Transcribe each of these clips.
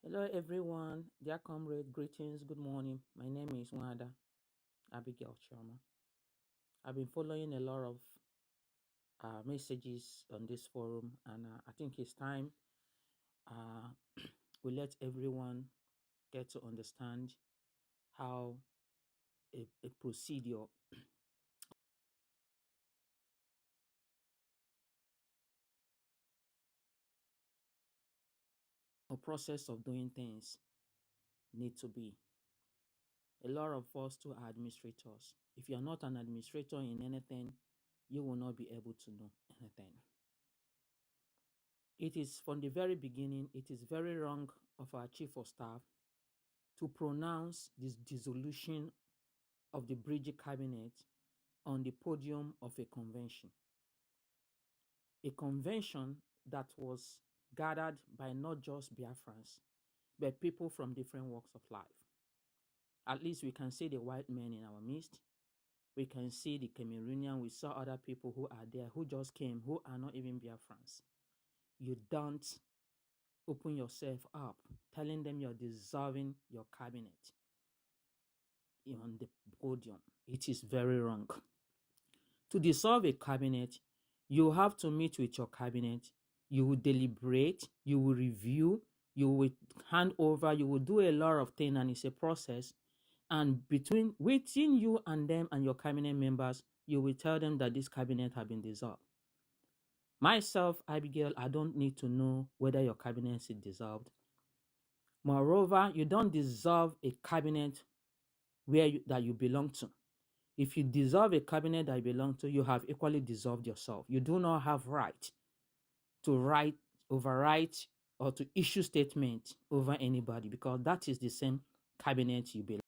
Hello, everyone. Dear comrade, greetings. Good morning. My name is Wada Abigail Choma. I've been following a lot of messages on this forum, and I think it's time uh, we let everyone get to understand how a procedure or process of doing things need to be. A lot of us too are administrators. If you're not an administrator in anything, you will not be able to know anything. It is from the very beginning, it is very wrong of our chief of staff to pronounce this dissolution of the Bridge cabinet on the podium of a convention. A convention that was gathered by not just Biafrans, but people from different walks of life. At least we can see the white men in our midst. We can see the Cameroonian. We saw other people who are there, who just came, who are not even Biafrans. You don't open yourself up, telling them you're dissolving your cabinet on the podium. It is very wrong. To dissolve a cabinet, you have to meet with your cabinet. You will deliberate, you will review, you will hand over, you will do a lot of things, and it's a process. And within you and them and your cabinet members, you will tell them that this cabinet has been dissolved. Myself, Abigail, I don't need to know whether your cabinet is dissolved. Moreover, you don't dissolve a cabinet that you belong to. If you dissolve a cabinet that you belong to, you have equally dissolved yourself. You do not have right to overwrite, or to issue statement over anybody, because that is the same cabinet you belong.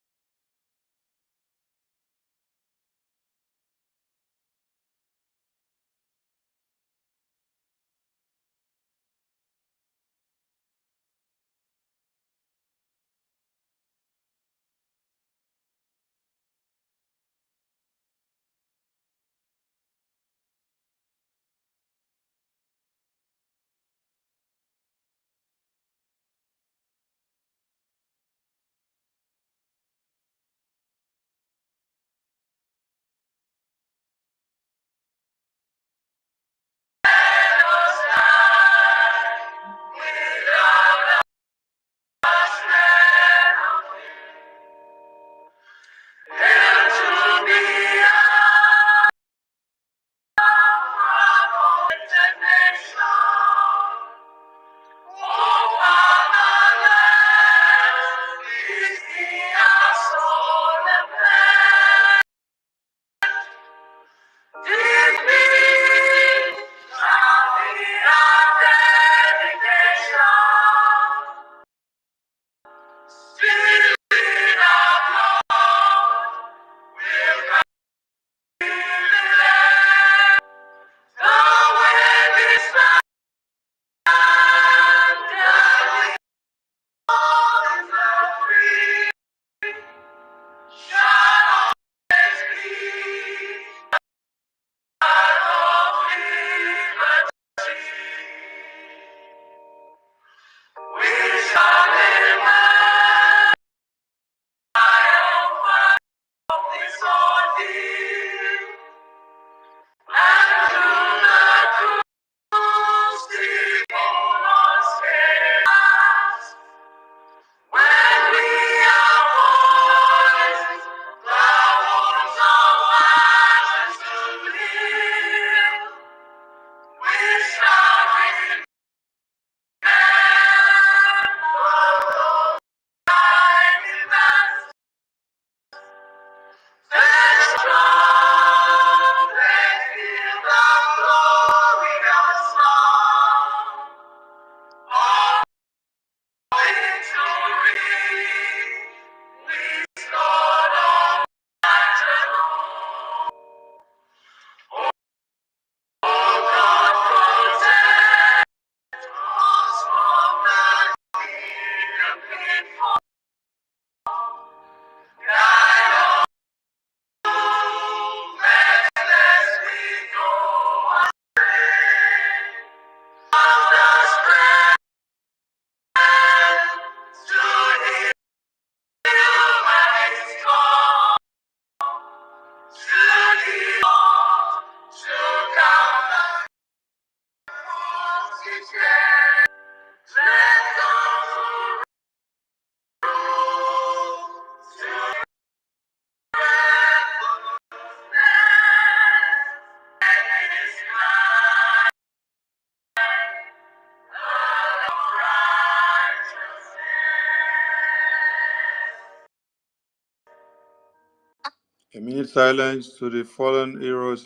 A minute silence to the fallen heroes,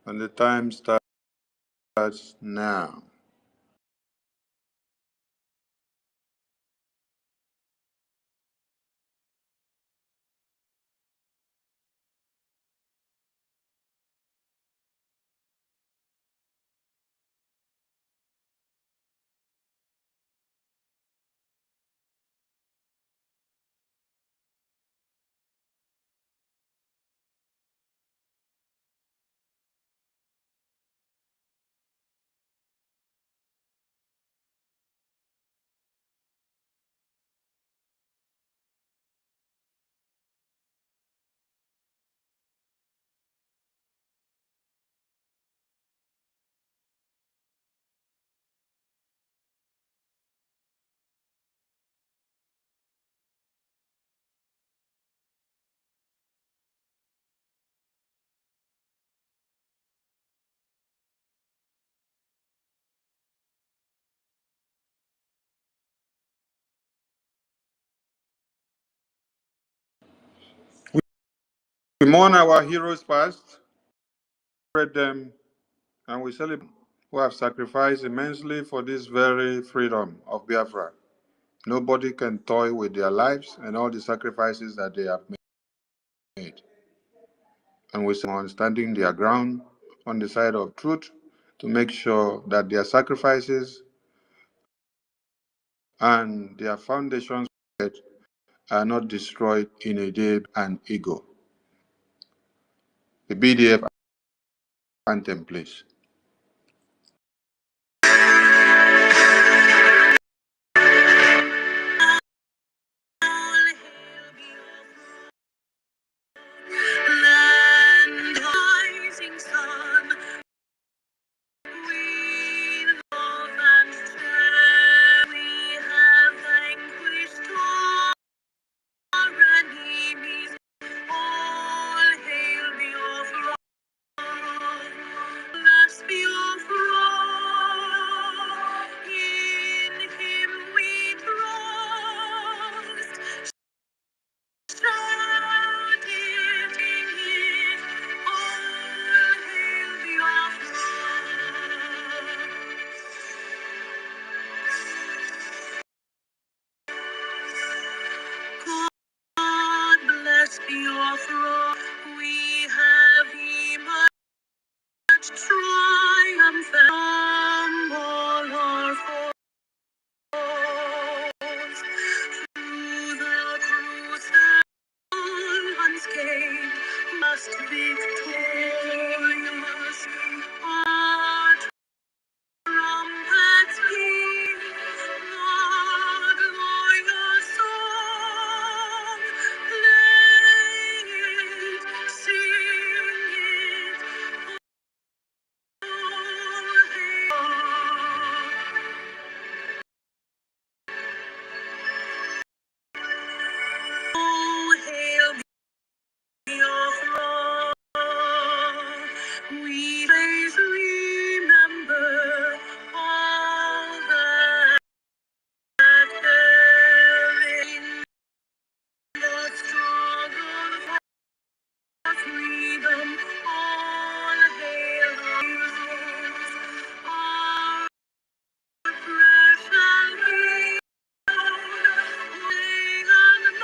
and the time starts now. We mourn our heroes past, celebrate them, and we celebrate who have sacrificed immensely for this very freedom of Biafra. Nobody can toy with their lives and all the sacrifices that they have made. And we are standing their ground on the side of truth to make sure that their sacrifices and their foundations are not destroyed in a day and ego. The BDF anthem, please. Land rising sun, we love and share. We have vanquished our enemies. All hail Biafra. Bless Biafra. In him we trust. God bless Biafra. We have emerged triumphant from all our foes. Through the crusade unscathed, must victorious. Our trumpets peal, the glorious song. Play it, sing it, oh, hail Biafra. We always remember all that fell in the struggle for freedom. All hail our heroes, our precious heroes, day and night.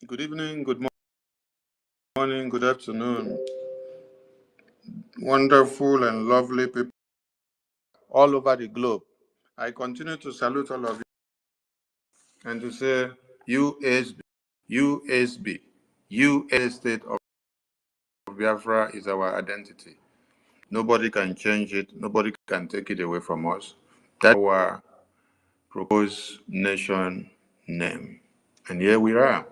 Good evening, good Morning, good afternoon. Wonderful and lovely people all over the globe. I continue to salute all of you and to say USB, USB, US state of Biafra is our identity. Nobody can change it. Nobody can take it away from us. That's our proposed nation name. And here we are.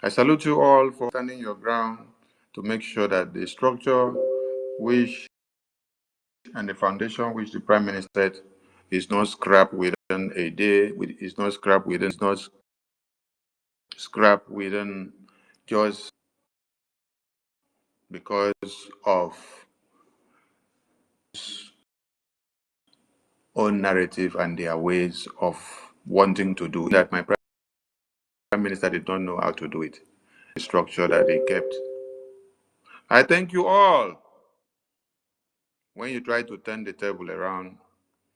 I salute you all for standing your ground to make sure that the structure which and the foundation which the Prime Minister said is not scrapped within a day, is not scrapped within just because of own narrative and their ways of wanting to do that. My Prime Minister did not know how to do it. The structure that they kept. I thank you all. When you try to turn the table around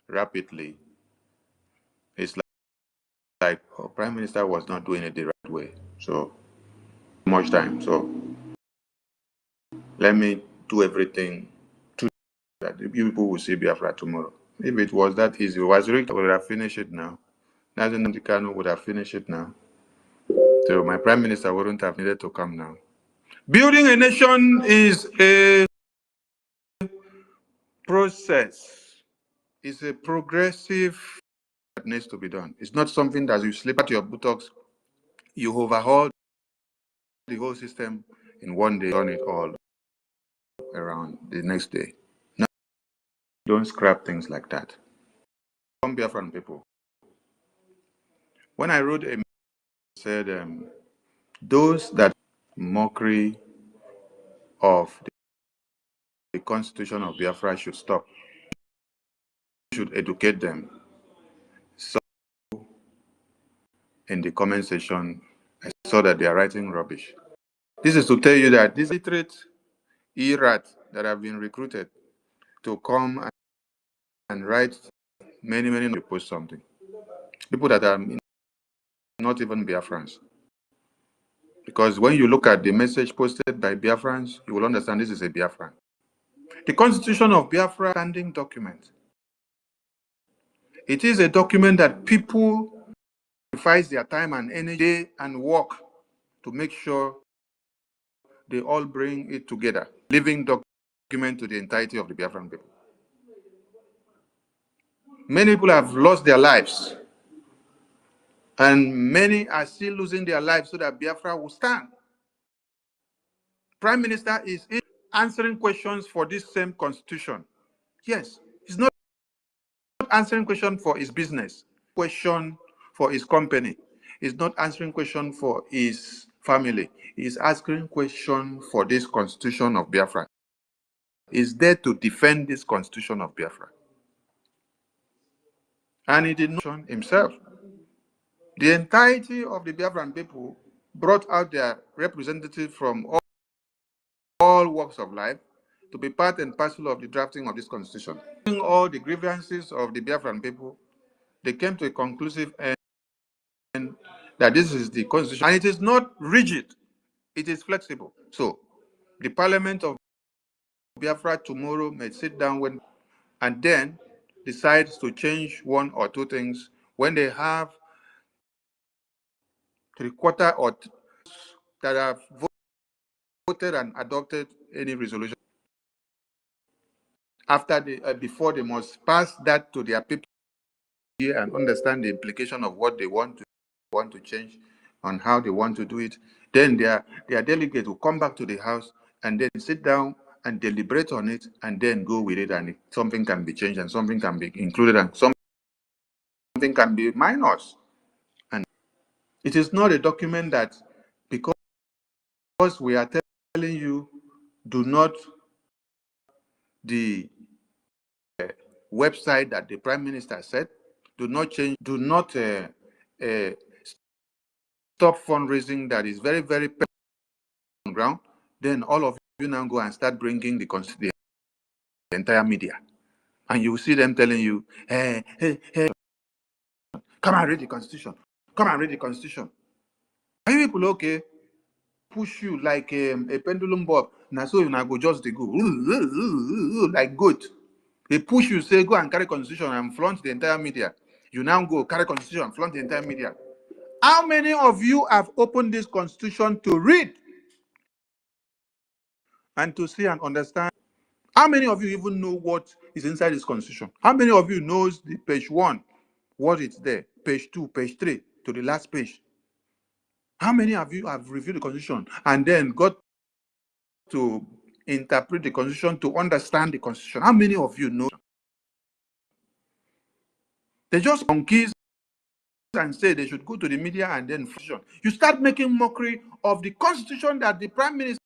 rapidly, it's like oh, Prime Minister was not doing it the right way. So much time. So let me do everything to that the people will see Biafra tomorrow. If it was that easy, was Rick would have finished it now. Nazin Kanu would have finished it now. So my Prime Minister wouldn't have needed to come now. Building a nation is a process. It's a progressive that needs to be done. It's not something that you slip at your buttocks, you overhaul the whole system in one day, done it all around the next day. No, don't scrap things like that. Some Biafran people. When I wrote a said those that mockery of the Constitution of Biafra should stop, should educate them. So in the comment section, I saw that they are writing rubbish. This is to tell you that these illiterate ERAT that have been recruited to come and write many post something. People that are not even Biafrans. Because when you look at the message posted by Biafrans, you will understand this is a Biafran. The Constitution of Biafra standing document. It is a document that people sacrifice their time and energy and work to make sure they all bring it together. Living document to the entirety of the Biafran people. Many people have lost their lives, and many are still losing their lives so that Biafra will stand. Prime Minister is answering questions for this same constitution. Yes, he's not answering question for his business, question for his company. He's not answering question for his family. He's asking question for this constitution of Biafra. He's there to defend this constitution of Biafra. And he did not himself. The entirety of the Biafran people brought out their representatives from all walks of life to be part and parcel of the drafting of this constitution. All the grievances of the Biafran people, they came to a conclusive end that this is the constitution. And it is not rigid, it is flexible. So the parliament of Biafra tomorrow may sit down and then decide to change one or two things when they have 3/4 or that have voted and adopted any resolution. After before they must pass that to their people here and understand the implication of what they want to change and how they want to do it. Then their delegate will come back to the house and then sit down and deliberate on it and then go with it, and something can be changed and something can be included and something can be minus. And it is not a document that because we are telling you do not the website that the Prime Minister said, do not change, do not stop fundraising that is very on ground, then all of you now go and start bringing the entire media. And you will see them telling you, hey, come and read the Constitution. Come and read the Constitution. Are you people okay? push you like a pendulum bob. Now so you now go just they go like goat. They push you, say go and carry constitution and flaunt the entire media. You now go carry constitution and flaunt the entire media. How many of you have opened this constitution to read and to see and understand? How many of you even know what is inside this constitution? How many of you knows the page 1, what is there, page 2, page 3, to the last page? How many of you have reviewed the constitution and then got to interpret the constitution to understand the constitution? How many of you know? They just monkeys and say they should go to the media and then you start making mockery of the constitution that the prime minister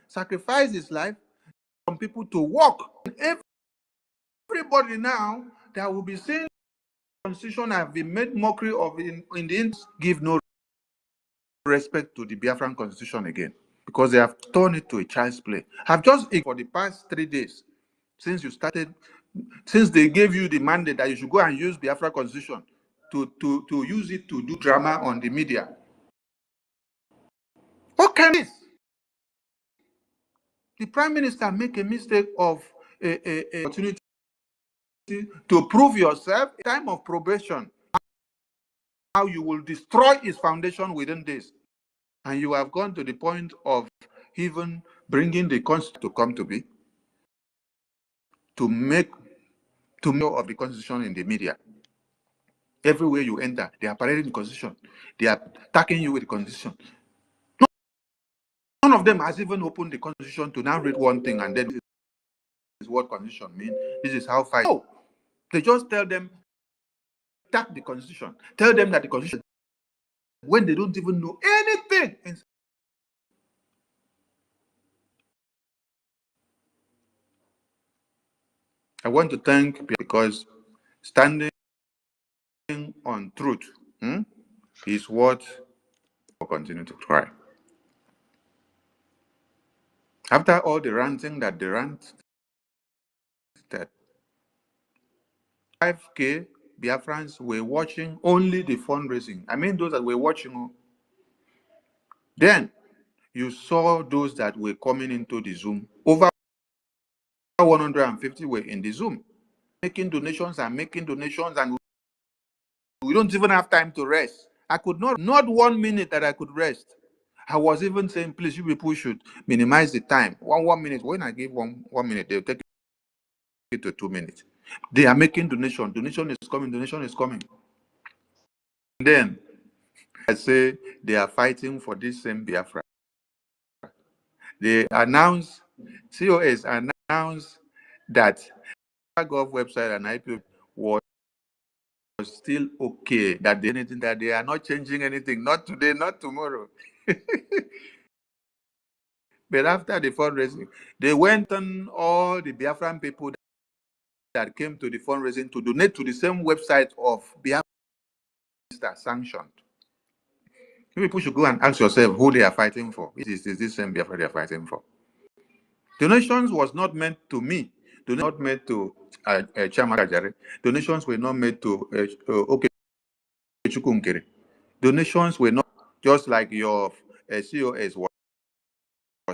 sacrificed his life for people to work. Everybody now that will be saying the constitution have been made mockery of in the end, give no respect to the Biafran constitution again, because they have turned it to a child's play. I've just for the past 3 days since you started, since they gave you the mandate that you should go and use Biafra constitution to use it to do drama on the media. What can this? The prime minister make a mistake of a opportunity to prove yourself, a time of probation, how you will destroy his foundation within this. And you have gone to the point of even bringing the constitution to come to be, to make of the constitution in the media. Everywhere you enter, they are parading the constitution. They are attacking you with the constitution. None of them has even opened the constitution to now read one thing and then this is what constitution means. This is how fight. No, they just tell them attack the constitution. Tell them that the constitution, when they don't even know anything. I want to thank because standing on truth is what will continue to try. After all the ranting that they ranted, 5K Biafrans were watching only the fundraising. I mean, those that were watching. Then you saw those that were coming into the Zoom. Over 150 were in the Zoom, making donations, and we don't even have time to rest. I could not 1 minute that I could rest. I was even saying, please, you people should minimize the time. One minute. When I give one minute, they'll take it to 2 minutes. They are making donation. Donation is coming. Donation is coming. Then I say they are fighting for this same Biafra. They announced, COS announced that Gov website and IP was still okay, that they are not changing anything, not today, not tomorrow. But after the fundraising, they went on all the Biafran people that came to the fundraising to donate to the same website of Biafra sanctioned. People should go and ask yourself who they are fighting for. Is this same Biafra they are fighting for? Donations was not meant to me. Not meant to Chama Kajare. Donations were not meant to Chukunkere. Donations were not just like your COS was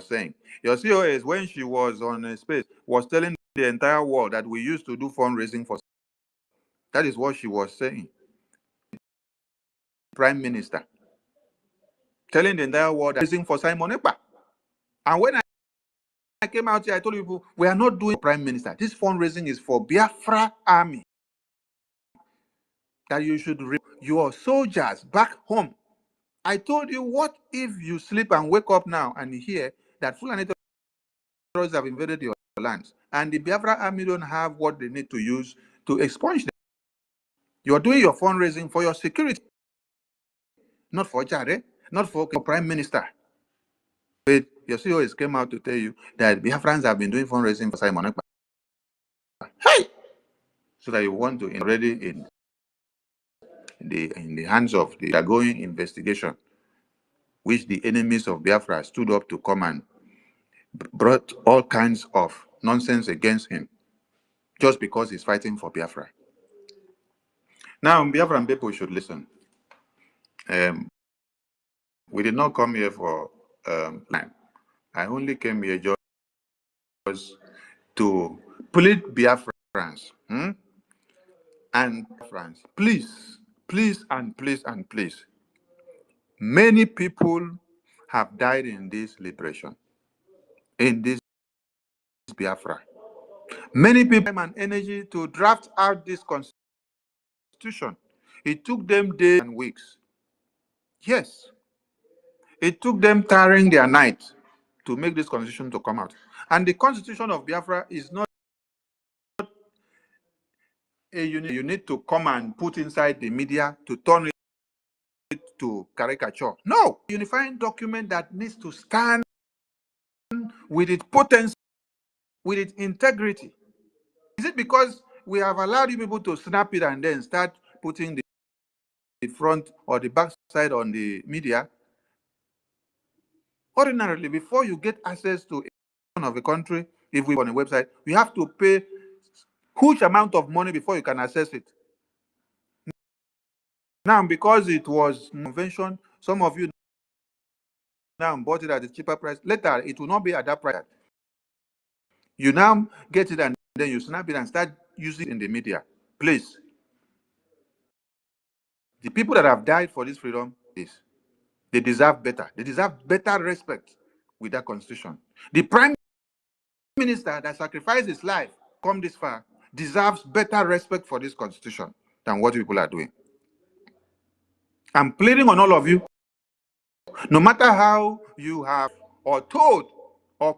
saying. Your COS, when she was on space, was telling the entire world that we used to do fundraising for. That is what she was saying. Prime Minister. Telling the entire world that fundraising for Simon Ekpa. And when I came out here, I told people, we are not doing Prime Minister. This fundraising is for Biafra Army. That you should your soldiers back home. I told you, what if you sleep and wake up now and hear that Fulani terrorists have invaded your lands and the Biafra Army don't have what they need to use to expunge them? You are doing your fundraising for your security, not for Jare, not for Prime Minister. But your COs came out to tell you that Biafrans have been doing fundraising for Simon Ekpa. Hey! So that you want to already in the hands of the ongoing investigation, which the enemies of Biafra stood up to come and brought all kinds of nonsense against him just because he's fighting for Biafra. Now, Biafran people should listen. We did not come here for time. I only came here just to plead Biafrans. And France, please, please, and please, and please. Many people have died in this liberation, in this Biafra. Many people and energy to draft out this constitution. It took them days and weeks. Yes, it took them tiring their night to make this constitution to come out. And the constitution of Biafra is not a unit you need to come and put inside the media to turn it to caricature. No, unifying document that needs to stand with its potency, with its integrity. Is it because we have allowed you people to snap it and then start putting the front or the back side on the media? Ordinarily, before you get access to one of a country, if we on a website, you have to pay huge amount of money before you can access it. Now, because it was convention, some of you now bought it at a cheaper price. Later, it will not be at that price. You now get it and then you snap it and start using it in the media. Please, the people that have died for this freedom, they deserve better. They deserve better respect with that constitution. The prime minister that sacrificed his life, come this far, deserves better respect for this constitution than what people are doing. I'm pleading on all of you, no matter how you have or told or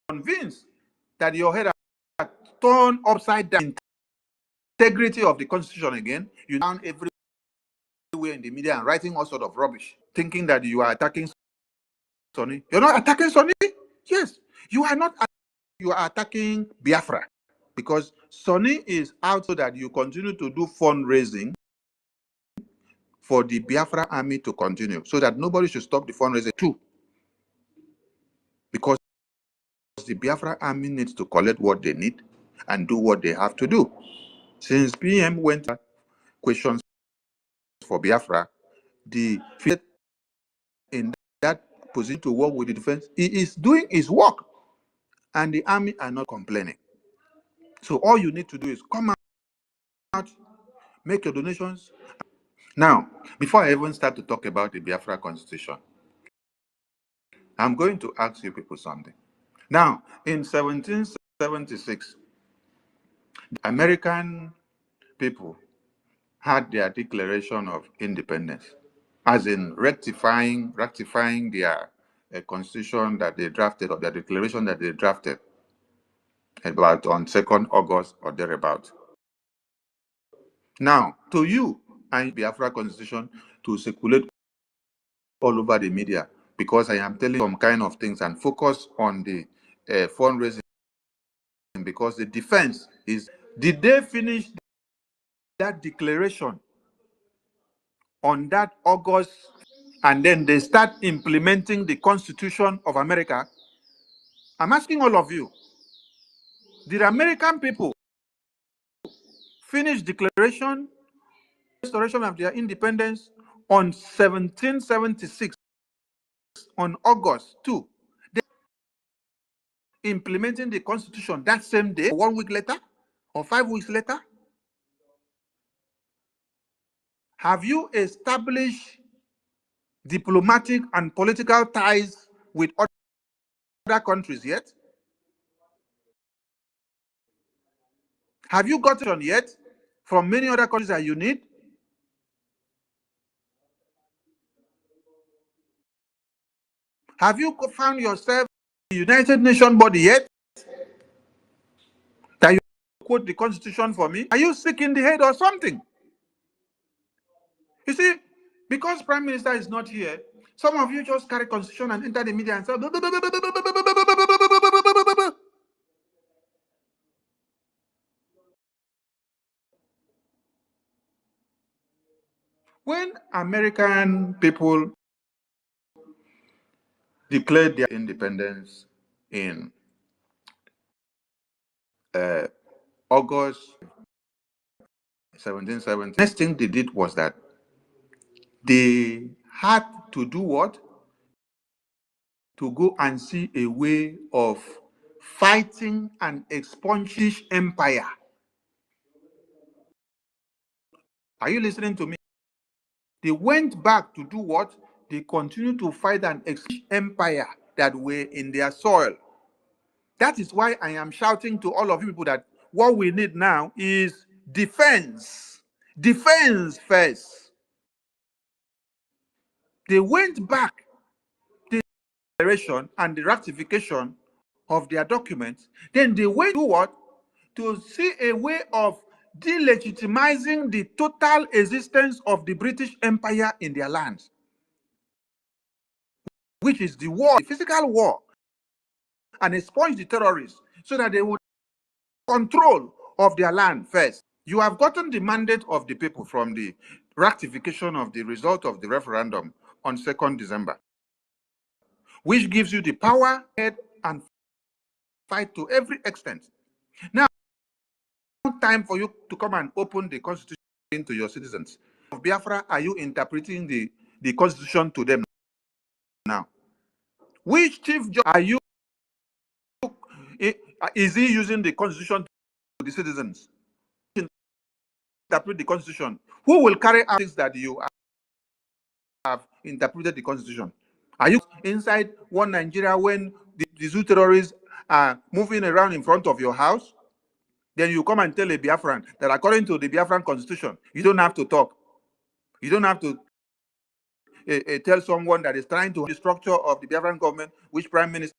convinced that your head are turned upside down, integrity of the constitution again, you down everywhere in the media and writing all sort of rubbish, thinking that you are attacking Sonny. You're not attacking Sonny? Yes, you are not. You are attacking Biafra because Sonny is out so that you continue to do fundraising for the Biafra army to continue, so that nobody should stop the fundraising too. Because the Biafra army needs to collect what they need and do what they have to do. Since PM went questions for Biafra, the in that position to work with the defense, he is doing his work, and the army are not complaining. So all you need to do is come out, make your donations. Now, before I even start to talk about the Biafra constitution, I'm going to ask you people something. Now, in 1776, the American people had their Declaration of Independence, as in rectifying their constitution that they drafted, or their declaration that they drafted about on 2nd August or thereabout. Now, to you, and Biafra constitution to circulate all over the media, because I am telling some kind of things and focus on the fundraising, because the defense is, did they finish that declaration on that August and then they start implementing the Constitution of America? I'm asking all of you, did American people finish declaration, restoration of their independence on 1776 on August 2? They implementing the Constitution that same day, 1 week later, or 5 weeks later? Have you established diplomatic and political ties with other countries yet? Have you gotten yet from many other countries that you need? Have you found yourself in the United Nations body yet that you quote the Constitution for me? Are you sick in the head or something? You see, because Prime Minister is not here, some of you just carry Constitution and enter the media and say, when American people declared their independence in August 1770, next thing they did was that they had to do what? To go and see a way of fighting an expunging empire. Are you listening to me? They went back to do what? They continued to fight an expunging empire that were in their soil. That is why I am shouting to all of you people that what we need now is defense. Defense first. They went back to the declaration and the ratification of their documents. Then they went to what? To see a way of delegitimizing the total existence of the British Empire in their lands, which is the war, the physical war, and expunge the terrorists so that they would control of their land first. You have gotten the mandate of the people from the ratification of the result of the referendum on 2nd December, which gives you the power and fight to every extent. Now, time for you to come and open the constitution to your citizens. Of Biafra, are you interpreting the constitution to them now? Which chief judge are you? Is he using the constitution to the citizens? Interpret the constitution. Who will carry out things that you have interpreted the constitution? Are you inside one Nigeria when the zoo terrorists are moving around in front of your house? Then you come and tell a Biafran that according to the Biafran constitution, you don't have to talk. You don't have to tell someone that is trying to the structure of the Biafran government, which prime minister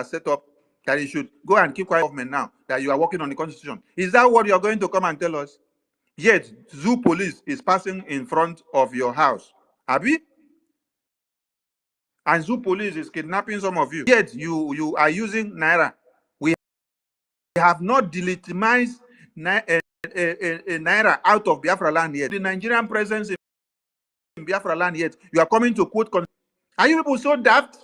set up, that he should go and keep quiet government now, that you are working on the constitution. Is that what you're going to come and tell us? Yet, zoo police is passing in front of your house. Abi? And zoo police is kidnapping some of you. Yet, you are using Naira. We have not delegitimized Naira out of Biafra land yet. The Nigerian presence in Biafra land yet. You are coming to quote. Are you people so daft?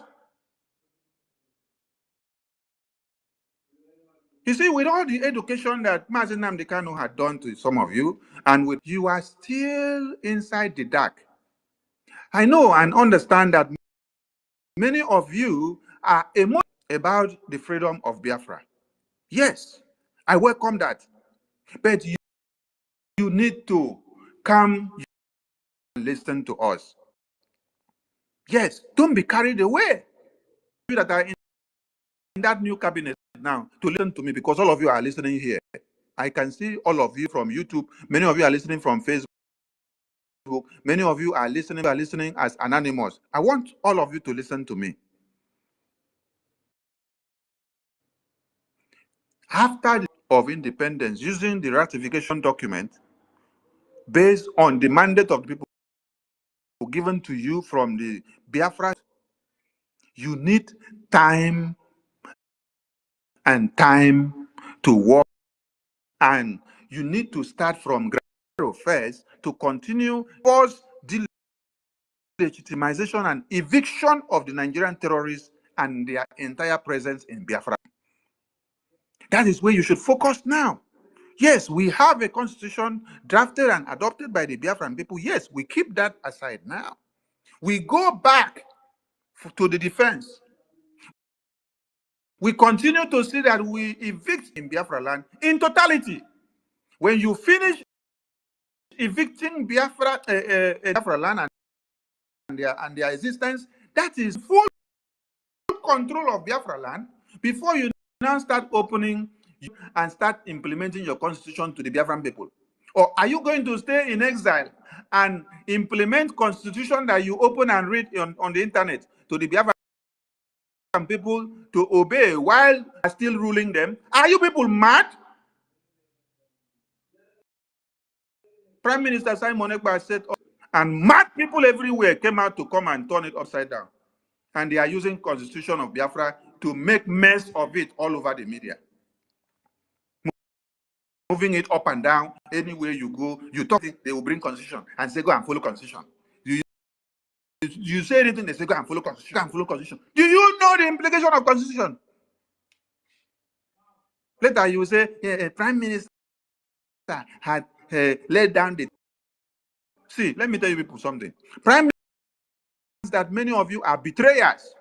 You see, with all the education that Mazi Nnamdi Kanu had done to some of you, and with you are still inside the dark. I know and understand that many of you are emotional about the freedom of Biafra. Yes, I welcome that. But you need to come and listen to us. Yes, don't be carried away. You that are in that new cabinet now to listen to me, because all of you are listening here. I can see all of you from YouTube. Many of you are listening from Facebook. Many of you are listening as anonymous. I want all of you to listen to me. After the of independence, using the ratification document based on the mandate of the people given to you from the Biafra, you need time and time to work, and you need to start from ground first to continue towards the legitimization and eviction of the Nigerian terrorists and their entire presence in Biafra. That is where you should focus now. Yes, we have a constitution drafted and adopted by the Biafran people. Yes, we keep that aside now. We go back to the defense. We continue to see that we evict in Biafra land in totality. When you finish evicting Biafra land and their existence, that is full control of Biafra land before you now start opening and start implementing your constitution to the Biafran people. Or are you going to stay in exile and implement constitution that you open and read on the internet to the Biafran people to obey while still ruling them? Are you people mad? Prime Minister Simon Ekpa said, and mad people everywhere came out to come and turn it upside down. And they are using constitution of Biafra to make mess of it all over the media. Moving it up and down, anywhere you go, you talk it, they will bring constitution and say, go and follow constitution. You say anything, they say, go and follow constitution, go and follow constitution. Do you know the implication of constitution? Later you say, yeah, Prime Minister had laid down the... See, let me tell you people something. Prime that many of you are betrayers.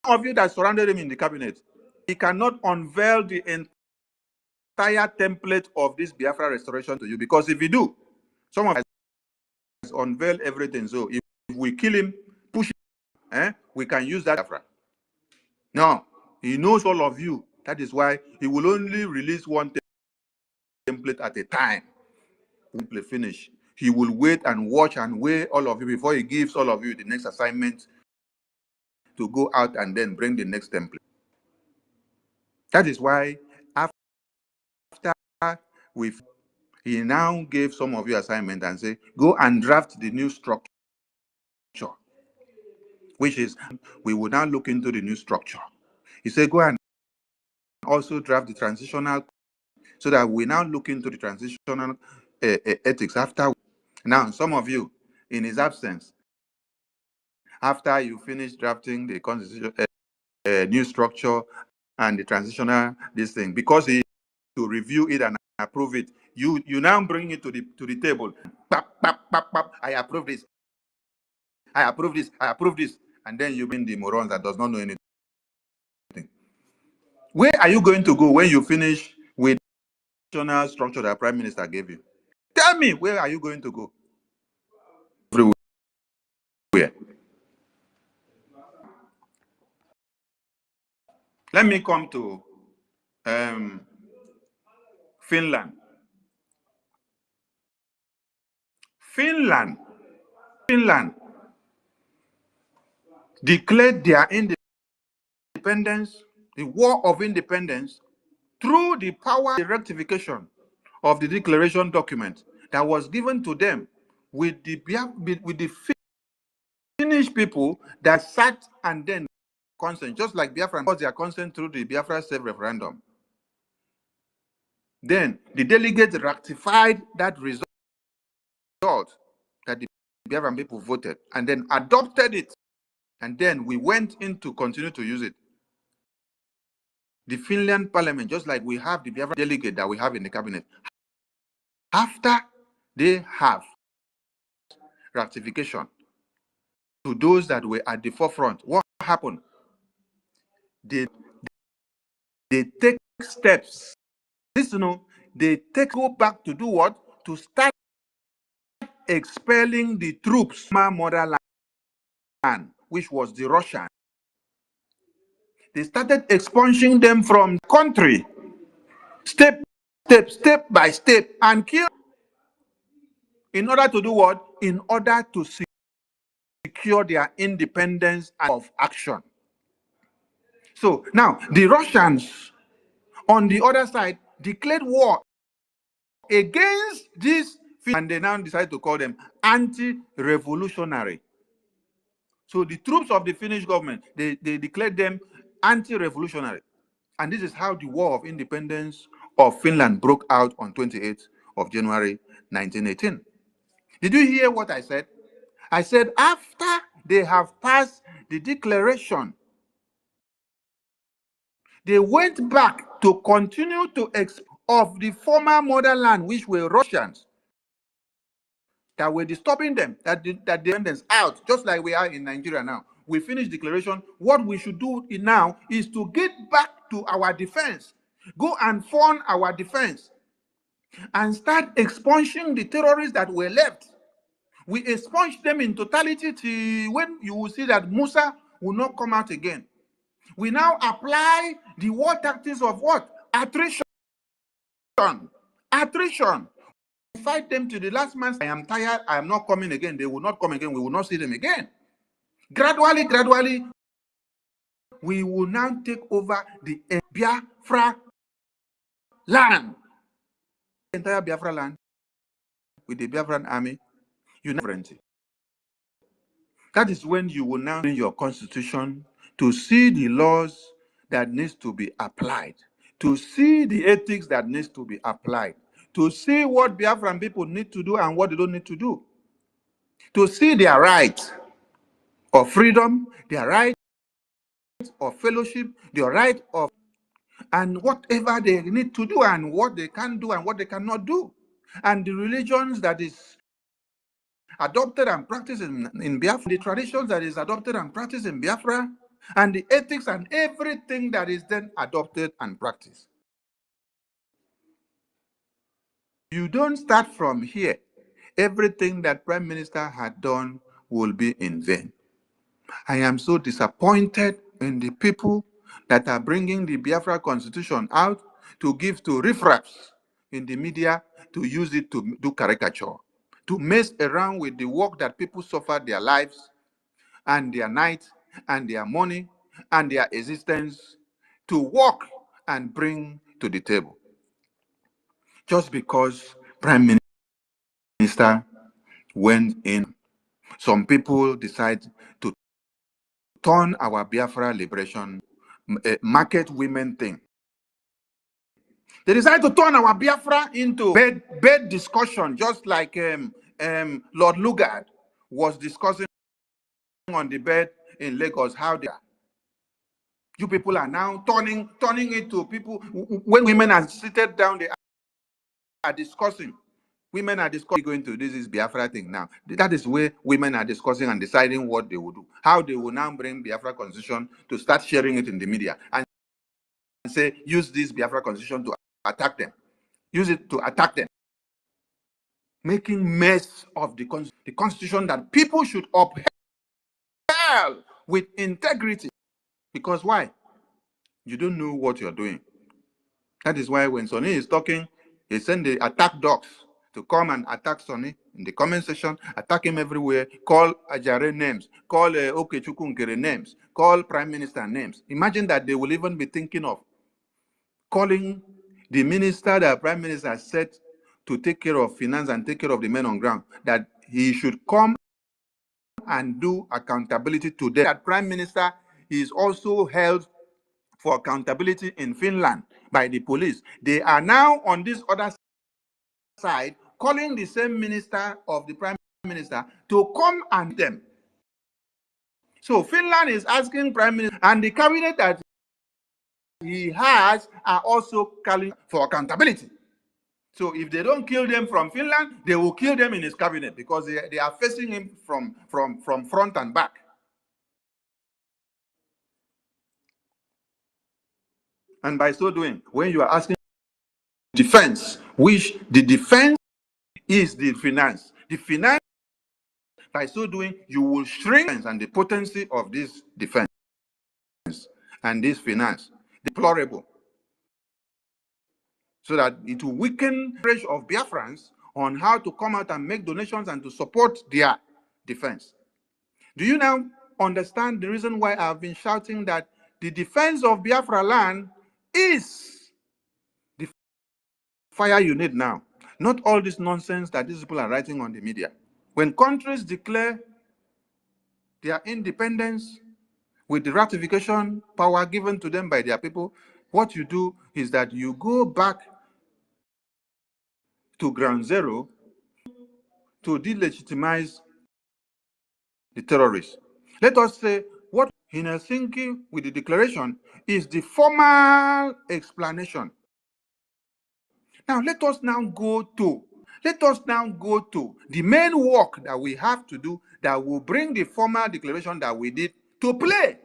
Some of you that surrounded him in the cabinet, he cannot unveil the entire template of this Biafra restoration to you, because if you do, some of us unveil everything. So if we kill him, push him, we can use that Biafra. No, he knows all of you. That is why he will only release one template at a time. Template finish. He will wait and watch and weigh all of you before he gives all of you the next assignment to go out and then bring the next template. That is why after he now gave some of you assignment and say, go and draft the new structure, which is, we will now look into the new structure. He said, go and also draft the transitional, so that we now look into the transitional ethics after. Now, some of you, in his absence, after you finish drafting the constitution, new structure and the transitional this thing, because he to review it and approve it, you now bring it to the table. Pap, pap, pap, pap. I approve this. I approve this. I approve this. And then you bring the morons that does not know anything. Where are you going to go when you finish with the national structure that Prime Minister gave you? Tell me, where are you going to go? Everywhere. Let me come to Finland. Finland declared their independence, the War of Independence, through the power the rectification of the declaration document that was given to them with the Finnish people that sat and then consent, just like Biafra was their consent through the Biafra self-referendum. Then the delegates ratified that result that the Biafran people voted, and then adopted it, and then we went in to continue to use it. The Finland parliament, just like we have the Biafran delegate that we have in the cabinet, after they have ratification to those that were at the forefront, what happened? They take steps. Listen, they go back to do what? To start expelling the troops from motherland, which was the Russian. They started expunging them from the country, step by step, and kill. In order to do what? In order to secure their independence of action. So now the Russians, on the other side, declared war against this, and they now decide to call them anti-revolutionary. So the troops of the Finnish government, they declared them anti-revolutionary. And this is how the War of Independence of Finland broke out on 28th of January 1918. Did you hear what I said? I said after they have passed the declaration, they went back to continue to of the former motherland, which were Russians, that were disturbing them, that the independence out, just like we are in Nigeria now. We finished declaration. What we should do now is to get back to our defense, go and fund our defense, and start expunging the terrorists that were left. We expunged them in totality till when you will see that Musa will not come out again. We now apply the war tactics of what? Attrition. Attrition. We fight them to the last man. I am tired. I am not coming again. They will not come again. We will not see them again. Gradually, we will now take over the Biafra land. The entire Biafra land with the Biafran army. That is when you will now in your constitution to see the laws that needs to be applied, to see the ethics that needs to be applied, to see what Biafran people need to do and what they don't need to do, to see their right of freedom, their right of fellowship, their right of, and whatever they need to do and what they can do and what they cannot do, and the religions that is adopted and practiced in Biafra, the traditions that is adopted and practiced in Biafra, and the ethics and everything that is then adopted and practiced. You don't start from here. Everything that Prime Minister had done will be in vain. I am so disappointed in the people that are bringing the Biafra Constitution out to give to riffraffs in the media to use it to do caricature, to mess around with the work that people suffer their lives and their night and their money and their existence to work and bring to the table. Just because Prime Minister went in, some people decide to turn our Biafra liberation market women thing. They decided to turn our Biafra into bed discussion, just like Lord Lugard was discussing on the bed in Lagos. How they are. You people are now turning it to people. When women are seated down, they are discussing. Women are discussing going to this is Biafra thing now. That is where women are discussing and deciding what they will do. How they will now bring Biafra Constitution to start sharing it in the media and say, use this Biafra Constitution to attack them. Use it to attack them. Making mess of the Constitution that people should upheld with integrity. Because why? You don't know what you're doing. That is why when Sonny is talking, he send the attack dogs to come and attack Sonny in the comment section, attack him everywhere, call Ajare names, call Okechukwu Nkere names, call Prime Minister names. Imagine that they will even be thinking of calling the minister that Prime Minister set to take care of finance and take care of the men on ground, that he should come and do accountability to them. That Prime Minister is also held for accountability in Finland by the police. They are now on this other side calling the same minister of the Prime Minister to come and them. So Finland is asking Prime Minister, and the cabinet that he has are also calling for accountability. So if they don't kill them from Finland, they will kill them in his cabinet because they are facing him from front and back. And by so doing, when you are asking defense, which the defense is the finance. The finance, by so doing, you will shrink and the potency of this defense and this finance, deplorable. So that it will weaken the pressure of Biafrans on how to come out and make donations and to support their defense. Do you now understand the reason why I've been shouting that the defense of Biafra land is the fire you need now? Not all this nonsense that these people are writing on the media. When countries declare their independence with the ratification power given to them by their people, what you do is that you go back to ground zero to delegitimize the terrorists. Let us say what in Helsinki with the declaration is the formal explanation. Now let us now go to the main work that we have to do that will bring the formal declaration that we did to play.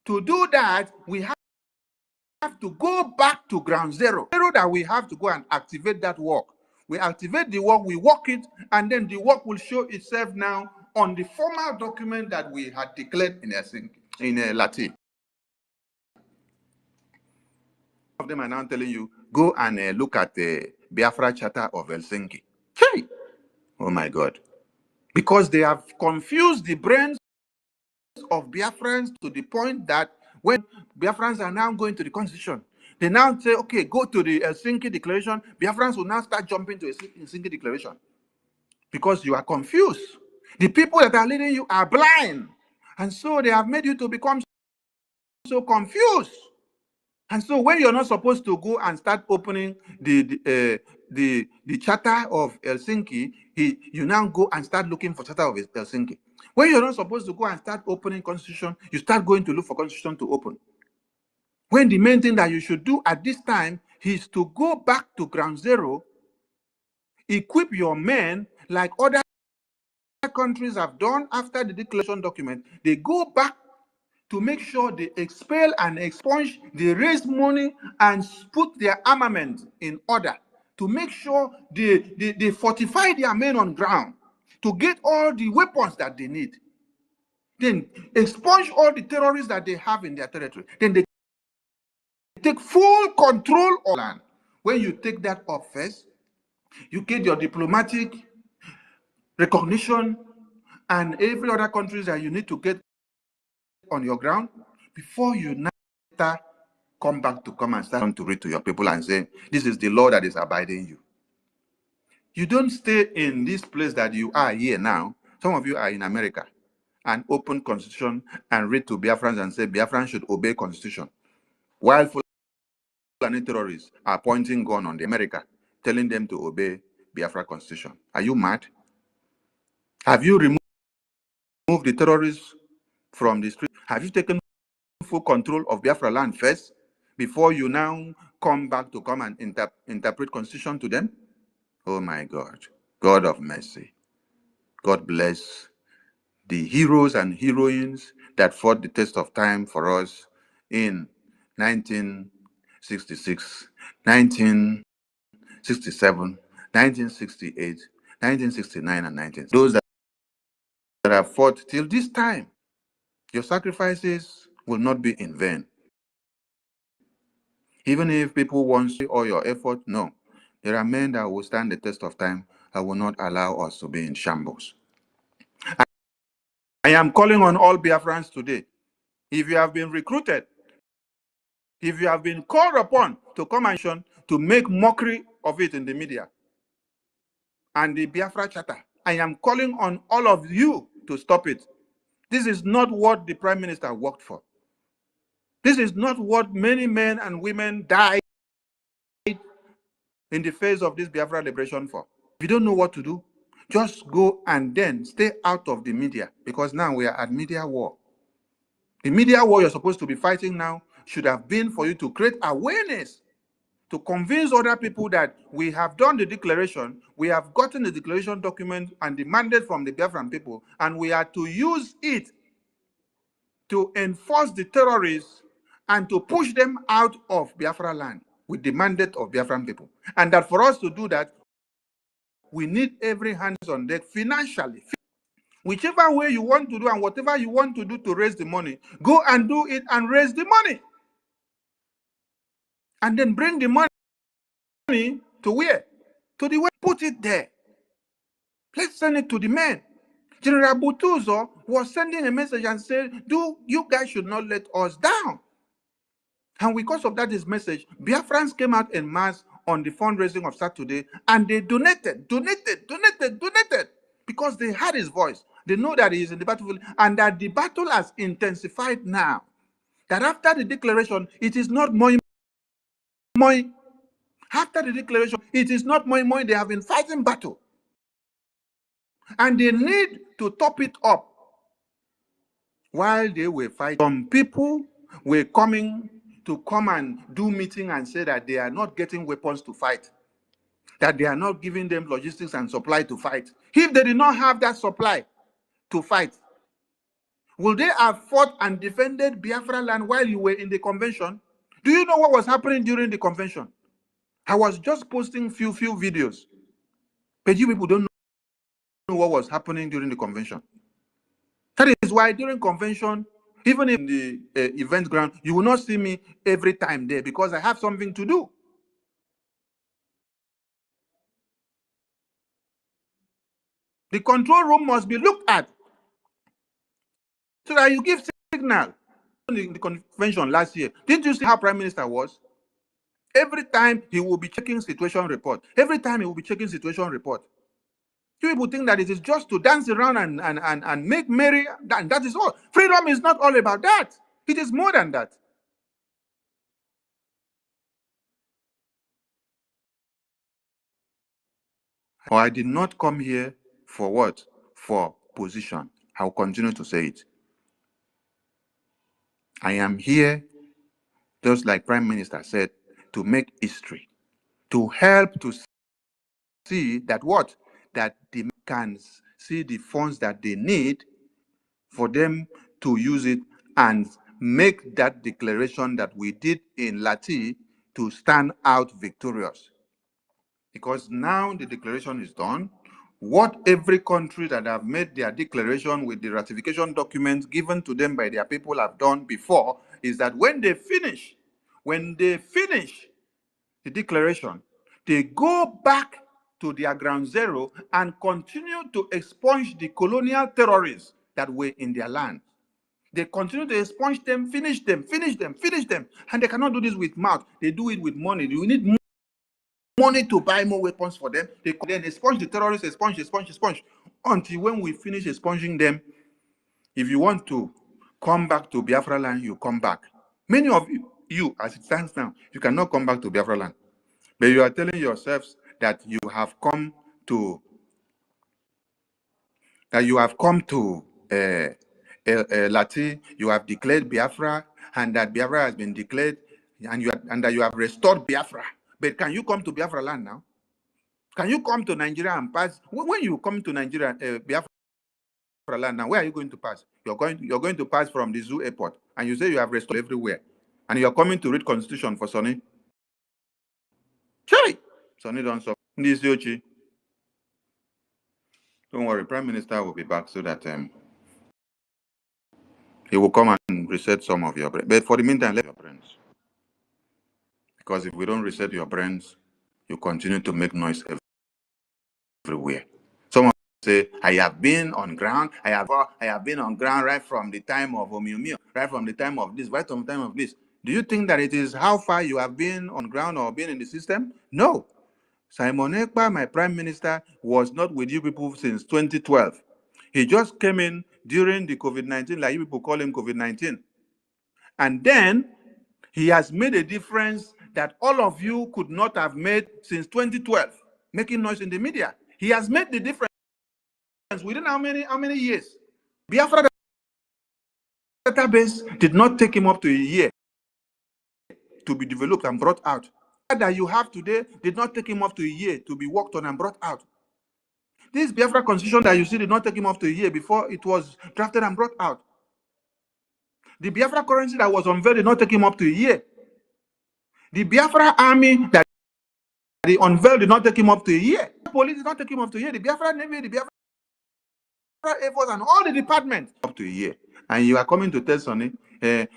To do that, we have to go back to ground zero. That we have to go and activate that work. We activate the work, we work it, and then the work will show itself now on the formal document that we had declared in Latin. Some of them are now telling you, go and look at the Biafra Charter of Helsinki. Hey! Oh my God. Because they have confused the brains of Biafrans to the point that when Biafrans are now going to the constitution, they now say, okay, go to the Helsinki Declaration. Biafrans will now start jumping to the Helsinki Declaration because you are confused. The people that are leading you are blind. And so they have made you to become so confused. And so when you're not supposed to go and start opening the Charter of Helsinki, you now go and start looking for Charter of Helsinki. When you're not supposed to go and start opening Constitution, you start going to look for Constitution to open. When the main thing that you should do at this time is to go back to ground zero, equip your men like other countries have done after the declaration document, they go back to make sure they expel and expunge, they raise money and put their armament in order to make sure they fortify their men on ground to get all the weapons that they need. Then expunge all the terrorists that they have in their territory. Then they take full control of land. When you take that up first, you get your diplomatic recognition and every other countries that you need to get on your ground before you now come back to come and start to read to your people and say, this is the law that is abiding you. You don't stay in this place that you are here now. Some of you are in America and open constitution and read to Biafrans and say Biafrans should obey constitution. While Fulani terrorists are pointing gun on the America, telling them to obey Biafra constitution. Are you mad? Have you removed the terrorists from the street? Have you taken full control of Biafra land first before you now come back to come and interpret constitution to them? Oh my God. God of mercy. God bless the heroes and heroines that fought the test of time for us in 1966, 1967, 1968, 1969, and 19. Those that have fought till this time, your sacrifices will not be in vain. Even if people want all your effort, no. There are men that will stand the test of time and will not allow us to be in shambles. I am calling on all Biafrans today. If you have been recruited, if you have been called upon to come and to make mockery of it in the media and the Biafra Charter, I am calling on all of you to stop it. This is not what the Prime Minister worked for. This is not what many men and women died in the face of this Biafra liberation for. If you don't know what to do, just go and then stay out of the media, because now we are at media war. The media war you're supposed to be fighting now should have been for you to create awareness, to convince other people that we have done the declaration, we have gotten the declaration document and the mandate from the Biafran people, and we are to use it to enforce the terrorists and to push them out of Biafra land with the mandate of Biafran people. And that for us to do that, we need every hands on deck financially. Whichever way you want to do and whatever you want to do to raise the money, go and do it and raise the money. And then bring the money to where? To the way, put it there. Let's send it to the men. General Butuzo was sending a message and said, you guys should not let us down. And because of that, his message, Biafrans came out en masse on the fundraising of Saturday, and they donated, because they had his voice. They know that he is in the battlefield, and that the battle has intensified now. That after the declaration, it is not moi. After the declaration, it is not moi. They have been fighting battle. And they need to top it up. While they were fighting, some people were coming to come and do meeting and say that they are not getting weapons to fight, that they are not giving them logistics and supply to fight. If they did not have that supply to fight, will they have fought and defended Biafra land while you were in the convention? Do you know what was happening during the convention? I was just posting few videos, but you people don't know what was happening during the convention. That is why during convention, even in the event ground, you will not see me every time there, because I have something to do. The control room must be looked at so that you give signal. In the convention last year, didn't you see how Prime Minister was? Every time he will be checking situation report. Every time he will be checking situation report. You people think that it is just to dance around and make merry, and that is all. Freedom is not all about that. It is more than that. Or I did not come here for what? For position. I will continue to say it. I am here, just like Prime Minister said, to make history, to help to see that what? That the can see the funds that they need for them to use it and make that declaration that we did in Lati to stand out victorious. Because now the declaration is done. What every country that have made their declaration with the ratification documents given to them by their people have done before is that when they finish the declaration, they go back to their ground zero and continue to expunge the colonial terrorists that were in their land. They continue to expunge them, finish them, and they cannot do this with mouth. They do it with money. You need money to buy more weapons for them. They then expunge the terrorists, expunge, until when we finish expunging them. If you want to come back to Biafra land, you come back. Many of you, as it stands now, you cannot come back to Biafra land. But you are telling yourselves that you have come to Lati, you have declared Biafra, and that Biafra has been declared, and that you have restored Biafra. But can you come to Biafra land now? Can you come to Nigeria and pass? When you come to Nigeria, Biafra land now, where are you going to pass? You're going to pass from the zoo airport, and you say you have restored everywhere, and you're coming to read Constitution for Sonny. Chai! Sonny don't stop. Don't worry, Prime Minister will be back so that he will come and reset some of your brains. But for the meantime, let your brains. Because if we don't reset your brains, you continue to make noise everywhere. Some of you say, I have been on ground. I have been on ground right from the time of Mumu, right from the time of this, right from the time of this. Do you think that it is how far you have been on ground or been in the system? No. Simon Ekpa, my prime minister, was not with you people since 2012. He just came in during the COVID-19, like you people call him COVID-19. And then he has made a difference that all of you could not have made since 2012, making noise in the media. He has made the difference within how many years? Biafra database did not take him up to a year to be developed and brought out. That you have today did not take him up to a year to be worked on and brought out. This Biafra constitution that you see did not take him up to a year before it was drafted and brought out. The Biafra currency that was unveiled did not take him up to a year. The Biafra army that he unveiled did not take him up to a year. The police did not take him up to a year. The Biafra Navy, the Biafra Air Force, and all the departments up to a year. And you are coming to tell Sonny,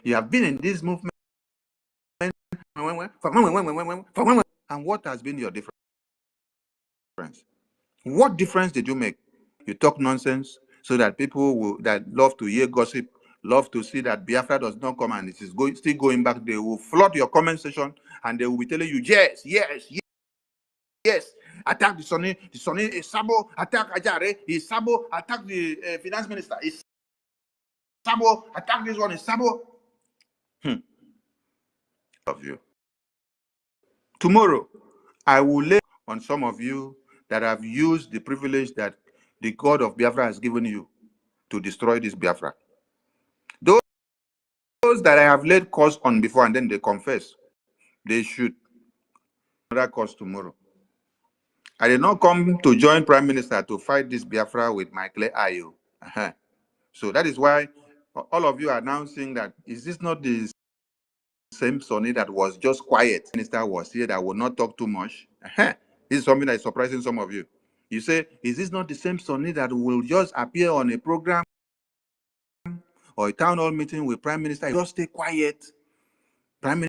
you have been in this movement. And what has been your difference? What difference did you make? You talk nonsense so that people that love to hear gossip, love to see that Biafra does not come and it is still going back. They will flood your comment section and they will be telling you, yes, attack the Sonny is Sabo, attack Ajare, is Sabo, attack the finance minister, is Sabo, attack this one, is Sabo. Of you. Tomorrow, I will lay on some of you that have used the privilege that the God of Biafra has given you to destroy this Biafra. Those that I have laid cause on before and then they confess, they should another cause tomorrow. I did not come to join Prime Minister to fight this Biafra with my clear eye. So that is why all of you are now saying that, is this not the same Sonny that was just quiet? Minister was here that would not talk too much. This is something that is surprising some of you. You say, is this not the same Sonny that will just appear on a program or a town hall meeting with Prime Minister, just stay quiet? Prime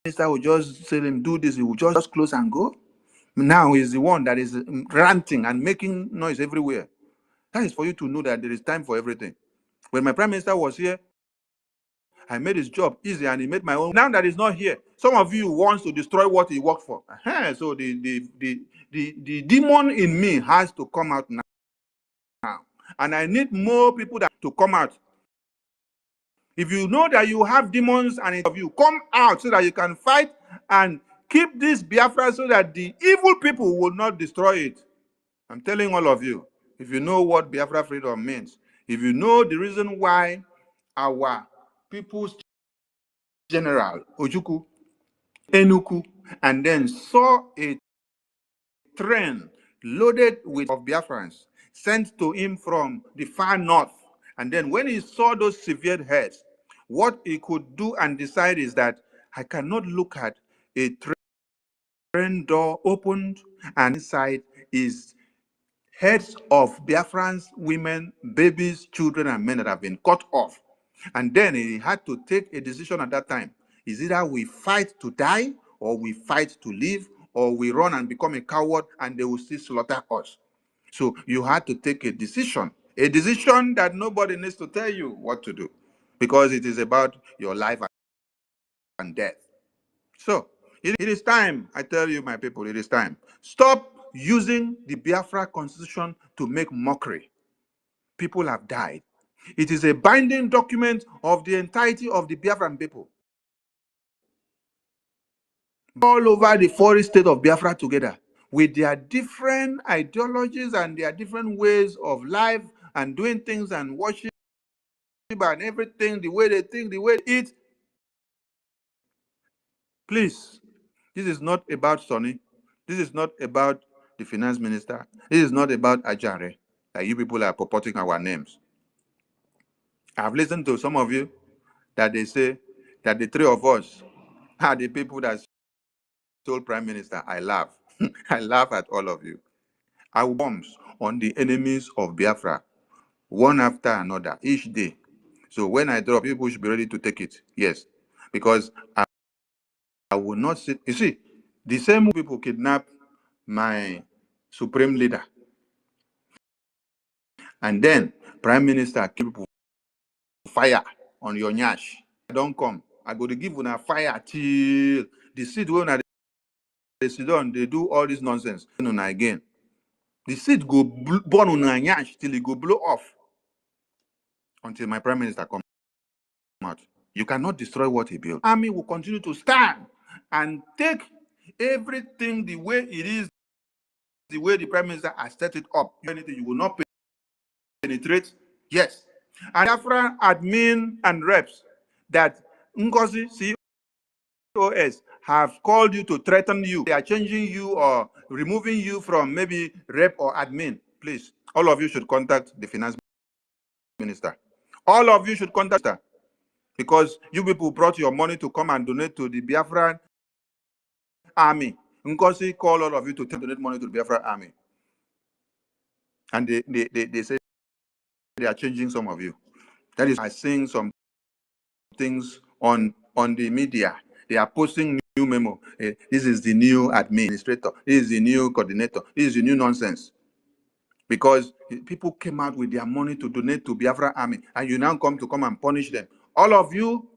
Minister will just say him do this, he will just close and go. Now he's the one that is ranting and making noise everywhere. That is for you to know that there is time for everything. When my Prime Minister was here, I made his job easy and he made my own. Now that he's not here, some of you wants to destroy what he worked for. So the demon in me has to come out now. And I need more people to come out. If you know that you have demons and of you, come out so that you can fight and keep this Biafra so that the evil people will not destroy it. I'm telling all of you, if you know what Biafra freedom means, if you know the reason why our people's general, Ojukwu, Enuku, and then saw a train loaded with of Biafrans sent to him from the far north. And then when he saw those severed heads, what he could do and decide is that I cannot look at a train door opened and inside is heads of Biafrans, women, babies, children, and men that have been cut off. And then he had to take a decision at that time. Is either we fight to die, or we fight to live, or we run and become a coward and they will still slaughter us. So you had to take a decision that nobody needs to tell you what to do, because it is about your life and death. So it is time, I tell you, my people, it is time. Stop using the Biafra constitution to make mockery. People have died. It is a binding document of the entirety of the Biafran people. All over the 40 states of Biafra together, with their different ideologies and their different ways of life and doing things and worship and everything, the way they think, the way they eat. Please, this is not about Sonny. This is not about the finance minister. This is not about Ajare, that you people are purporting our names. I've listened to some of you that they say that the three of us are the people that stole prime minister. I laugh. I laugh at all of you. I will bombs on the enemies of Biafra, one after another, each day. So when I drop, people should be ready to take it. Yes, because I will not sit. You see, the same people kidnap my supreme leader, and then prime minister keep people fire on your nyash. I don't come. I go to give una fire till the seed when they sit down, they do all this nonsense. Una again. The seed go burn on a nyash till it go blow off until my prime minister comes out. You cannot destroy what he built. Army will continue to stand and take everything the way it is, the way the prime minister has set it up. Anything you will not penetrate. Yes. And Biafra admin and reps that Ngozi COS have called you to threaten you. They are changing you or removing you from maybe rep or admin. Please, all of you should contact the finance minister. All of you should contact her, because you people brought your money to come and donate to the Biafran army. Ngozi called all of you to donate money to the Biafran army. And they say they are changing some of you. That is, I seeing some things on the media. They are posting new memo. This is the new administrator. This is the new coordinator. This is the new nonsense. Because people came out with their money to donate to Biafra army, and you now come and punish them. All of you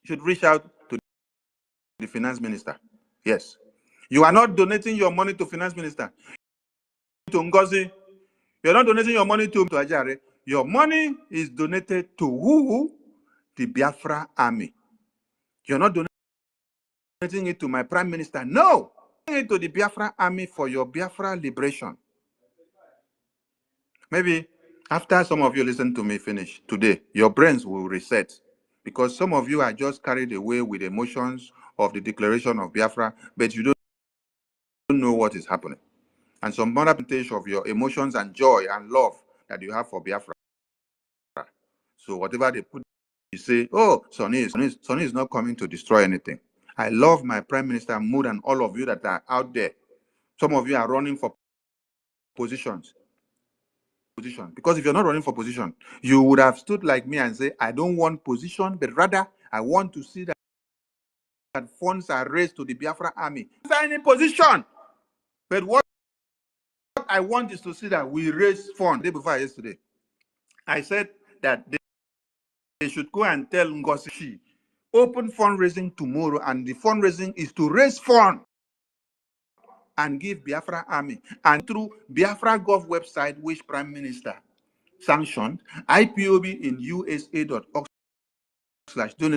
should reach out to the finance minister. Yes. You are not donating your money to finance minister, to Ngozi. You're not donating your money to Ajare. Your money is donated to who? The Biafra army. You're not donating it to my prime minister. No. Donating it to the Biafra army for your Biafra liberation. Maybe after some of you listen to me finish today, your brains will reset, because some of you are just carried away with emotions of the declaration of Biafra, but you don't know what is happening. And some other percentage of your emotions and joy and love that you have for Biafra. So whatever they put, you say, oh, Sonny is not coming to destroy anything. I love my prime minister more than all of you that are out there. Some of you are running for positions. Because if you're not running for position, you would have stood like me and say, I don't want position, but rather I want to see that funds are raised to the Biafra army. Any position. But what I want is to see that we raise funds. The day before yesterday, I said that they should go and tell Ngozi, open fundraising tomorrow, and the fundraising is to raise funds and give Biafra army. And through Biafra Gov website, which Prime Minister sanctioned, IPOB in USA.org/donate,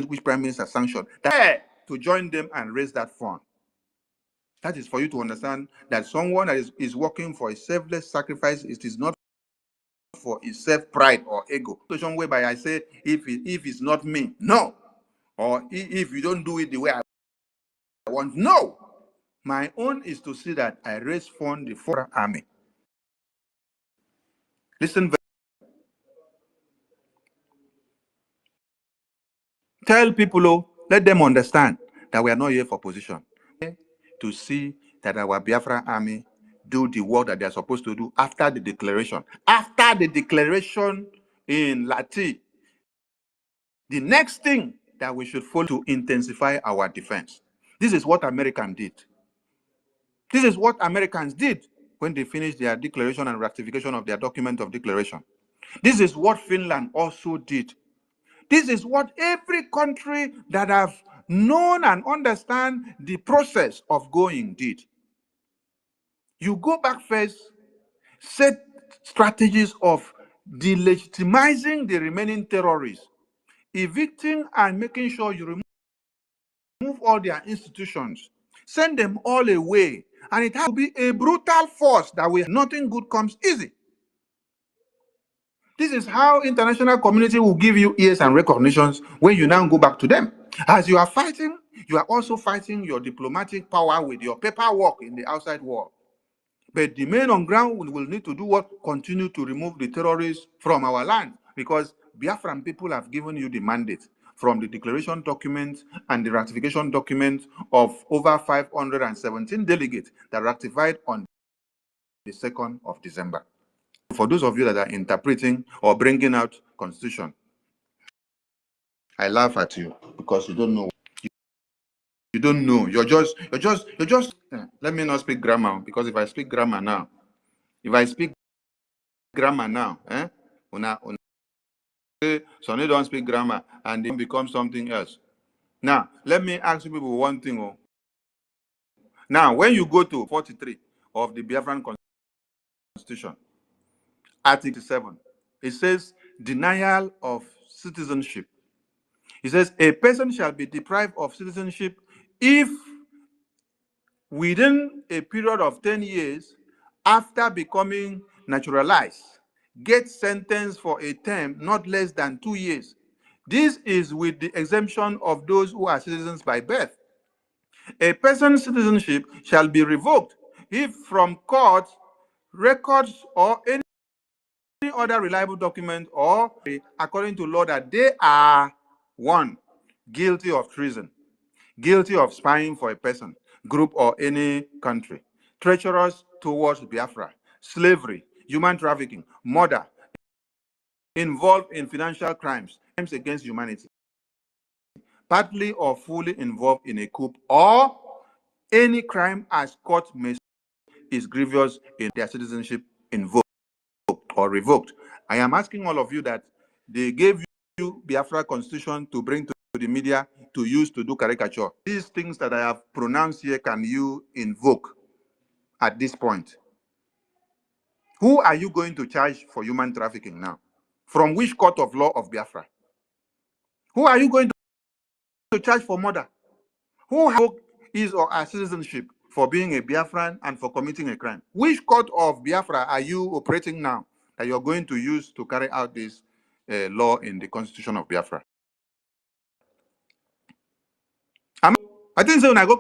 which Prime Minister sanctioned, to join them and raise that fund. That is for you to understand that someone that is working for a selfless sacrifice, it is not for his self-pride or ego. Whereby I say, if it's not me, no. Or if you don't do it the way I want, no. My own is to see that I raise fund the foreign army. Listen, tell people, oh, let them understand that we are not here for position. To see that our Biafra army do the work that they are supposed to do after the declaration. After the declaration in Lati, the next thing that we should follow to intensify our defense. This is what Americans did. This is what Americans did when they finished their declaration and ratification of their document of declaration. This is what Finland also did. This is what every country that have known and understand the process of going did. You go back first, set strategies of delegitimizing the remaining terrorists, evicting and making sure you remove all their institutions, send them all away, and it has to be a brutal force that way nothing good comes easy. This is how international community will give you ears and recognitions when you now go back to them. As you are fighting, you are also fighting your diplomatic power with your paperwork in the outside world. But the men on ground will need to do what? Continue to remove the terrorists from our land, because Biafran people have given you the mandate from the declaration document and the ratification document of over 517 delegates that ratified on the 2nd of December. For those of you that are interpreting or bringing out constitution, I laugh at you because you don't know. You don't know. You're just. Let me not speak grammar, because if I speak grammar now, una Sonny don't speak grammar and they become something else. Now, let me ask you people one thing. Oh. Now, when you go to 43 of the Biafran Constitution, Article 7, it says denial of citizenship. It says a person shall be deprived of citizenship if within a period of 10 years after becoming naturalized, get sentenced for a term not less than 2 years. This is with the exemption of those who are citizens by birth. A person's citizenship shall be revoked if from court, records, or any other reliable document, or according to law, that they are 1. Guilty of treason, guilty of spying for a person, group, or any country, treacherous towards Biafra, slavery, human trafficking, murder, involved in financial crimes against humanity, partly or fully involved in a coup, or any crime as court may is grievous in their citizenship invoked or revoked. I am asking all of you that they gave you Biafra Constitution to bring to the media to use to do caricature. These things that I have pronounced here, can you invoke at this point? Who are you going to charge for human trafficking now? From which court of law of Biafra? Who are you going to charge for murder? Who has his or her citizenship for being a Biafran and for committing a crime? Which court of Biafra are you operating now that you're going to use to carry out this law in the Constitution of Biafra? I think so. When I go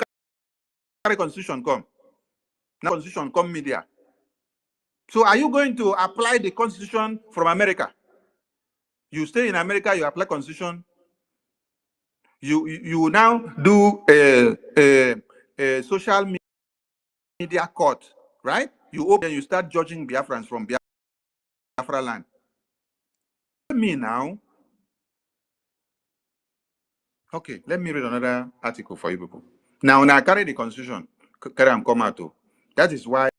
carry Constitution come, now Constitution come media. So are you going to apply the Constitution from America? You stay in America, you apply Constitution. You now do a social media court, right? You open and you start judging Biafrans from Biafra land. Me now. Okay, let me read another article for you people. Now, when I carry the Constitution, carry and come out to. That is why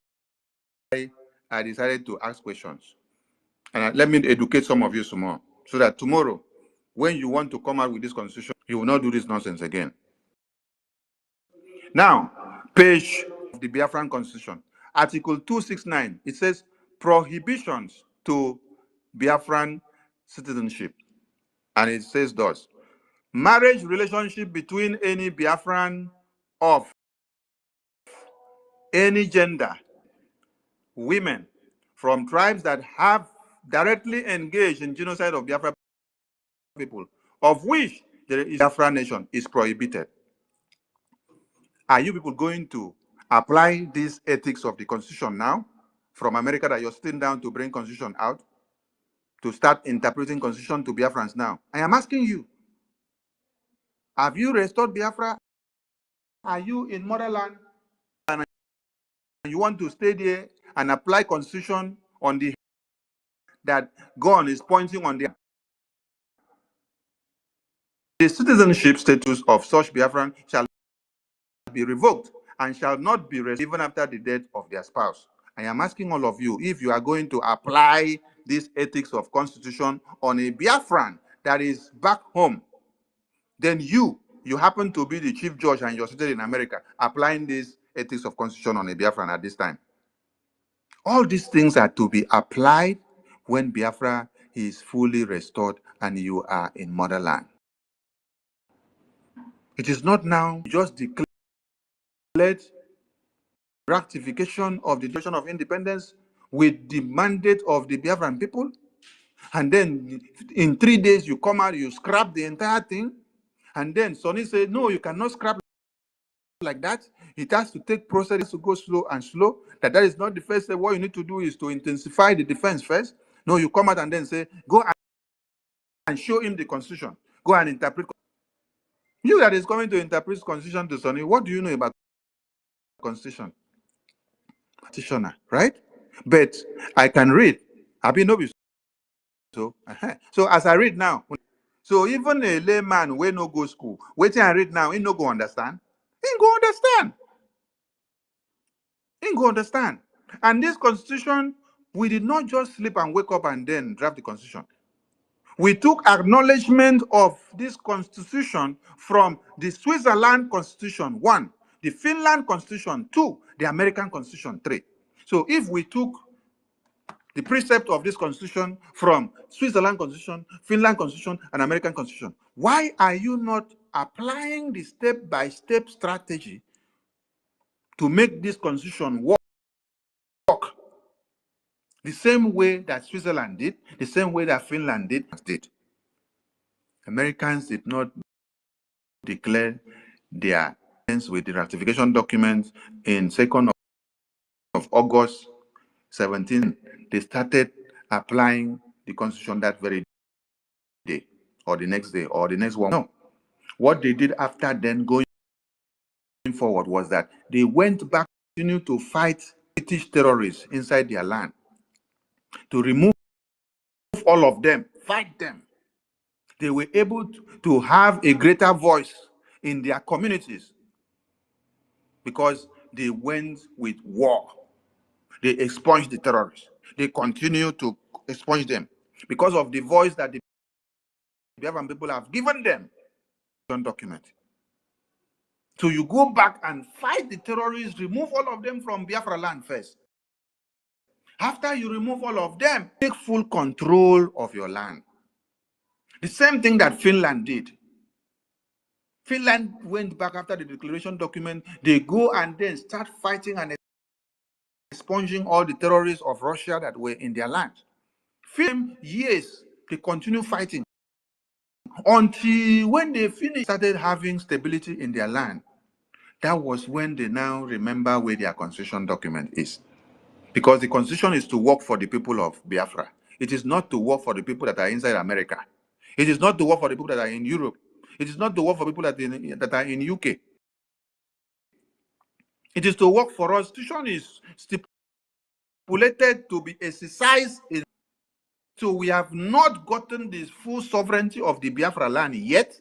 I decided to ask questions. And let me educate some of you some more, so that tomorrow, when you want to come out with this Constitution, you will not do this nonsense again. Now, page of the Biafran Constitution, Article 269, it says prohibitions to Biafran citizenship. And it says thus: marriage relationship between any Biafran of any gender, women from tribes that have directly engaged in genocide of Biafra people, of which there is Biafra nation, is prohibited. Are you people going to apply these ethics of the Constitution now from America that you're sitting down to bring Constitution out? to start interpreting constitution to Biafrans now. I am asking you, have you restored Biafra? Are you in motherland and you want to stay there and apply constitution on the that gun is pointing on the citizenship status of such Biafran shall be revoked and shall not be restored even after the death of their spouse. I am asking all of you if you are going to apply this ethics of constitution on a Biafran that is back home, then you happen to be the chief judge and you're seated in America applying this ethics of constitution on a Biafran at this time. All these things are to be applied when Biafra is fully restored and you are in motherland. It is not now just declared ratification of the Declaration of Independence with the mandate of the Biafran people, and then in 3 days you come out, you scrap the entire thing, and then Sonny said, no, you cannot scrap like that. It has to take process to go slow and slow. That is not the first step. What you need to do is to intensify the defense first. No, you come out and then say, go and show him the constitution. Go and interpret. You that is coming to interpret constitution to Sonny, what do you know about constitution? Practitioner, right? But I can read. Have you noticed? So as I read now, so even a layman wey no go school, waiting I read now, he no go understand. He go understand. He go understand. And this constitution, we did not just sleep and wake up and then draft the constitution. We took acknowledgement of this constitution from the Switzerland Constitution 1, the Finland Constitution 2, the American Constitution 3. So if we took the precept of this constitution from Switzerland Constitution, Finland Constitution, and American Constitution, why are you not applying the step-by-step strategy to make this constitution work the same way that Switzerland did, the same way that Finland did? Americans did not declare their agreement with the ratification documents in 2nd of August 17. They started applying the constitution that very day, or the next day, or the next one. No. What they did after then going forward was that they went back, continued to fight British terrorists inside their land, to remove all of them, fight them. They were able to have a greater voice in their communities because they went with war. They expunged the terrorists. They continue to expunge them because of the voice that the Biafran people have given them. Document. So you go back and fight the terrorists, remove all of them from Biafra land first. After you remove all of them, take full control of your land. The same thing that Finland did. Finland went back after the declaration document. They go and then start fighting and expunging all the terrorists of Russia that were in their land. Years, they continue fighting until when they finished, started having stability in their land. That was when they now remember where their constitution document is. Because the constitution is to work for the people of Biafra. It is not to work for the people that are inside America. It is not to work for the people that are in Europe. It is not to work for people that are in UK. It is to work for us. The constitution is stipulated to be exercised in. So we have not gotten the full sovereignty of the Biafra land yet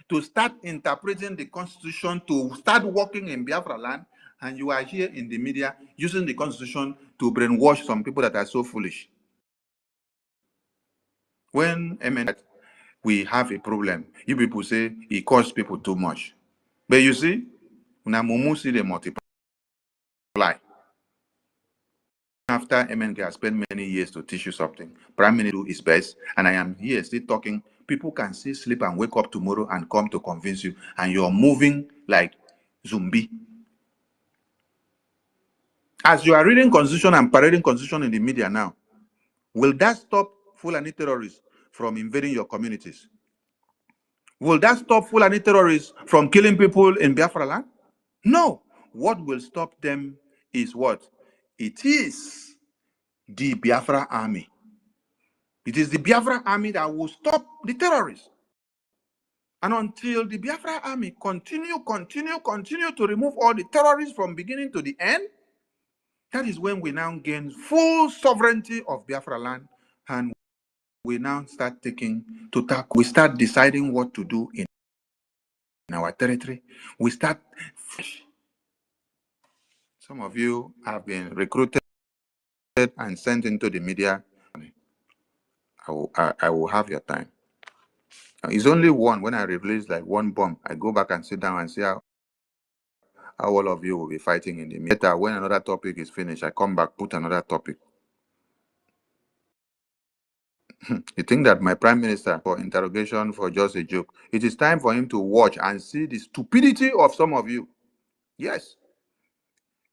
to start interpreting the constitution, to start working in Biafra land, and you are here in the media using the constitution to brainwash some people that are so foolish. When we have a problem, you people say it costs people too much. But you see, now Mumu see they multiply. After MNK has spent many years to teach you something, Prime Minister do his best, and I am here still talking. People can still sleep and wake up tomorrow and come to convince you, and you're moving like zombie. As you are reading constitution and parading constitution in the media now, will that stop Fulani terrorists from invading your communities? Will that stop Fulani terrorists from killing people in Biafra land? No. What will stop them is what? It is the Biafra army. It is the Biafra army that will stop the terrorists. And until the Biafra army continue to remove all the terrorists from beginning to the end, that is when we now gain full sovereignty of Biafra land, and we now start we start deciding what to do in our territory. We start. Some of you have been recruited and sent into the media. I will have your time. It's only one. When I release like one bomb, I go back and sit down and see how all of you will be fighting in the media. When another topic is finished, I come back, put another topic. You think that my prime minister for interrogation for just a joke? It is time for him to watch and see the stupidity of some of you. Yes.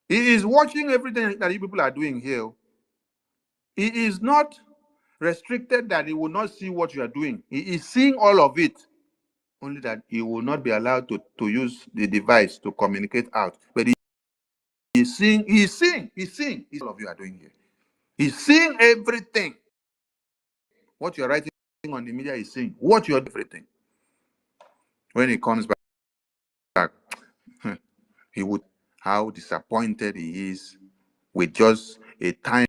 He is watching everything that you people are doing here. He is not restricted that he will not see what you are doing. He is seeing all of it. Only that he will not be allowed to use the device to communicate out. But he's seeing all of you are doing here. He's seeing everything. What you're writing on the media is seeing. What you're doing, everything. When he comes back, he would how disappointed he is with just a time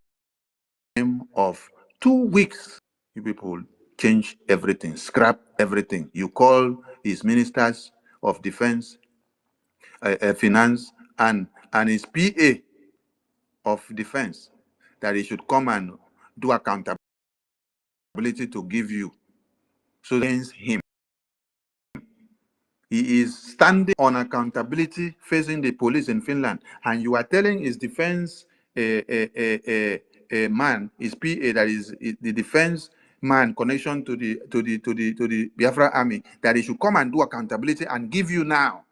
of 2 weeks. You people change everything, scrap everything. You call his ministers of defense, finance, and his PA of defense that he should come and do accountability to give you. So against him, he is standing on accountability facing the police in Finland, and you are telling his defense man, his PA, that is the defense man connection to the Biafra army, that he should come and do accountability and give you now,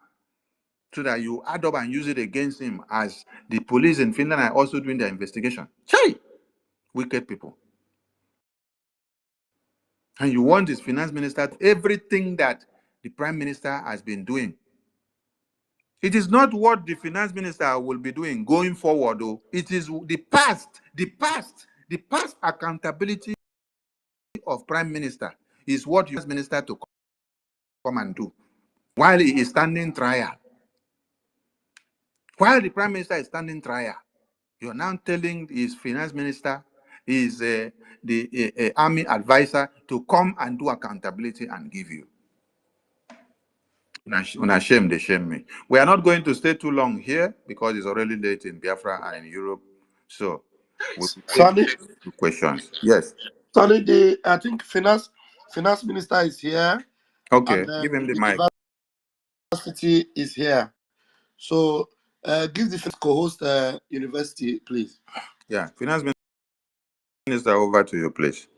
so that you add up and use it against him, as the police in Finland are also doing their investigation. Chai! Wicked people. And you want his finance minister everything that the prime minister has been doing. It is not what the finance minister will be doing going forward, though. It is the past accountability of prime minister is what you ask minister to come and do while he is standing trial. While the prime minister is standing trial, you're now telling his finance minister, his the army advisor, to come and do accountability and give you. Una shame, they shame me. We are not going to stay too long here because it's already late in Biafra and in Europe. So we'll take Sunny, questions. Yes. Sunny, I think finance minister is here, and Okay. Give him then the the mic. university is here. So give the co-host university, please. Yeah. Finance minister, over to you, please.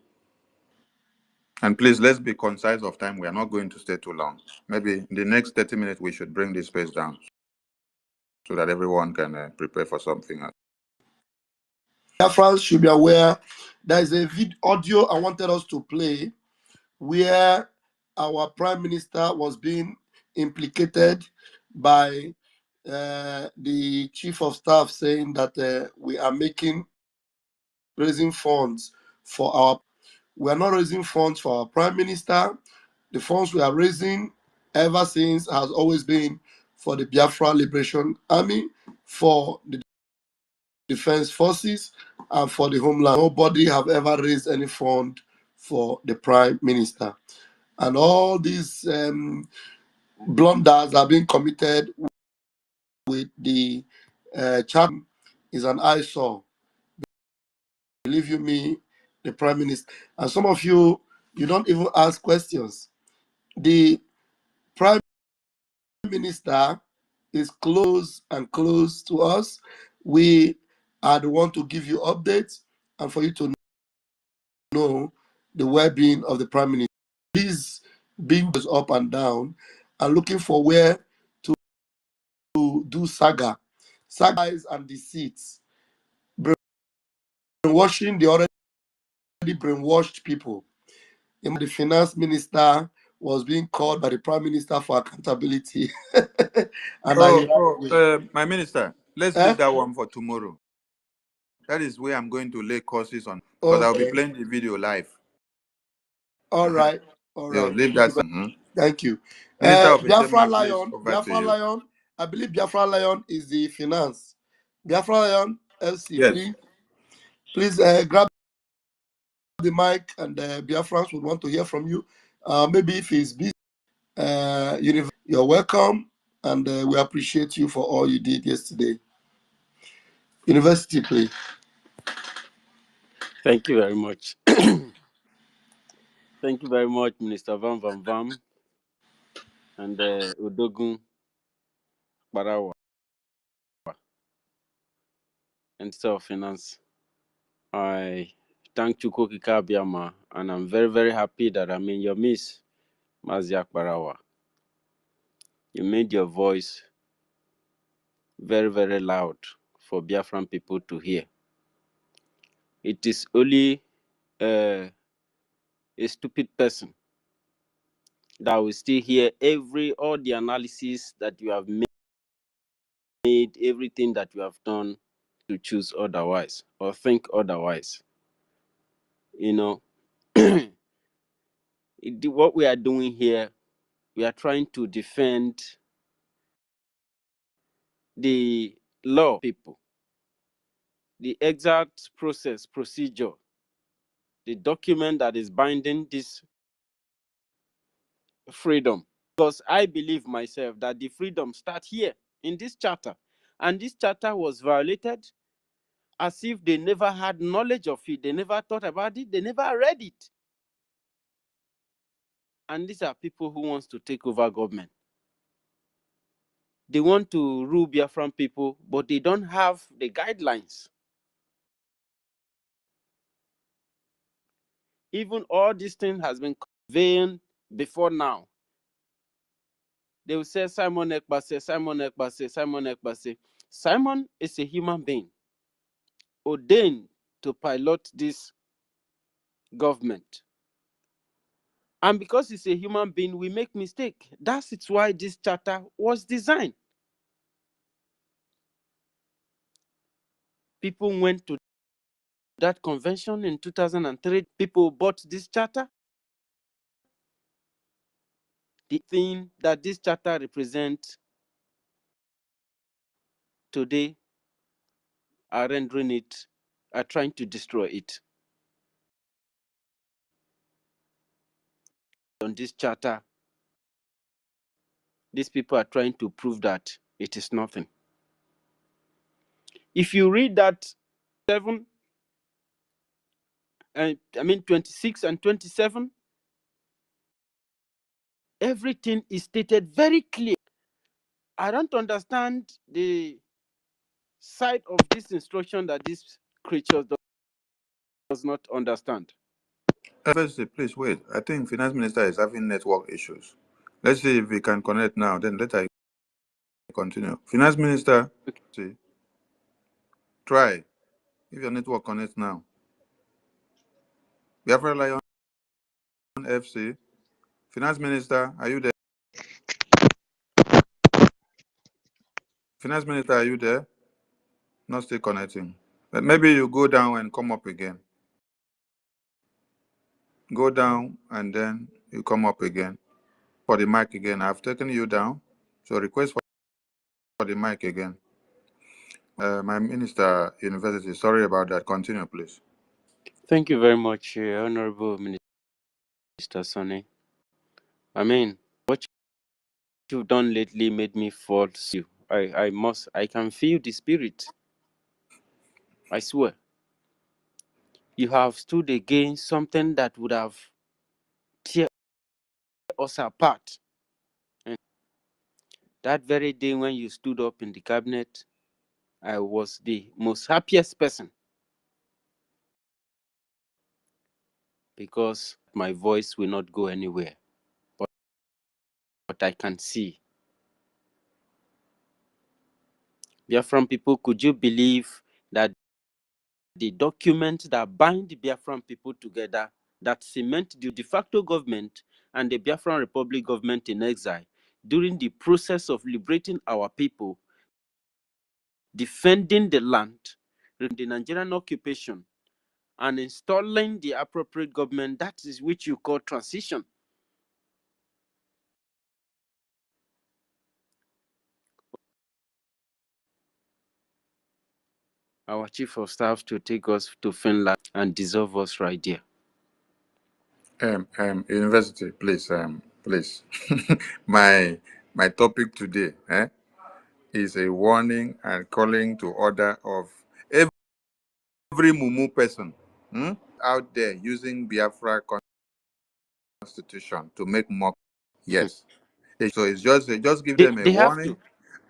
And please, let's be concise of time. We are not going to stay too long. Maybe in the next 30 minutes, we should bring this space down so that everyone can prepare for something else. France should be aware there is a audio I wanted us to play where our prime minister was being implicated by the chief of staff, saying that we are raising funds for our. We are not raising funds for our prime minister. The funds we are raising ever since has always been for the Biafra Liberation Army, for the defense forces, and for the homeland. Nobody have ever raised any fund for the prime minister. And all these blunders are being committed with the chat is an eyesore. Believe you me, the prime minister. And some of you don't even ask questions. The prime minister is close to us. We are the one to give you updates and for you to know the well-being of the prime minister. He's being up and down and looking for where to do saga and deceits, brainwashing the already brainwashed people. The finance minister was being called by the prime minister for accountability. My minister, let's leave that one for tomorrow. That is where I'm going to lay courses on, because I'll be playing the video live. All right. All Yo, right. leave Thank that. you. Thank you. Minister of Biafra Interior, please, Lion. over to Biafra you. Lion. I believe Biafra Lion is the finance. Biafra Lion, LC, Yes. please grab the mic, and Biafrans would want to hear from you. Maybe if he's busy, you're welcome, and we appreciate you for all you did yesterday. University, please. Thank you very much. Thank you very much, Minister Van Van Vam and Udogun Barawa and Self Finance. I thank Chukwuki Kabiama, and I'm very, very happy that I'm in your midst, Maziak Barawa. You made your voice very, very loud for Biafran people to hear. It is only a stupid person that will still hear all the analysis that you have made, everything that you have done to choose otherwise or think otherwise. You know, what we are doing here, we are trying to defend the law people, the exact procedure, the document that is binding this freedom. Because I believe myself that the freedom starts here in this charter. And this charter was violated as if they never had knowledge of it. They never thought about it. They never read it. And these are people who wants to take over government. They want to rule Biafran people, but they don't have the guidelines. Even all this thing has been conveyed before now. They will say Simon Ekbase, Simon Ekbase, Simon Ekbase. Simon is a human being ordained to pilot this government. And because he's a human being, we make mistake. That's why this charter was designed. People went to that convention in 2003. People bought this charter. The thing that this charter represents today are rendering it, are trying to destroy it. On this charter, these people are trying to prove that it is nothing. If you read that 26 and 27, everything is stated very clear. I don't understand the side of this instruction that these creatures does not understand. Firstly, please wait. I think Finance Minister is having network issues. Let's see if we can connect now. Then let I continue. Finance Minister, see, try if your network connects now. Biafra Lion FC. Finance Minister, are you there? Finance Minister, are you there? Not still connecting. But maybe you go down and come up again. Go down and then you come up again. For the mic again. I've taken you down. So request for the mic again. My Minister University, sorry about that. Continue, please. Thank you very much, Honorable Minister Sonny. I mean, what you've done lately made me fall to you. I can feel the spirit. I swear. You have stood against something that would have tear us apart. And that very day when you stood up in the cabinet, I was the most happiest person because my voice will not go anywhere. But I can see. Biafran people, could you believe that the document that bind the Biafran people together, that cement the de facto government and the Biafran Republic government in exile during the process of liberating our people, defending the land, the Nigerian occupation, and installing the appropriate government, that is which you call transition. Our chief of staff to take us to Finland and dissolve us right there. University, please, please. My topic today is a warning and calling to order of every Mumu person out there using Biafra constitution to make mock. Yes. So it's just give them a They have warning to.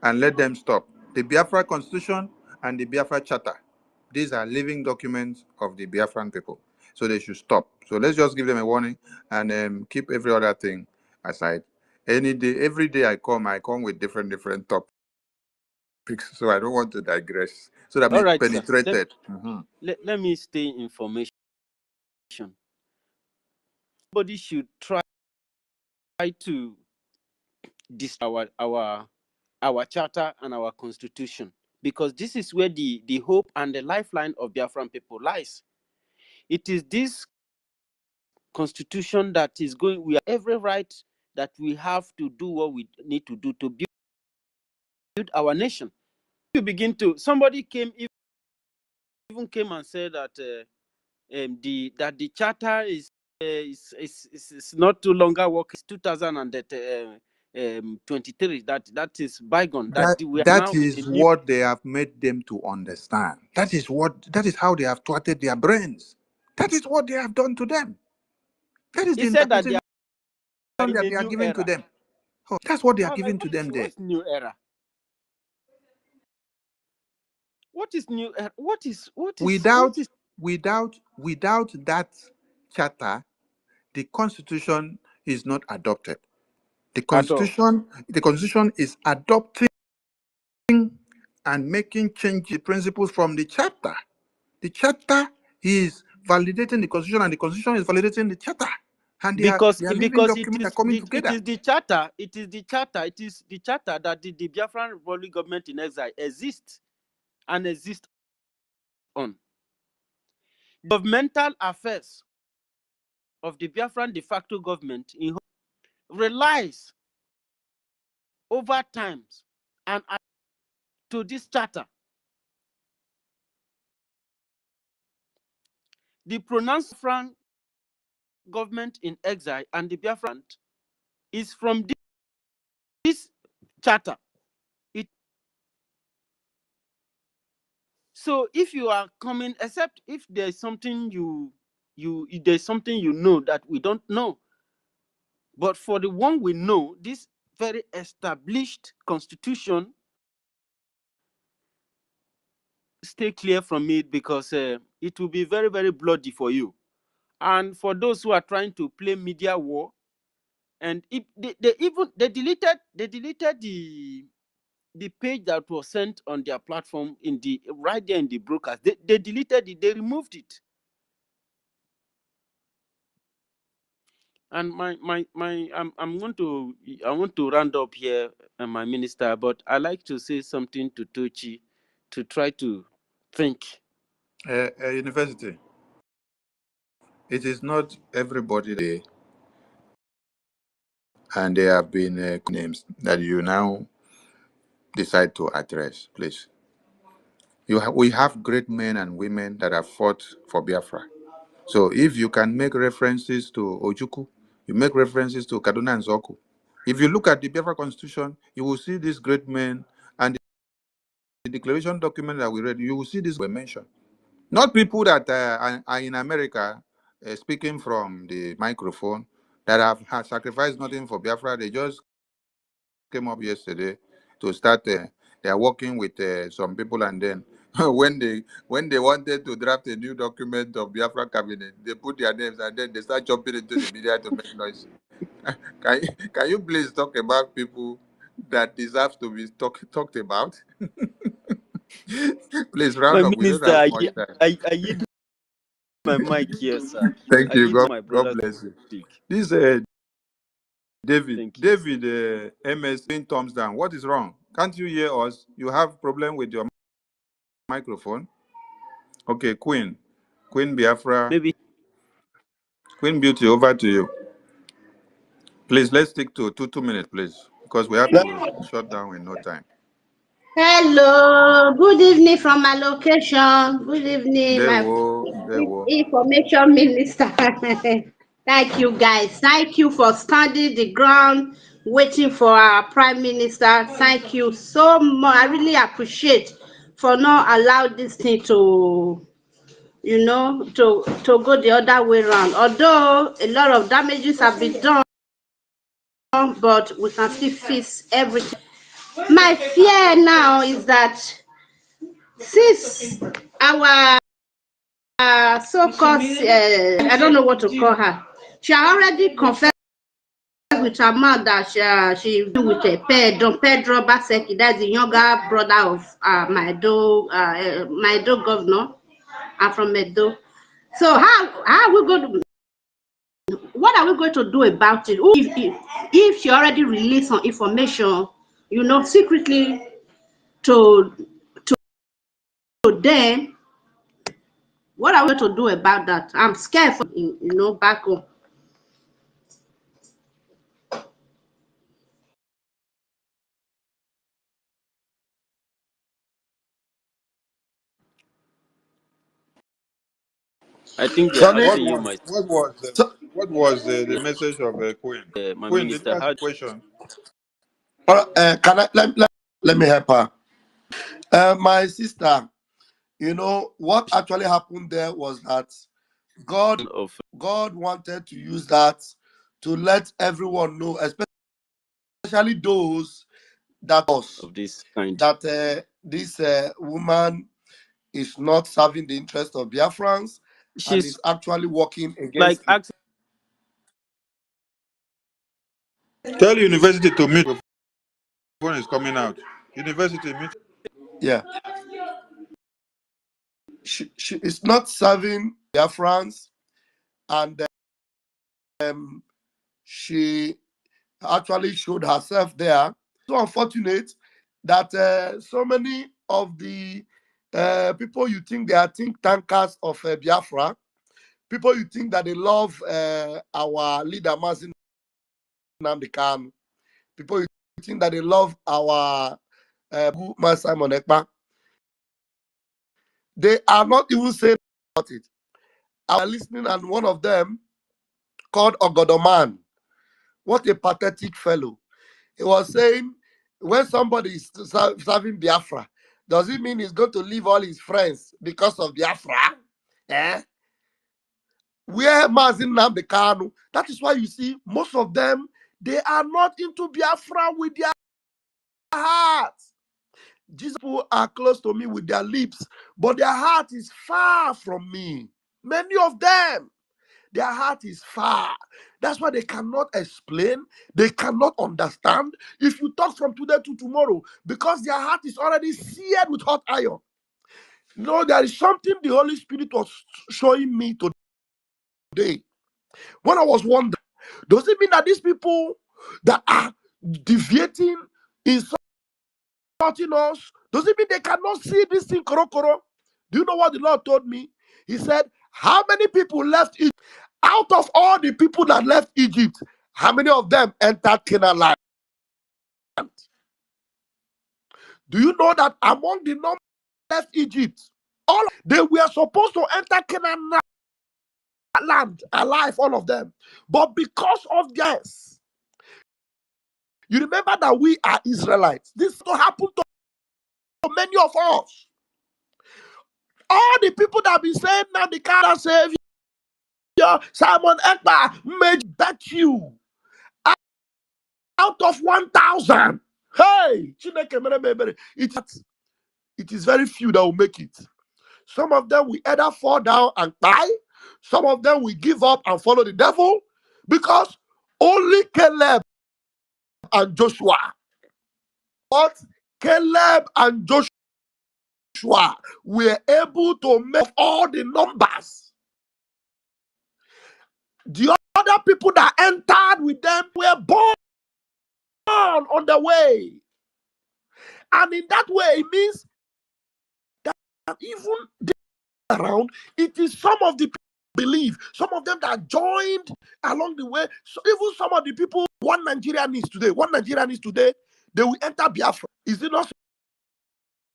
and let them stop. The Biafra constitution and the Biafra charter, these are living documents of the Biafran people. So they should stop. So let's just give them a warning and keep every other thing aside. Any day, every day I come with different topics. So I don't want to digress. So that All be right, sir. penetrated. Let me stay information. Somebody should try to our charter and our constitution, because this is where the hope and the lifeline of Biafran people lies. It is this constitution that is going. We have every right that we have to do what we need to do to build our nation. You begin to somebody even came and said that the charter is not too longer work. It's 2023. That is bygone. That we are That now in the is new. what they have made them to understand. That is how they have thwarted their brains. That is what they have done to them. That is He the said that they interpretation are in that a they are new giving to era. them. Oh, that's what they are I was like, giving to them there. what's new era? What is new era? What is Without that charter, the constitution is not adopted. The at all? constitution is adopting and making change principles from the charter. The charter is validating the constitution, and the constitution is validating the charter. And they are living Because documents are coming it together. is the charter. It is the charter. It is the charter that the Biafran Republic government in exile exists on. Governmental affairs of the Biafran de facto government relies over times and to this charter. The pronounced Biafran government in exile and the Biafran is from this charter. So if you are coming, except if there's something there's something you know that we don't know. But for the one we know, this very established constitution, stay clear from it, because it will be very, very bloody for you. And for those who are trying to play media war, and if they deleted the page that was sent on their platform right there in the broadcast. They deleted it. They removed it. And I want to round up here, my minister, but I like to say something to Tochi to try to think. University. It is not everybody there, and there have been names that you now decide to address. Please, we have great men and women that have fought for Biafra. So if you can make references to Ojuku, you make references to Kaduna and Zoku. If you look at the Biafra Constitution, you will see these great men, and the declaration document that we read, you will see this were mentioned. Not people that are in America speaking from the microphone that have sacrificed nothing for Biafra. They just came up yesterday to start. They are working with some people, and then when they wanted to draft a new document of Biafra cabinet, they put their names, and then they start jumping into the media to make noise. Can you please talk about people that deserve to be talked about? Please round My up. We don't minister, have much time. I yield my mic here, sir. Thank I you. yield my God brother bless you. speak. This David, Thank you. MS in thumbs down. What is wrong? Can't you hear us? You have problem with your microphone? Okay, Queen. Queen Biafra, Maybe Queen Beauty, over to you. Please, let's stick to 2 minutes, please, because we have to shut down in no time. Hello, good evening from my location. Good evening, There my wo. information minister. Thank you, guys. Thank you for standing the ground, waiting for our prime minister. Thank you so much. I really appreciate for not allow this thing to, to go the other way around. Although a lot of damages have been done, but we can still fix everything. My fear now is that since our so-called, I don't know what to call her, she already confessed with her mouth that she with Pedro Baseki, that's the younger brother of my Edo governor. I'm from Edo. So how are we going to, what are we going to do about it? If she already released some information, secretly to them, what are we going to do about that? I'm scared for, back home. I think they are Sonny, asking you, my What was the message of Queen? my Queen, did you minister. ask How a question? can I let me help her? My sister, what actually happened there was that God of wanted to use that to let everyone know, especially those that this kind? that this woman is not serving the interest of Biafrans and She's is actually working like against it. asking Tell university to meet when it's coming out. University meet. Yeah. She is not serving Biafrans, and she actually showed herself there. So unfortunate that so many of the people you think they are think tankers of Biafra, people you think that they love our leader Mazin Nnamdi Kanu, people you think that they love our Simon Ekpa, they are not even saying about it. I was listening, and one of them called Ogodoman. What a pathetic fellow. He was saying, when somebody is serving Biafra, does it mean he's going to leave all his friends because of Biafra? Eh? Where Mazin Nnamdi Kanu, that is why you see most of them, they are not into Biafra with their hearts. Jesus people are close to me with their lips, but their heart is far from me. Many of them, their heart is far. That's why they cannot explain. They cannot understand. If you talk from today to tomorrow, because their heart is already seared with hot iron. There is something the Holy Spirit was showing me today. When I was wondering, does it mean that these people that are deviating, insulting us, does it mean they cannot see this thing, koro? Do you know what the Lord told me? He said, how many people left Egypt? Out of all the people that left Egypt, how many of them entered Canaan land? Do you know that among the number left Egypt, all they were supposed to enter Canaan land alive, all of them. But because of this, you remember that we are Israelites. This will happen to many of us. All the people that have been saying now the kind of Savior, Simon Ekpa, may bet you out of 1,000. Hey, it is very few that will make it. Some of them will either fall down and die. Some of them will give up and follow the devil, because only Caleb and Joshua, Caleb and Joshua were able to make all the numbers. The other people that entered with them were born on the way. And in that way, it means that even around, it is some of the people believe, some of them that joined along the way. So even some of the people, one Nigeria needs today, they will enter Biafra. Is it not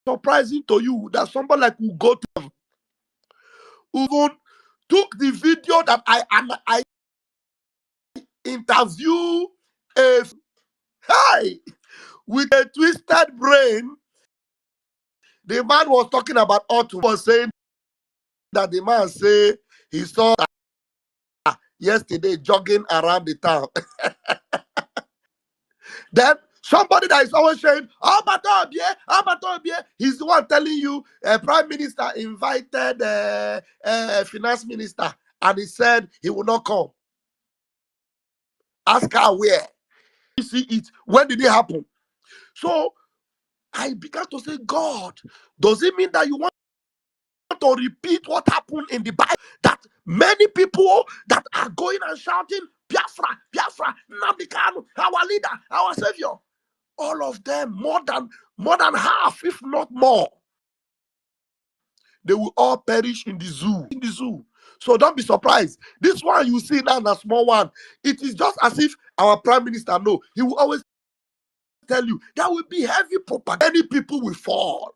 surprising to you that somebody like will go to even took the video that I interview a guy with a twisted brain? The man was talking about Otto, was saying that the man say he saw yesterday jogging around the town. Then somebody that is always saying, "Oh, he's the one telling you Prime Minister invited Finance Minister and he said he will not come. Ask her where. You see it. When did it happen? So I began to say, God, does it mean that you want to repeat what happened in the Bible? That many people that are going and shouting, Biafra, Biafra, Nnamdi Kanu, our leader, our savior, all of them, more than half, if not more, they will all perish in the zoo. So don't be surprised. This one you see now, a small one, it is just as if our Prime Minister know. He will always tell you there will be heavy propaganda. Many people will fall.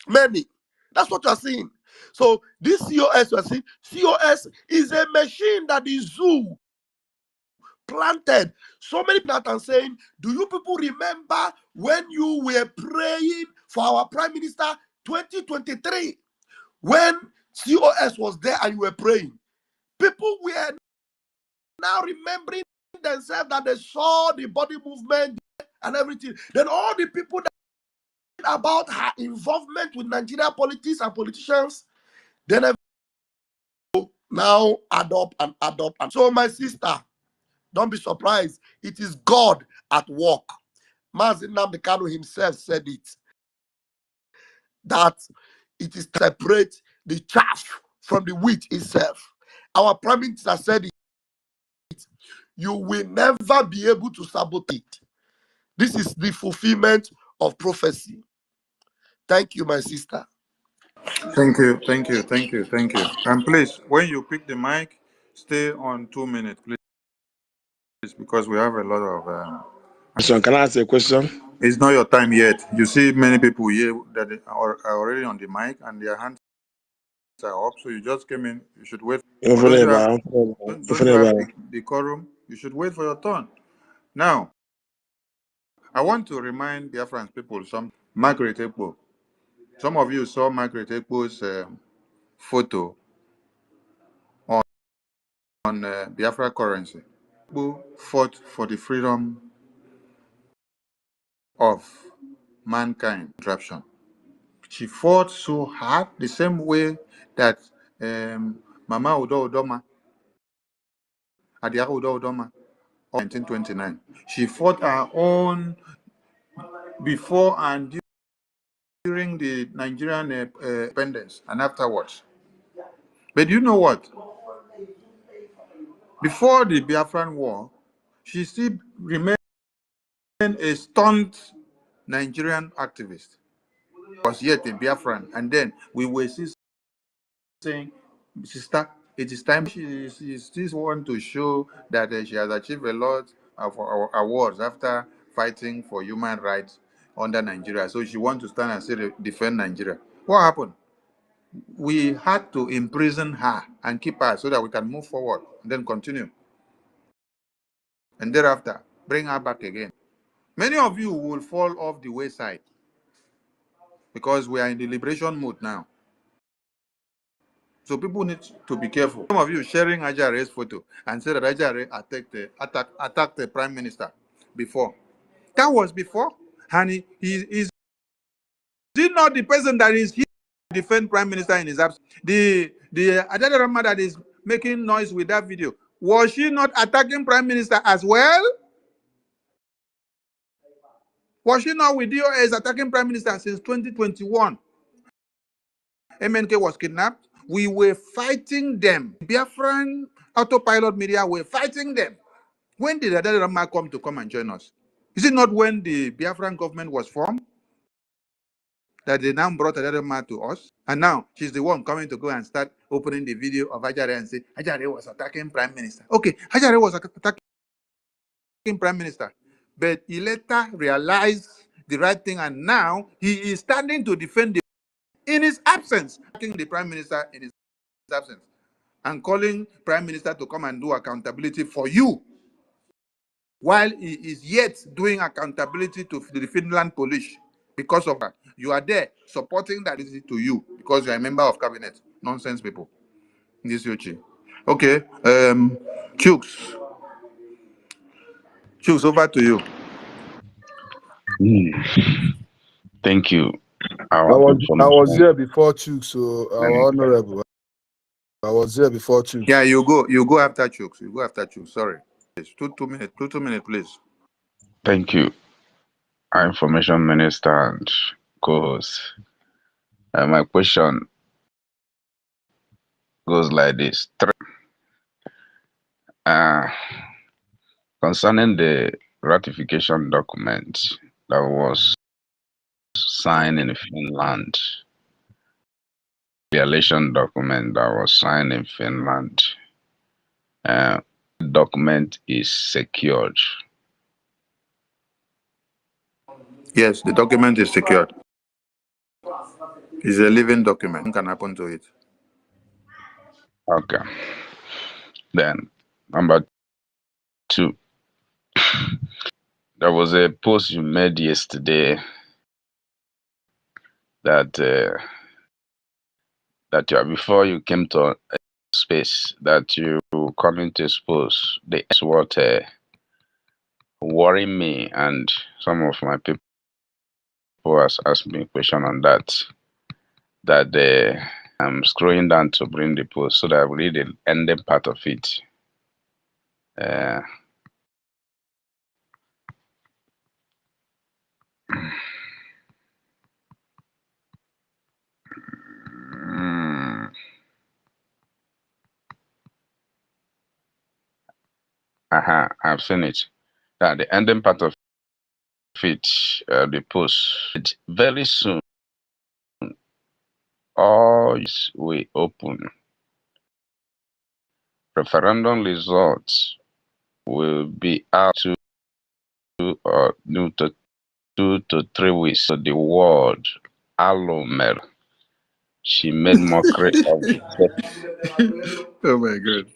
Many. That's what you're seeing. So this COS, you're seeing, COS is a machine that the zoo planted. So many people are saying, do you people remember when you were praying for our Prime Minister 2023? When COS was there and you were praying, people were now remembering themselves that they saw the body movement and everything. Then all the people that about her involvement with Nigeria politics and politicians, then now adopt. And so, my sister, don't be surprised. It is God at work. Mazin Nnamdi Kanu himself said it, that it is separate the chaff from the wheat itself. Our Prime Minister said it. You will never be able to sabotage it. This is the fulfillment of prophecy. Thank you, my sister. Thank you, thank you, thank you, thank you. And please, when you pick the mic, stay on 2 minutes, please, because we have a lot of. So can I ask a question? It's not your time yet. You see many people here that are already on the mic and their hands are up. So you just came in. You should wait. Or don't you have? Don't you have the quorum? You should wait for your turn. Now, I want to remind Biafran people some Margaret Ekpo. Some of you saw Margaret Ekpo's photo on Biafra currency. Ekpo fought for the freedom of mankind. Interruption. She fought so hard, the same way that Mama Udo Udoma, Adiara Udo Udoma, of 1929. She fought her own before and during the Nigerian independence and afterwards. But you know what? Before the Biafran War, she still remained a staunch Nigerian activist. Was yet a Biafran, and then we were still saying, "Sister, it is time." She still want to show that she has achieved a lot of awards after fighting for human rights under Nigeria. So she wants to stand and say defend Nigeria. What happened? We had to imprison her and keep her so that we can move forward and then continue. And thereafter, bring her back again. Many of you will fall off the wayside because we are in the liberation mode now. So people need to be careful. Some of you sharing Ajare's photo and say that Ajare attacked the prime minister before. That was before. And he is not the person that is here to defend prime minister in his absence. The Ajare Rama that is making noise with that video, was she not attacking prime minister as well? Was she not with DOS attacking prime minister since 2021? MNK was kidnapped. We were fighting them. Biafran autopilot media were fighting them. When did Adele Rama come and join us? Is it not when the Biafran government was formed? that they now brought another man to us, and now she's the one coming to go and start opening the video of Ajare and say Ajare was attacking Prime Minister. Okay, Ajare was attacking Prime Minister, but he later realized the right thing, and now he is standing to defend the in his absence, attacking the Prime Minister in his absence, and calling Prime Minister to come and do accountability for you, while he is yet doing accountability to the Finland police. Because of that, you are there supporting that is to you because you are a member of cabinet. Nonsense people. This Yochi. Okay. Chooks, over to you. Thank you. I Our was information. here before Chuk, so our honorable. I was here before Chuk. Yeah, you go after Chooks. You go after Chooks. Sorry. Please, 2 minutes, please. Thank you. Our information minister and co-host. My question goes like this. Uh, concerning the ratification document that was signed in Finland, the election document that was signed in Finland, the document is secured. Yes, the document is secured. It's a living document. Nothing can happen to it. Okay. Then, number two, there was a post you made yesterday that that you before you came to space that you coming to expose the what worry me, and some of my people has asked me a question on that. That I'm scrolling down to bring the post so that I will read the ending part of it. Uh, mm, I've seen it. That the ending part of it, the post. Very soon, all will open. Referendum results will be out to no, to 2 to 3 weeks. So the word Alomer, she made mockery of Oh my God.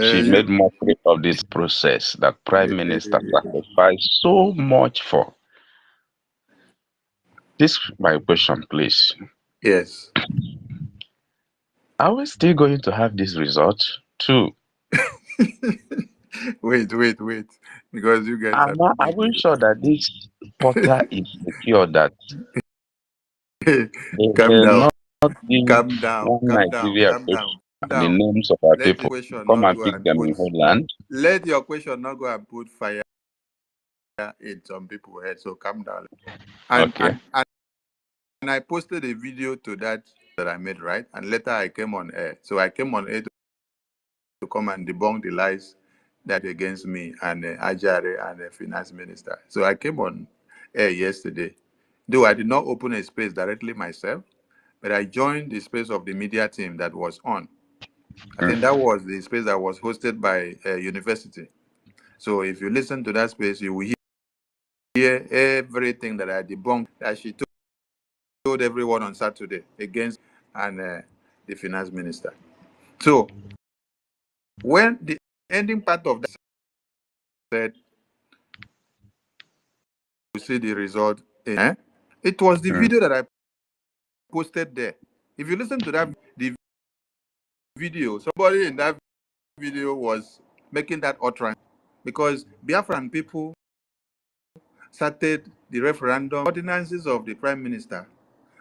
she made mockery of this process that Prime Minister sacrificed so much for. This my question, please. Yes. Are we still going to have this result too? Wait. Because you guys are Are we sure that this portal is secure, that big. they Calm will down. not give Calm down. one Nigeria push the Down. names of our Let people your question come not and go pick and them in whole land? let your question not go and put fire in some people's head. So calm down. And Okay. I posted a video to that I made, right? And later I came on air. So I came on air to come and debunk the lies that against me and Ajare and the finance minister. So I came on air yesterday. Though I did not open a space directly myself, but I joined the space of the media team that was on. I think that was the space that was hosted by a university. So if you listen to that space, you will hear everything that I debunked that she told everyone on Saturday against and the finance minister. So when the ending part of that said, we see the result, it was the video that I posted there. If you listen to the video, somebody in that video was making that utterance because Biafran people started the referendum ordinances of the prime minister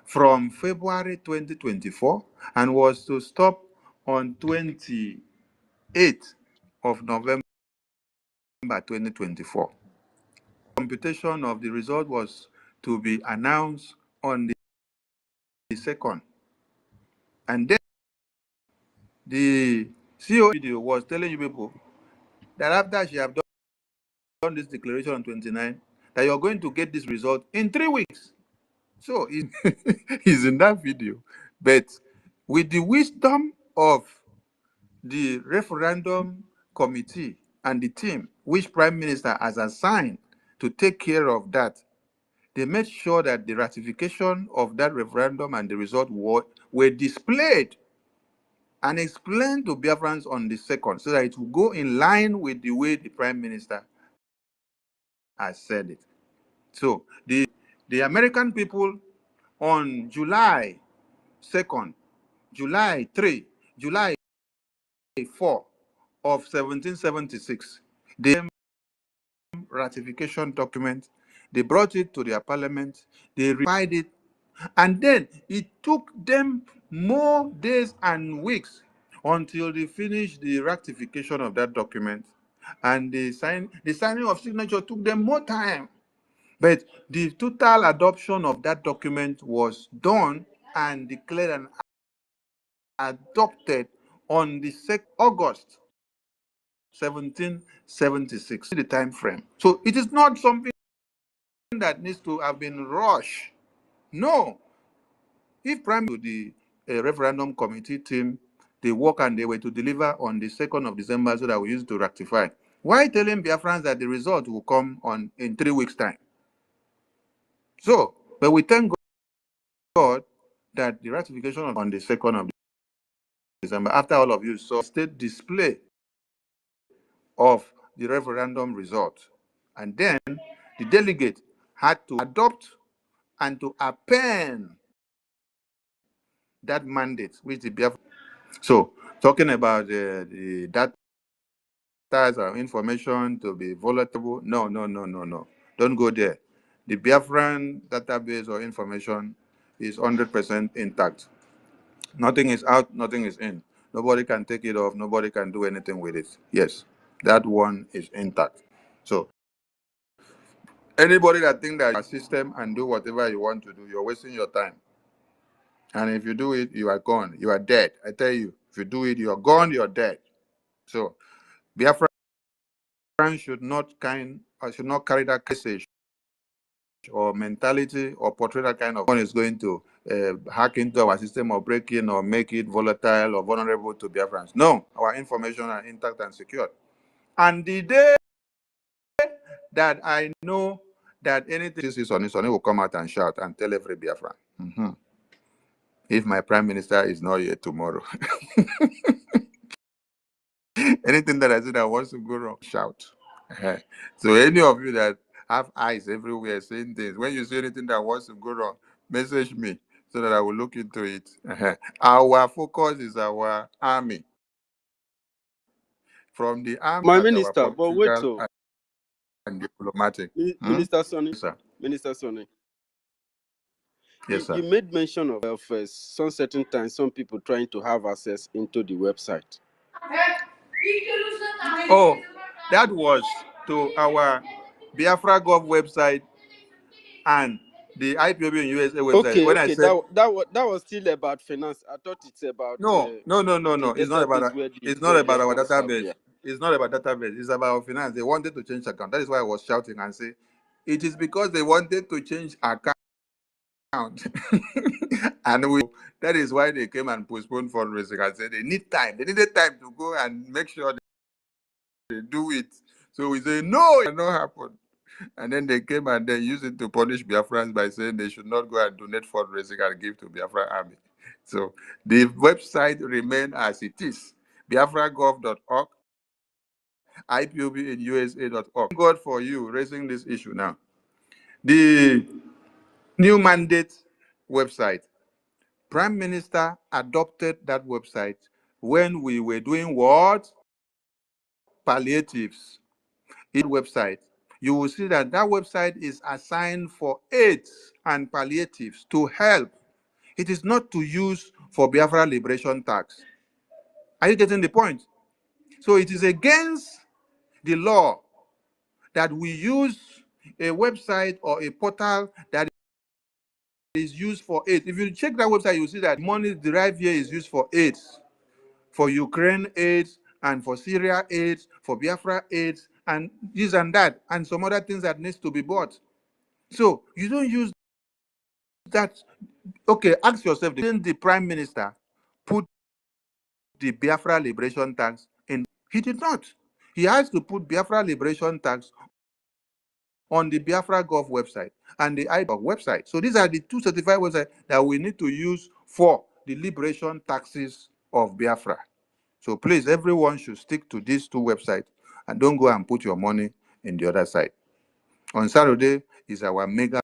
from February 2024 and was to stop on 28th of November 2024. Computation of the result was to be announced on the 2nd. And then the CEO video was telling you people that after she have done this declaration on 29, that you're going to get this result in 3 weeks. So he's in that video. But with the wisdom of the referendum committee and the team which Prime Minister has assigned to take care of that, they made sure that the ratification of that referendum and the result were displayed and explained to Biafrans on the second, so that it will go in line with the way the Prime Minister has said it. So the American people on July 2nd, July 3, July 4 of 1776, the ratification document, they brought it to their parliament, they ratified it, and then it took them more days and weeks until they finished the ratification of that document. And the signing of signature took them more time. But the total adoption of that document was done and declared and adopted on the 2nd August 1776, the time frame. So it is not something that needs to have been rushed. No. If Prime the referendum committee team, they work and they were to deliver on the 2nd of December so that we use it to rectify, why telling Biafrans that the result will come in 3 weeks' time? So, but we thank God that the ratification on the 2nd of December, after all of you saw state display of the referendum result. And then the delegate had to adopt and to append that mandate, which the Biafra. So, talking about the data or information to be volatile, no. Don't go there. The Biafran database or information is 100% intact. Nothing is out, nothing is in. Nobody can take it off, nobody can do anything with it. Yes, that one is intact. So anybody that think that your system and do whatever you want to do, you're wasting your time. And if you do it, you are gone. You are dead. I tell you, if you do it, you are gone, you're dead. So Biafra should not carry that message or mentality or portray that kind of one is going to hack into our system or break in or make it volatile or vulnerable to Biafrans. No, our information are intact and secure. And the day that I know that anything is on it will come out and shout and tell every Biafran. If my prime minister is not here tomorrow, anything that I say that wants to go wrong, shout. So any of you that have eyes everywhere saying things, when you see anything that wants to go wrong, message me so that I will look into it. Our focus is our army. From the army My at our minister, but wait, political so and diplomatic. Minister Sonny, Yes, sir. Minister Sonny, Yes, sir. you made mention of some certain times some people trying to have access into the website. Oh, that was to our Biafra Gov website and the IPOB and USA website. When I Okay, said that was still about finance. I thought it's about no. the It's not about database where the it's not about our accounts database. appear. It's not about database. It's about our finance. They wanted to change account. That is why I was shouting and say, it is because they wanted to change account. And that is why they came and postponed fundraising and said they need time. They needed time to go and make sure they do it. So we say, no, it cannot happen. And then they came and they used it to punish Biafrans by saying they should not go and donate fundraising and give to Biafra Army. So the website remained as it is, biafragov.org, IPOBinusa.org. Thank God for you raising this issue now. The new mandate website, Prime Minister adopted that website when we were doing what? Palliatives. In website, you will see that that website is assigned for aids and palliatives to help. It is not to use for Biafra liberation tax. Are you getting the point? So it is against the law that we use a website or a portal that is used for aid. If you check that website, you will see that money derived here is used for aids, for Ukraine aids, and for Syria aids, for Biafra aids, and this and that, and some other things that needs to be bought. So you don't use that, okay, ask yourself, didn't the Prime Minister put the Biafra liberation tax in? He did not. He has to put Biafra liberation tax on the Biafra Gov website and the IGov website. So these are the two certified websites that we need to use for the liberation taxes of Biafra. So please, everyone should stick to these two websites and don't go and put your money in the other side. On Saturday is our mega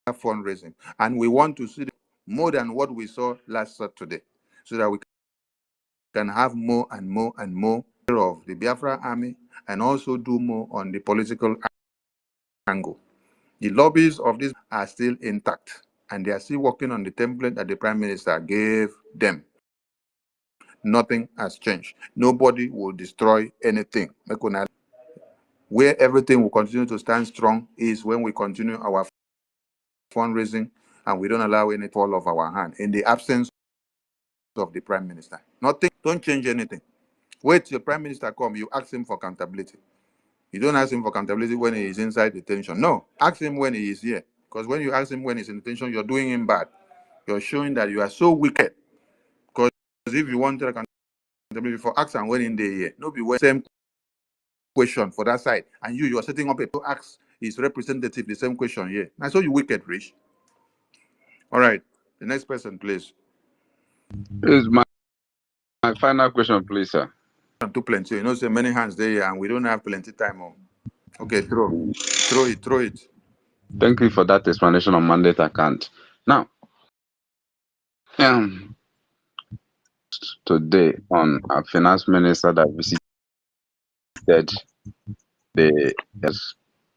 fundraising, and we want to see more than what we saw last Saturday, so that we can have more and more and more of the Biafra army, and also do more on the political angle. The lobbies of this are still intact, and they are still working on the template that the Prime Minister gave them. Nothing has changed. Nobody will destroy anything. Where everything will continue to stand strong is when we continue our fundraising and we don't allow any fall off our hand in the absence of the Prime Minister. Nothing, don't change anything. Wait till the Prime Minister come, you ask him for accountability. You don't ask him for accountability when he is inside detention. No, ask him when he is here. Because when you ask him when he's in detention, you're doing him bad. You're showing that you are so wicked. Because if you want accountability for ask and when in the year, no be same question for that side, and you are setting up a to ask his representative the same question here. I saw you wicked, Rich. All right, the next person, please. Is my final question, please, sir. Too plenty. You know, so many hands there, and we don't have plenty time. Okay, throw it. Thank you for that explanation on mandate account. Now, today on a finance minister that visited the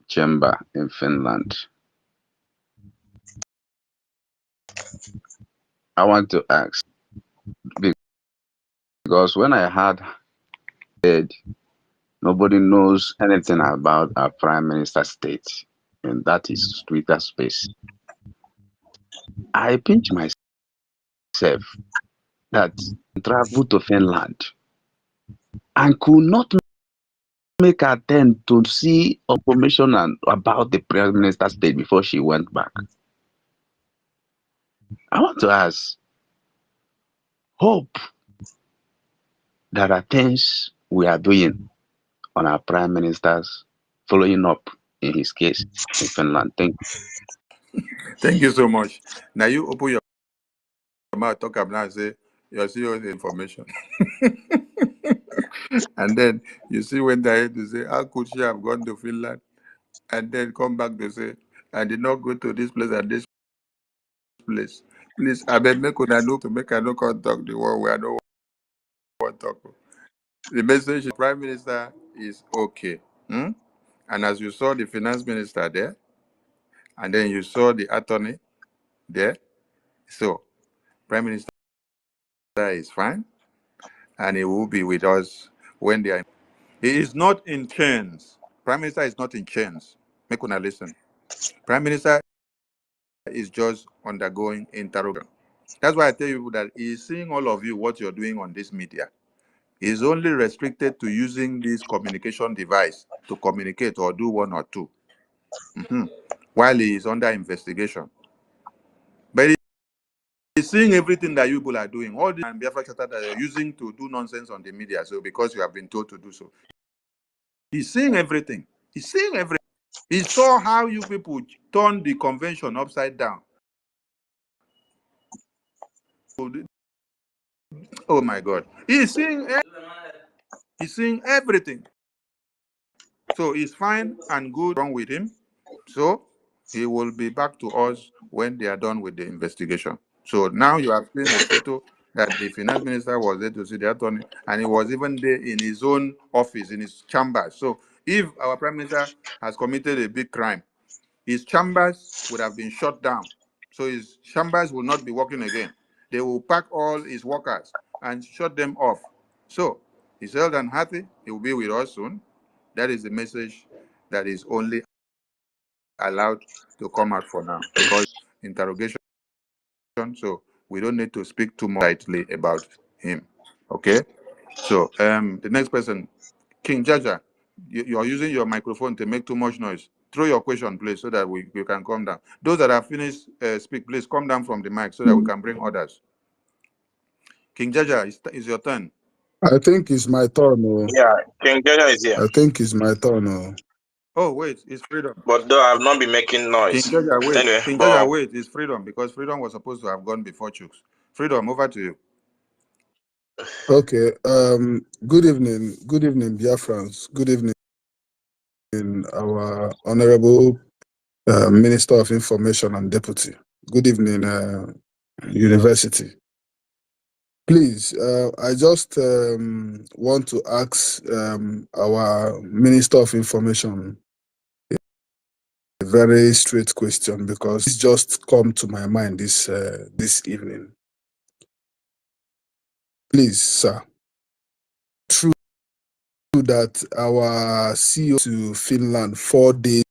chamber in Finland, I want to ask, because when I heard nobody knows anything about our Prime Minister state, and that is Twitter space, I pinch myself that travel to Finland and could not make an attempt to see information about the Prime Minister state before she went back. I want to ask, hope there are things we are doing on our Prime Minister's following up in his case in Finland. Thank you. Thank you so much. Now you open your mouth, talk up now and say you're serious information. And then you see when they to say, how could she have gone to Finland? And then come back to say, I did not go to this place and this place. Please, I beg make una know to make I no come talk the one where I don't want to talk. The message the Prime Minister is okay. And as you saw the finance minister there, and then you saw the attorney there, so Prime Minister is fine, and he will be with us when they are. He is not in chains. Prime Minister is not in chains. Make una listen. Prime Minister is just undergoing interrogation. That's why I tell you that he's seeing all of you what you're doing on this media. He's only restricted to using this communication device to communicate or do one or two while he is under investigation. But he's seeing everything that you people are doing, all the Biafra chatter that you're using to do nonsense on the media. So because you have been told to do so, he's seeing everything. He's seeing everything. He saw how you people turned the convention upside down. Oh my God. He's seeing everything. So it's fine and good wrong with him. So he will be back to us when they are done with the investigation. So now you have seen a photo that the finance minister was there to see the attorney, and he was even there in his own office, in his chambers. So if our prime minister has committed a big crime, his chambers would have been shut down. So his chambers will not be working again. They will pack all his workers and shut them off. So he's held and happy. He will be with us soon. That is the message that is only allowed to come out for now, because interrogation, so we don't need to speak too much lightly about him. Okay? So the next person, King Jaja, you're using your microphone to make too much noise. throw your question, please, so that we can come down. Those that have finished speak, please come down from the mic so that we can bring others. King Jaja, it's your turn. I think it's my turn. Yeah, King Jaja is here. I think it's my turn. Oh, wait, it's freedom. But though I've not been making noise. King Jaja, wait. Anyway, King Jaja, wait, it's freedom, because freedom was supposed to have gone before Chooks. Freedom, over to you. Okay. Good evening, Biafrans. Good evening, our honorable Minister of Information and Deputy. Good evening, University. Please, I just want to ask our Minister of Information a very straight question, because it's just come to my mind this evening. Please, sir. True that our CEO to Finland 4 days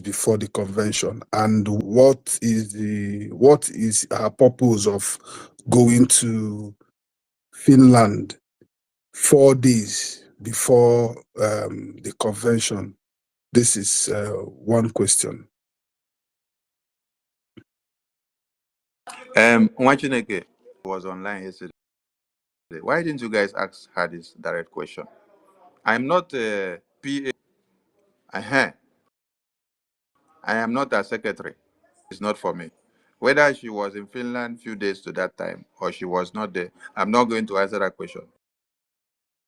before the convention, and what is her purpose of going to Finland 4 days before the convention? This is one question. Mwachineke was online yesterday. Why didn't you guys ask her this direct question? I'm not a PA. I am not a secretary. It's not for me. Whether she was in Finland few days to that time or she was not there, I'm not going to answer that question.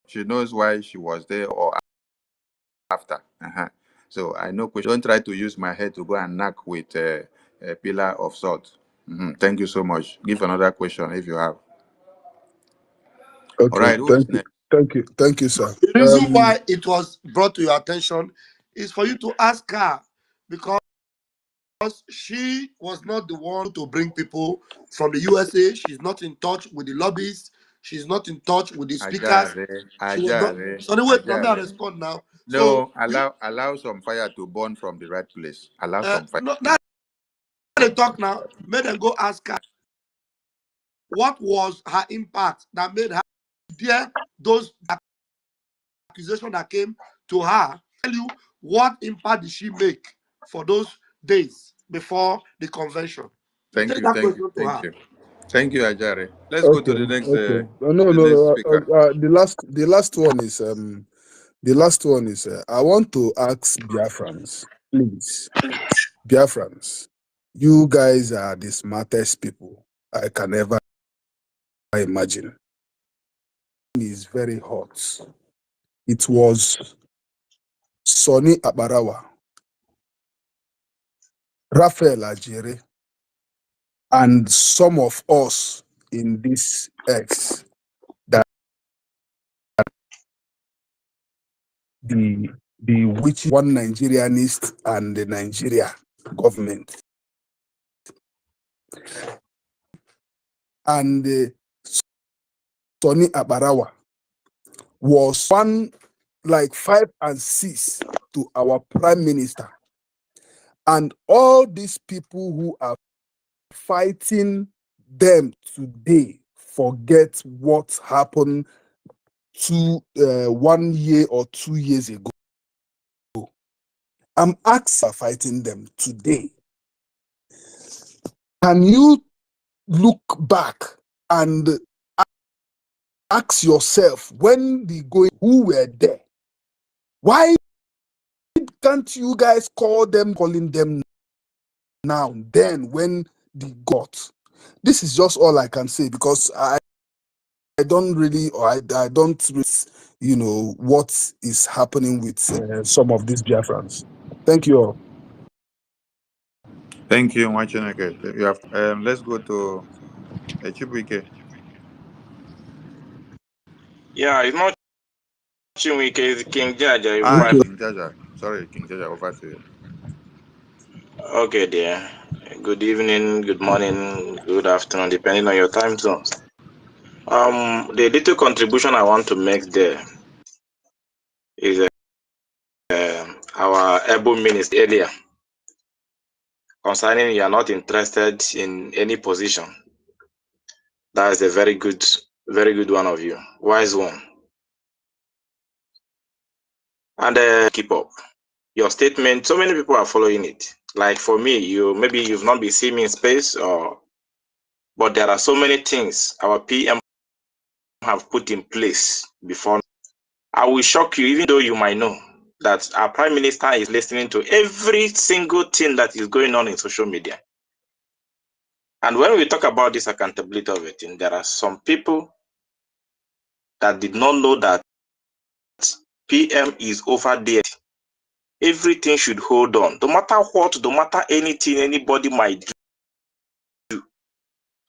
She knows why she was there or after. So I know. Don't try to use my head to go and knock with a pillar of salt. Thank you so much. Give another question if you have. Okay, all right, who is next? Thank you, sir. The reason why it was brought to your attention is for you to ask her, because she was not the one to bring people from the USA. She's not in touch with the lobbyists. She's not in touch with the speakers. She was not. So wait, let me respond now. No, allow some fire to burn from the right place. Allow some fire. No, now they talk now. May them go ask her what was her impact that made her dare those accusations that came to her. Tell you what impact did she make for those days before the convention. Thank you, Ajare. Let's go to the next. No. Speaker. The last one is I want to ask Biafrans, please. Biafrans, you guys are the smartest people I can ever imagine. It's very hot. It was Sonny Abarawa, Raphael Ajere, and some of us in this X that the which one Nigerianist and the Nigeria government. And Sonny Abarawa was one like 5 and 6 to our prime minister. And all these people who are fighting them today forget what happened 1 year or 2 years ago. I'm asking fighting them today. Can you look back and ask yourself, when the going, who were there? Why can't you guys calling them now, then when they got? This is just all I can say, because I don't really, or I don't really, what is happening with some of these Biafrans. Thank you all. Thank you, Mwachineke. You have. Let's go to Chibuike. Yeah, it's not Chibuike, it's King Jaja. King Jaja. Sorry, King Jaja, over to you. Okay, dear. Good evening, good morning, good afternoon, depending on your time zones. The little contribution I want to make there is our able minister earlier concerning you are not interested in any position. That is a very good one of you, wise one. And keep up. your statement, so many people are following it. Like for me, maybe you've not been seeing me in space, but there are so many things our PM have put in place before. I will shock you, even though you might know that our Prime Minister is listening to every single thing that is going on in social media. And when we talk about this accountability of it, there are some people that did not know that PM is over there. Everything should hold on. No matter what, no matter anything anybody might do,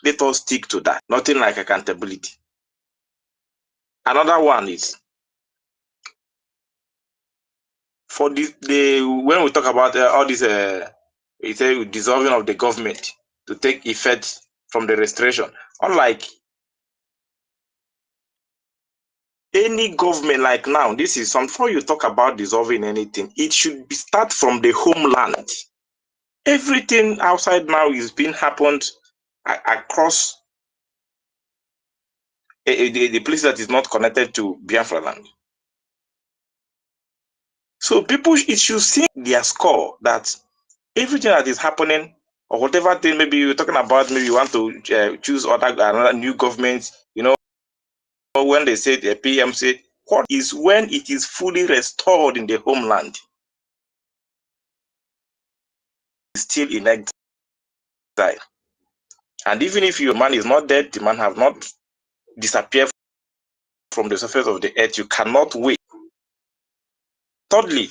let us stick to that. Nothing like accountability. Another one is for when we talk about all this it's a dissolving of the government to take effect from the restoration. Unlike any government, like now, this is some before you talk about dissolving anything, it should start from the homeland. Everything outside now is being happened across the place that is not connected to Biafra land. So people, it should see their score that everything that is happening or whatever thing, maybe you're talking about, maybe you want to choose another new government, when they say the PM said, what is when it is fully restored in the homeland? It's still in exile. And even if your man is not dead, the man have not disappeared from the surface of the earth, you cannot wait. Thirdly,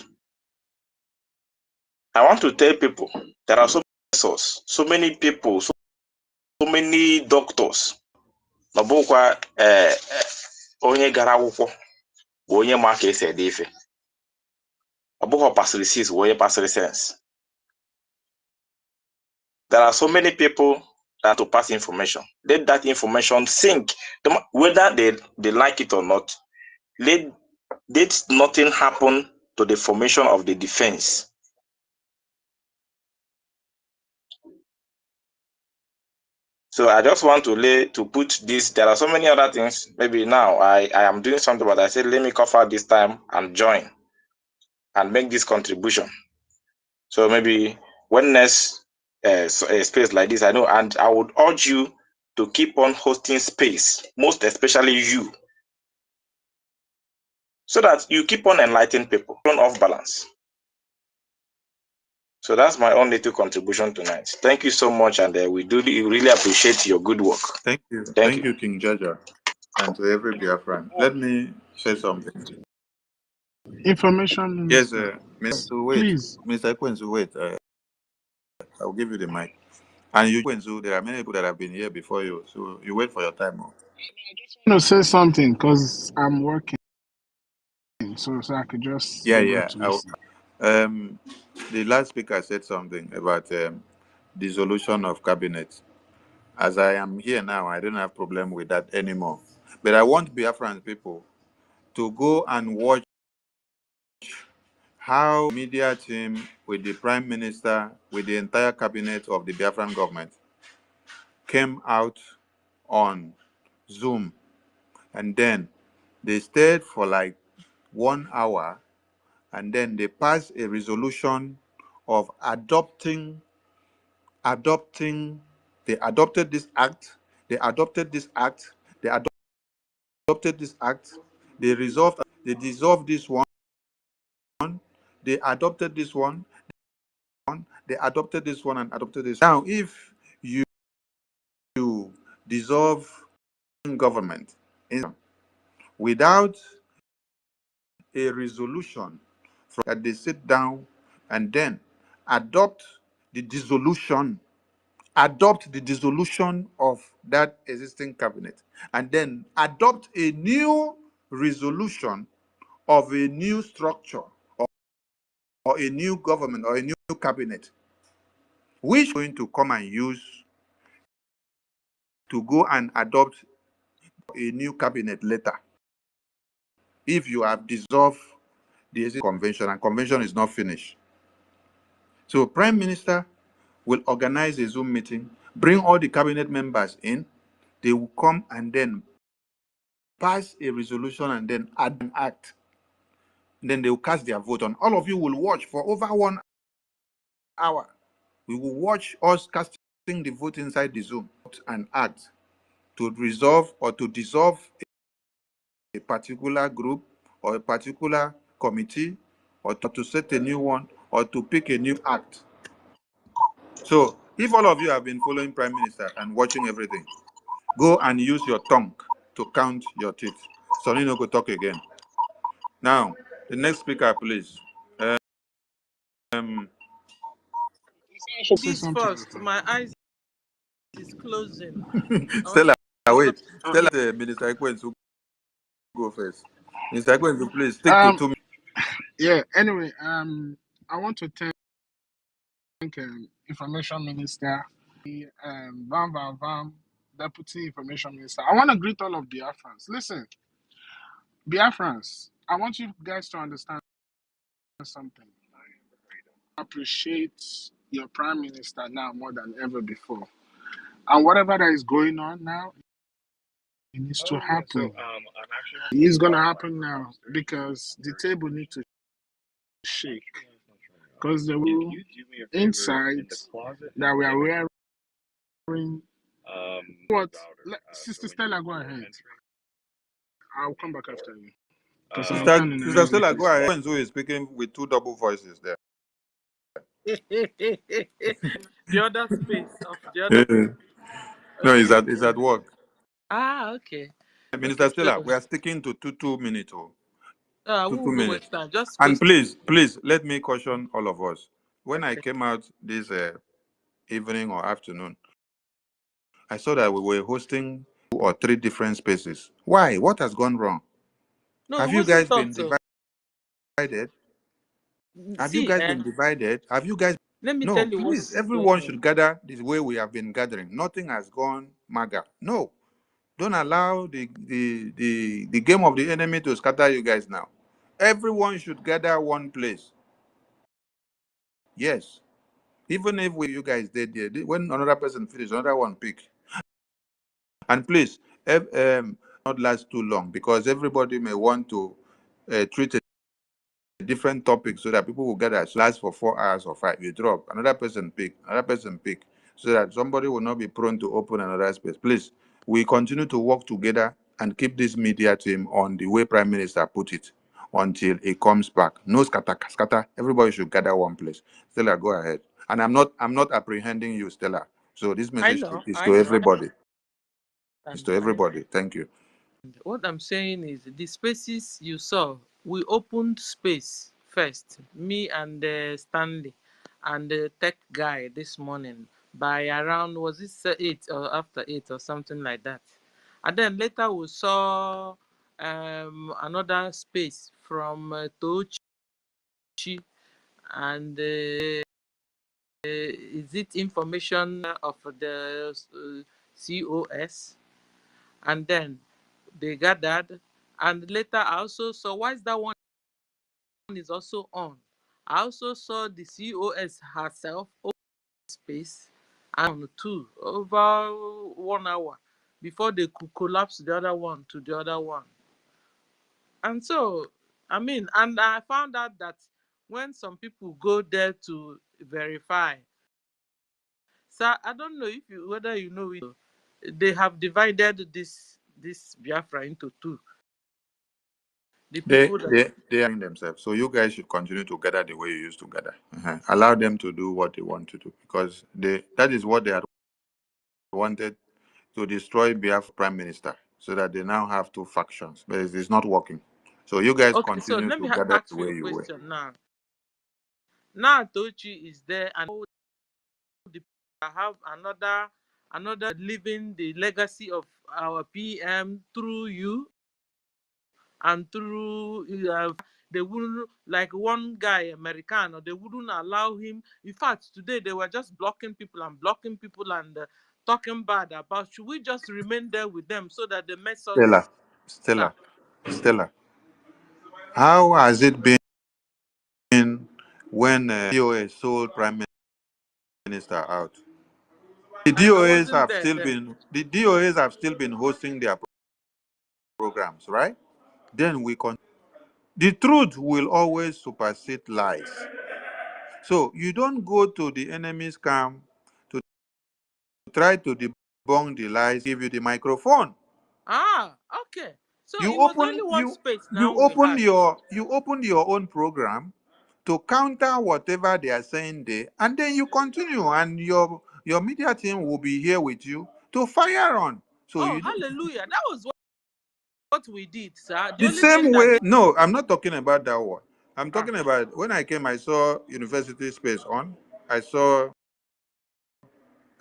I want to tell people there are so many professors, so many people, so many doctors. Mabokwa onye gara akwụkwọ bụ onye ma ka esi ede ife. Abụghọ pasịrị sis bụ onye pasịrị sense. There are so many people that to pass information. Let that information sink. Whether they like it or not, let nothing happen to the formation of the defense. So I just want to put this. There are so many other things. Maybe now I am doing something, but I said let me cover this time and join and make this contribution. So maybe when next a space like this, I know, and I would urge you to keep on hosting space, most especially you, so that you keep on enlightening people, on off balance. So that's my own little contribution tonight. Thank you so much, and we really appreciate your good work. Thank you. Thank you, King Jaja, and to every Biafran. Let me say something. Information Yes, minister. Mr. Wait, Please. Mr. Kwenzu, wait. I'll give you the mic. And you, Kwenzu, there are many people that have been here before you, so you wait for your time. I want to say something because I'm working, so I could just be able to listen. The last speaker said something about dissolution of cabinet. As I am here now, I don't have problem with that anymore. But I want Biafran people to go and watch how media team with the Prime Minister, with the entire cabinet of the Biafran government came out on Zoom, and then they stayed for like 1 hour, and then they passed a resolution of adopting. They adopted this act. They adopted this act. They adopted this act. They resolved. They dissolved this one. They adopted this one. They adopted this one and adopted this. Now, if you dissolve government without a resolution that they sit down and then adopt the dissolution of that existing cabinet, and then adopt a new resolution of a new structure or a new government or a new cabinet, which is going to come and use to go and adopt a new cabinet later. If you have dissolved the existing convention and convention is not finished. So Prime Minister will organize a Zoom meeting, bring all the cabinet members in, they will come and then pass a resolution and then add an act Then they will cast their vote on. All of you will watch for over 1 hour. We will watch us casting the vote inside the Zoom and act to resolve or to dissolve a particular group or a particular committee, or to set a new one, or to pick a new act. So if all of you have been following Prime Minister and watching everything, go and use your tongue to count your teeth. Sonny no go talk again. Now, the next speaker, please. Um, I should say This something. first, my eyes is closing. I want Stella, to wait. talk. Stella, Minister Ekwensu go first. Minister Ekwensu, please stick to Um, 2 minutes. yeah. Anyway, I want to thank Information Minister, Van Van Van, Deputy Information Minister. I want to greet all of Biafrans. Listen, Biafrans, I want you guys to understand something. Appreciate your Prime Minister now more than ever before. And whatever that is going on now, it needs to happen. It's going to happen now because the table needs to shake. Because the inside that we are wearing. What? Sister Stella, go ahead. I'll come back after you. Because I'm Sister, kind of Sister noisy Stella, go place. ahead. Ekwensu is speaking with 2 double voices there. The other space of the other. Eh, no, Okay. it's at work. Okay. Minister Okay. Stella, we are sticking to 2 minutes. We will Two go minutes. waste time. Just And question. please, let me caution all of us. When I Okay. came out this evening or afternoon, I saw that we were hosting 2 or 3 different spaces. Why? What has gone wrong? No, Have it you wasn't guys talk been so. divided? Have you See, guys been divided? Have you guys? let me No, tell you please, what's going everyone on. should gather the way we have been gathering. Nothing has gone maga. No, don't allow the game of the enemy to scatter you guys now. Everyone should gather one place. Yes. Even if you guys did there, when another person finish, another one pick. And please, not last too long because everybody may want to treat a different topic so that people will gather. So last for 4 hours or 5. You drop another person pick, so that somebody will not be prone to open another space. Please, we continue to work together and keep this media team on the way Prime Minister put it until it comes back. No scatter, scatter. Everybody should gather one place. Stella, go ahead. And I'm not apprehending you, Stella. So this I message know, is I to know, everybody. It's and to everybody. Thank you. what I'm saying is the spaces you saw, we opened space first, me and Stanley and the tech guy this morning by around, was it 8 or after 8 or something like that. And then later we saw another space from Tochi and is it information of the COS, and then they gathered, and later I also saw, why is that one is also on, I also saw the COS herself open space and two over 1 hour before they could collapse the other one to the other one. And so I mean, and I found out that when some people go there to verify, so I don't know if you, whether you know it, they have divided this Biafra into two. The They people that, they they are in themselves. So you guys should continue to gather the way you used to gather. Allow them to do what they want to do because that is what they had wanted to destroy Biafra Prime Minister, so that they now have 2 factions. But it's not working. So you guys okay, so continue let to me gather ask the you way a you were. question now. Now Tochi is there, and I have another living the legacy of our PM through you and through they wouldn't, like one guy Americano, they wouldn't allow him. In fact, today they were just blocking people and talking bad about. Should we just remain there with them so that they mess Stella, us Stella, up? Stella. How has it been when DOA sold Prime Minister out? The I DOAs wasn't have there still then. been the DOAs have still been hosting their programs, right? Then we continue. The truth will always supersede lies. So you don't go to the enemy's camp to try to debunk the lies, give you the microphone. Ah, okay. So You it was only open one you space you now we open had. your own program to counter whatever they are saying there, and then you continue, and your media team will be here with you to fire on. So Oh, you don't. hallelujah. That was what we did, sir. The The only thing same that way, no, I'm not talking about that one. I'm ah, talking about when I came, I saw university space on. I saw hmm?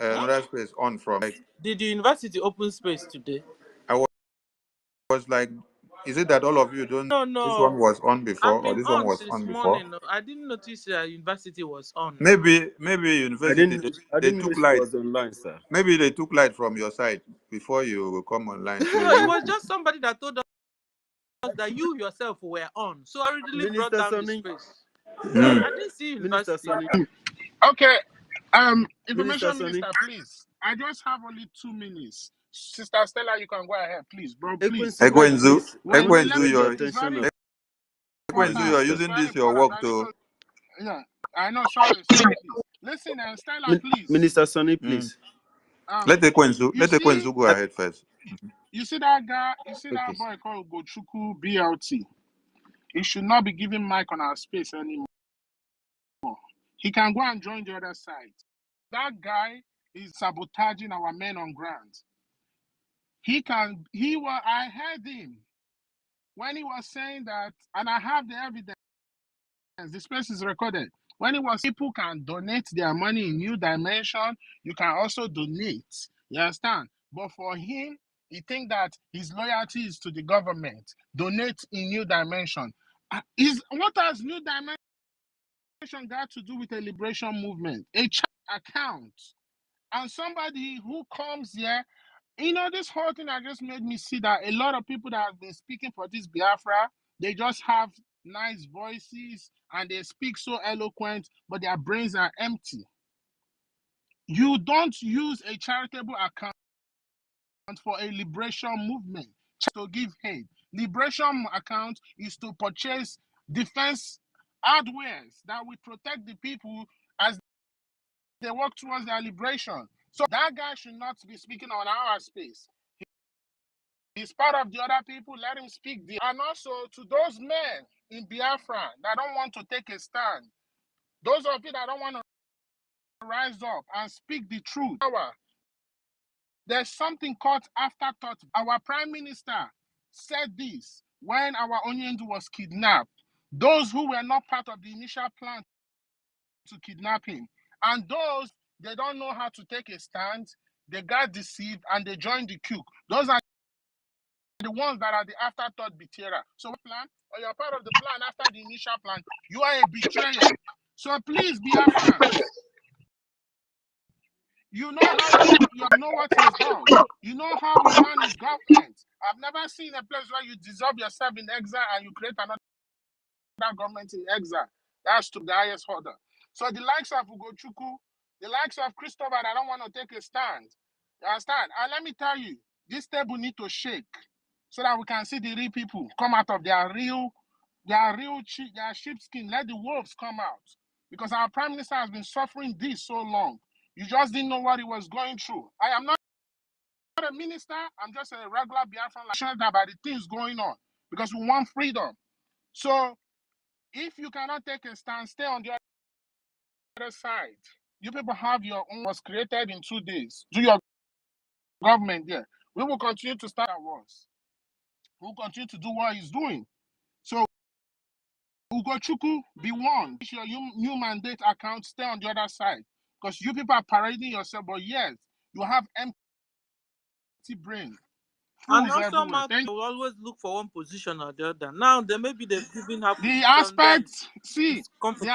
another space on from. Like, Did the university open space today? I was like, is it that all of you don't? No, This one no. was on before, I've or been this one on was since on before? morning. I didn't notice university was on. Maybe I university didn't I they didn't know took she light. was online, sir. Maybe they took light from your side before you come online. So No, it you. was just somebody that told us that you yourself were on. So I really brought Minister down the Sonny, space. Mm. I didn't see Minister university. Sonny, Okay. Minister Information Sonny. minister, please. I just have only 2 minutes. Sister Stella, you can go ahead, please, bro. Please. Ekwensu, please let me Let Ekwenzu, me engage the just. you're It's attention very of Ekwenzu, you're important. Minister. It's using very this your important. work I need to. to. Yeah. I know. Sorry, please. Listen, Stella, please. Minister Sonny, Mm. please. Um, you Let see, Ekwenzu go ahead first. that guy. You see Okay, that sir. boy called Gochuku BLT. He should not be giving mic on our space anymore. He can go and join the other side. That guy is sabotaging our men on ground. I heard him when he was saying that, and I have the evidence, the space is recorded. When he was, people can donate their money in New Dimension, you can also donate. You understand? But for him, he think that his loyalty is to the government. Donate in New Dimension. What has New Dimension got to do with a liberation movement? A chat account. And somebody who comes here, this whole thing that just made me see that a lot of people that have been speaking for this Biafra, they just have nice voices and they speak so eloquent, but their brains are empty. You don't use a charitable account for a liberation movement to give aid. Liberation account is to purchase defense hardwares that will protect the people as they work towards their liberation. So that guy should not be speaking on our space. He's part of the other people. Let him speak. And also to those men in Biafra that don't want to take a stand, those of you that don't want to rise up and speak the truth. There's something called afterthought. Our prime minister said this when our Onyendu was kidnapped. Those who were not part of the initial plan to kidnap him, and those they don't know how to take a stand, they got deceived and they joined the coup. Those are the ones that are the afterthought betrayer. So what plan? Or you're part of the plan after the initial plan. You are a betrayer. So please be our fans. You know how you know what he's done. You know how he ran his government. I've never seen a place where you dissolve yourself in exile and you create another government in exile. That's to the highest order. So the likes of Ugochukwu, the likes of Christopher that don't want to take a stand. You understand? And let me tell you, this table need to shake so that we can see the real people come out of their sheepskin. Let the wolves come out. Because our prime minister has been suffering this so long. You just didn't know what he was going through. I am not a minister. I'm just a regular Biafran about the things going on. Because we want freedom. So if you cannot take a stand, stay on the other side. You people have your own was created in 2 days. Do your government there. We will continue to start our wars. We will continue to do what he's doing. So Ugochukwu, be warned. Your new mandate account, stay on the other side. Because you people are parading yourself, but yes, you have empty brain. And Fools also, everywhere. Mark will always look for one position or the other. Now, maybe they've given her The position, then aspect, see, it's comfortable.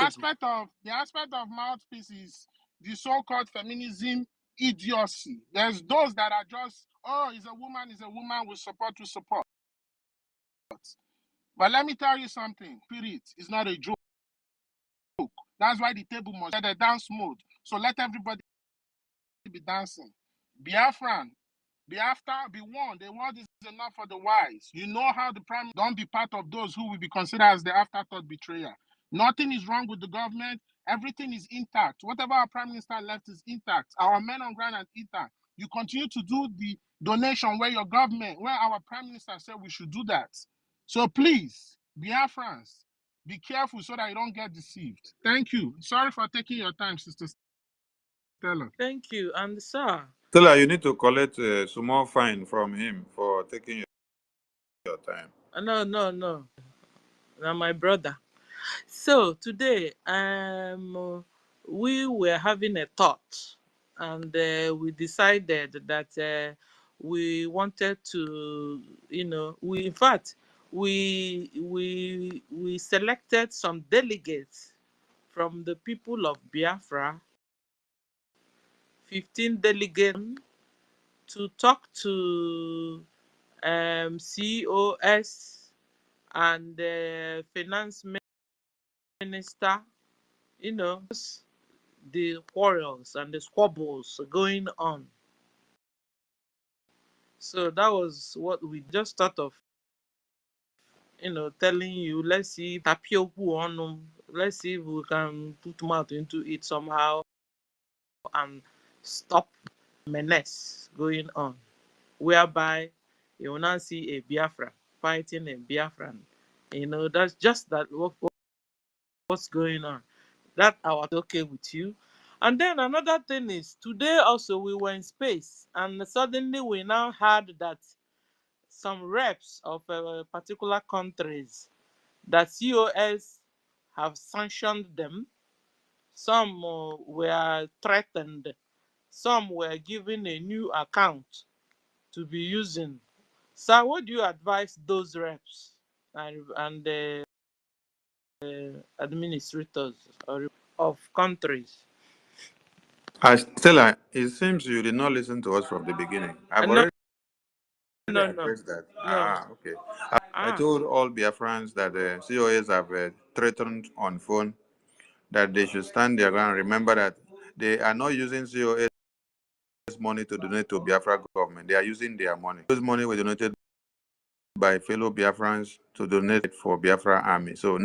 the aspect of mouthpiece is the so-called feminism idiocy. There's those that are just, oh, is a woman, we support. But let me tell you something, spirit is not a joke. That's why the table must get a dance mode. So let everybody be dancing. Biafran, Biafra, be warned. The word is enough for the wise. You know how the prime. Don't be part of those who will be considered as the afterthought betrayer. Nothing is wrong with the government. Everything is intact. Whatever our prime minister left is intact. Our men on ground are intact. You continue to do the donation where your government, where our prime minister said we should do that. So please, Biafrans, be careful so that you don't get deceived. Thank you. Sorry for taking your time, Sister Stella. Thank you. And sir, Stella, you need to collect a small fine from him for taking your time. no, now my brother. So today, we were having a thought, and we decided that we wanted to, we in fact we selected some delegates from the people of Biafra, 15 delegates, to talk to COS and the finance minister, the quarrels and the squabbles going on. So that was what we just thought of, telling you. Let's see tapioku on them. Let's see if we can put mouth into it somehow and stop menace going on, whereby you will not see a Biafra fighting a Biafran. That's just what's going on. That I was okay with you. And then another thing is, today also we were in space, and suddenly we now heard that some reps of particular countries, that COS have sanctioned them. Some were threatened. Some were given a new account to be using. So what do you advise those reps and administrators of countries? Stella, it seems you did not listen to us from the beginning. I've No, already no, addressed that. no. Okay. I told all Biafrans that the COAs have threatened on phone that they should stand their ground. Remember that they are not using COAs money to donate to Biafra government. They are using their money. Those money were donated by fellow Biafrans to donate for Biafra army. So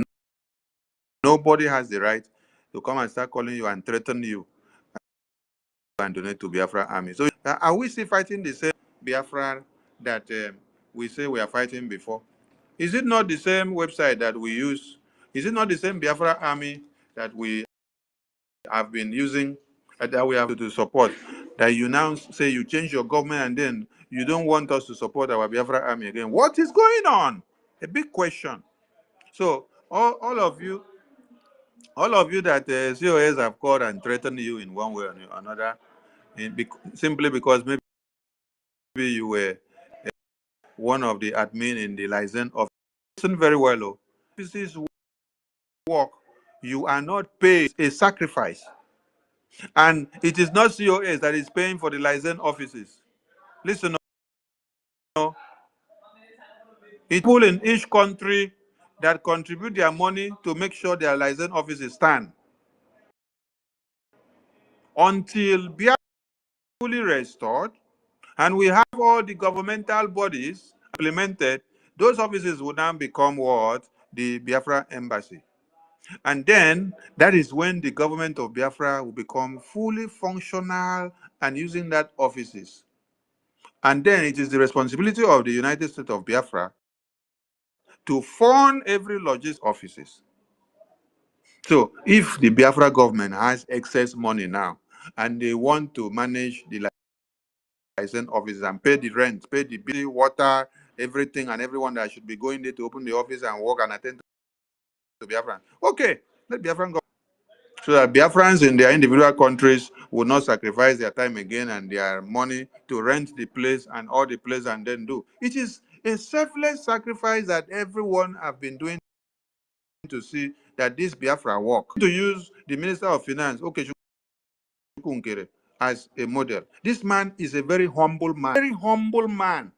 nobody has the right to come and start calling you and threaten you and donate to Biafra army. So are we still fighting the same Biafra that we say we are fighting before? Is it not the same website that we use? Is it not the same Biafra army that we have been using, that we have to support? That you now say you change your government and then you don't want us to support our Biafra army again. What is going on? A big question. So all of you that COS have called and threatened you in one way or another, simply because maybe you were one of the admin in the license office. Listen very well, oh. This is work. You are not paid a sacrifice. And it is not COS that is paying for the license offices. Listen, oh, it's people in each country that contribute their money to make sure their license offices stand. Until Biafra is fully restored and we have all the governmental bodies implemented, those offices will now become what? The Biafra embassy. And then that is when the government of Biafra will become fully functional and using that offices. And then it is the responsibility of the United States of Biafra to fund every logistics offices. So if the Biafra government has excess money now and they want to manage the license offices and pay the rent, pay the bill, water, everything, and everyone that should be going there to open the office and work and attend to Biafran, okay, let Biafran go. So that Biafrans in their individual countries will not sacrifice their time again and their money to rent the place and all the place and then do. It is a selfless sacrifice that everyone have been doing to see that this Biafra work. To use the Minister of Finance, okay, as a model. This man is a very humble man.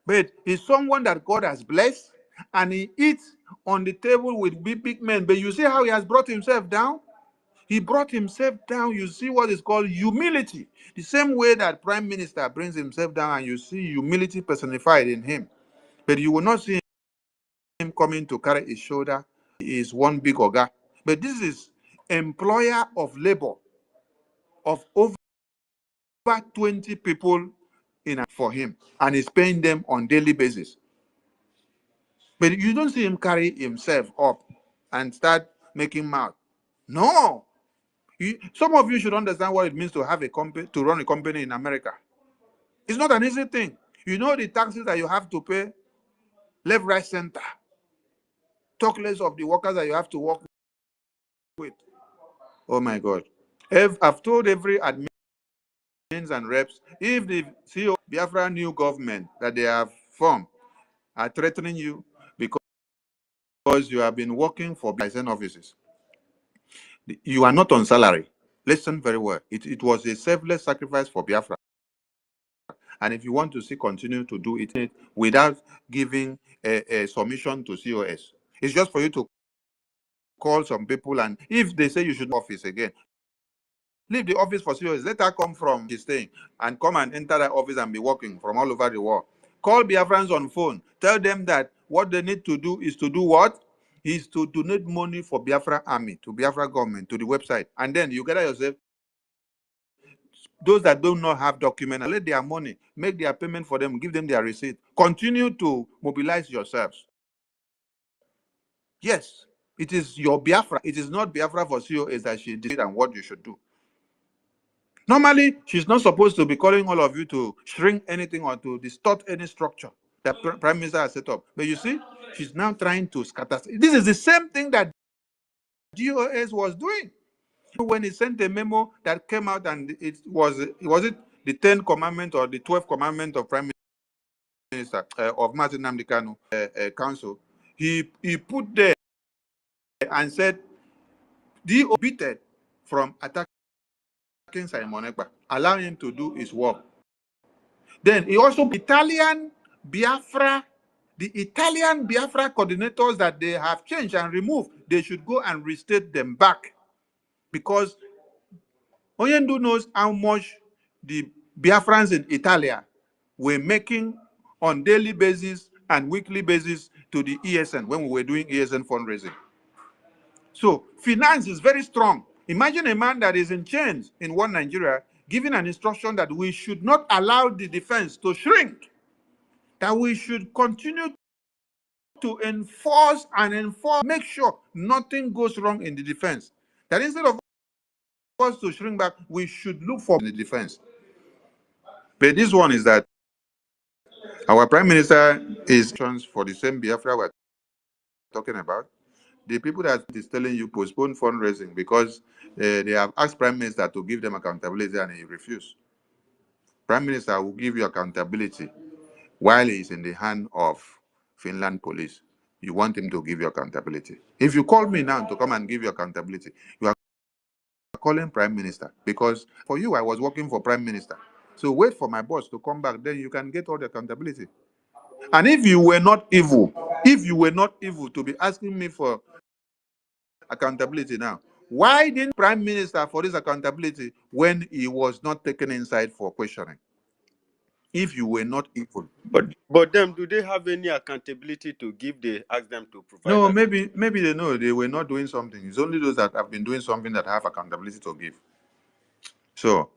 But he's someone that God has blessed and he eats on the table with big men. But you see how he has brought himself down? He brought himself down. You see what is called humility. The same way that Prime Minister brings himself down, and you see humility personified in him. But you will not see him coming to carry his shoulder. He is one big oga. But this is employer of labor of over 20 people for him, and he's paying them on daily basis. But you don't see him carry himself up and start making mouth. No. Some of you should understand what it means to have a company, to run a company in America. It's not an easy thing. You know the taxes that you have to pay, left, right, center. Talk less of the workers that you have to work with. Oh my God. I've told every admins and reps, if the CEO of Biafra new government that they have formed are threatening you because you have been working for license offices, you are not on salary. Listen very well. It was a selfless sacrifice for Biafra. And if you want to see continue to do it without giving a submission to COS, it's just for you to call some people, and if they say you should office again, leave the office for COS. Let her come from his staying and come and enter that office and be working from all over the world. Call Biafrans on phone. Tell them that what they need to do is to do what? Is to donate money for Biafra army, to Biafra government, to the website. And then you gather yourself. Those that do not have document, let their money, make their payment for them, give them their receipt. Continue to mobilize yourselves. Yes, it is your Biafra. It is not Biafra for COS that she did and what you should do. Normally, she's not supposed to be calling all of you to shrink anything or to distort any structure that Prime Minister has set up. But you see, she's now trying to scatter. This is the same thing that GOS was doing when he sent a memo that came out, and it was it the 10th commandment or the 12th commandment of Prime Minister of Martin Nnamdi Kanu Council. He put there and said, deobited from attacking Simon Ekpa, allow him to do his work. Then he also Italian Biafra, the Italian Biafra coordinators that they have changed and removed, they should go and restate them back, because Oyendu knows how much the Biafrans in Italia were making on daily basis and weekly basis to the ESN when we were doing ESN fundraising. So finance is very strong. Imagine a man that is in chains in one Nigeria giving an instruction that we should not allow the defense to shrink, that we should continue to enforce, make sure nothing goes wrong in the defense. That instead of us to shrink back, we should look for the defense. But this one is that our Prime Minister is for the same Biafra we're talking about. The people that is telling you postpone fundraising because they have asked Prime Minister to give them accountability and he refused. Prime Minister will give you accountability while he is in the hand of Finland police. You want him to give you accountability. If you call me now to come and give you accountability, you are calling Prime Minister, because for you, I was working for Prime Minister. So wait for my boss to come back, then you can get all the accountability. And if you were not evil to be asking me for accountability now, why didn't Prime Minister for this accountability when he was not taken inside for questioning? If you were not evil. But them, do they have any accountability to give? They ask them to provide. No, maybe they know they were not doing something. It's only those that have been doing something that have accountability to give. So,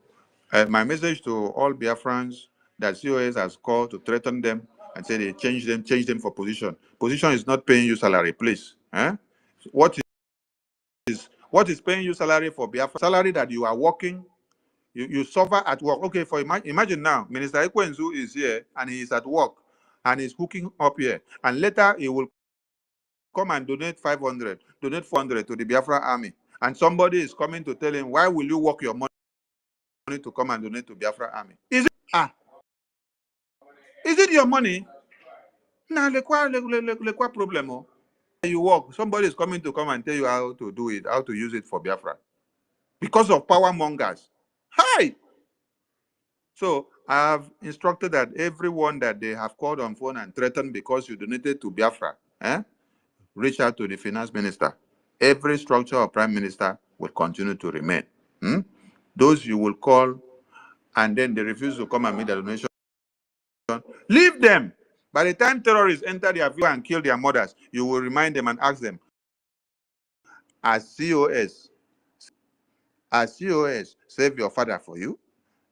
my message to all Biafrans that COS has called to threaten them and say they change them for position. Position is not paying you salary, please. What is paying you salary for Biafra? Salary that you are working, you suffer at work. Okay, for imagine now, Minister Ekwensu is here and he is at work and he's hooking up here, and later he will come and donate 500, donate 400 to the Biafra army, and somebody is coming to tell him, why will you work your money to come and donate to Biafra army? Is it your money? Nah, le problem. You work, somebody is coming to come and tell you how to do it, how to use it for Biafra, because of power mongers. Hi. So I have instructed that everyone that they have called on phone and threatened because you donated to Biafra, reach out to the finance minister. Every structure of Prime Minister will continue to remain. Those you will call and then they refuse to come and meet the donation, leave them. By the time terrorists enter their village and kill their mothers, you will remind them and ask them, as COS save your father for you?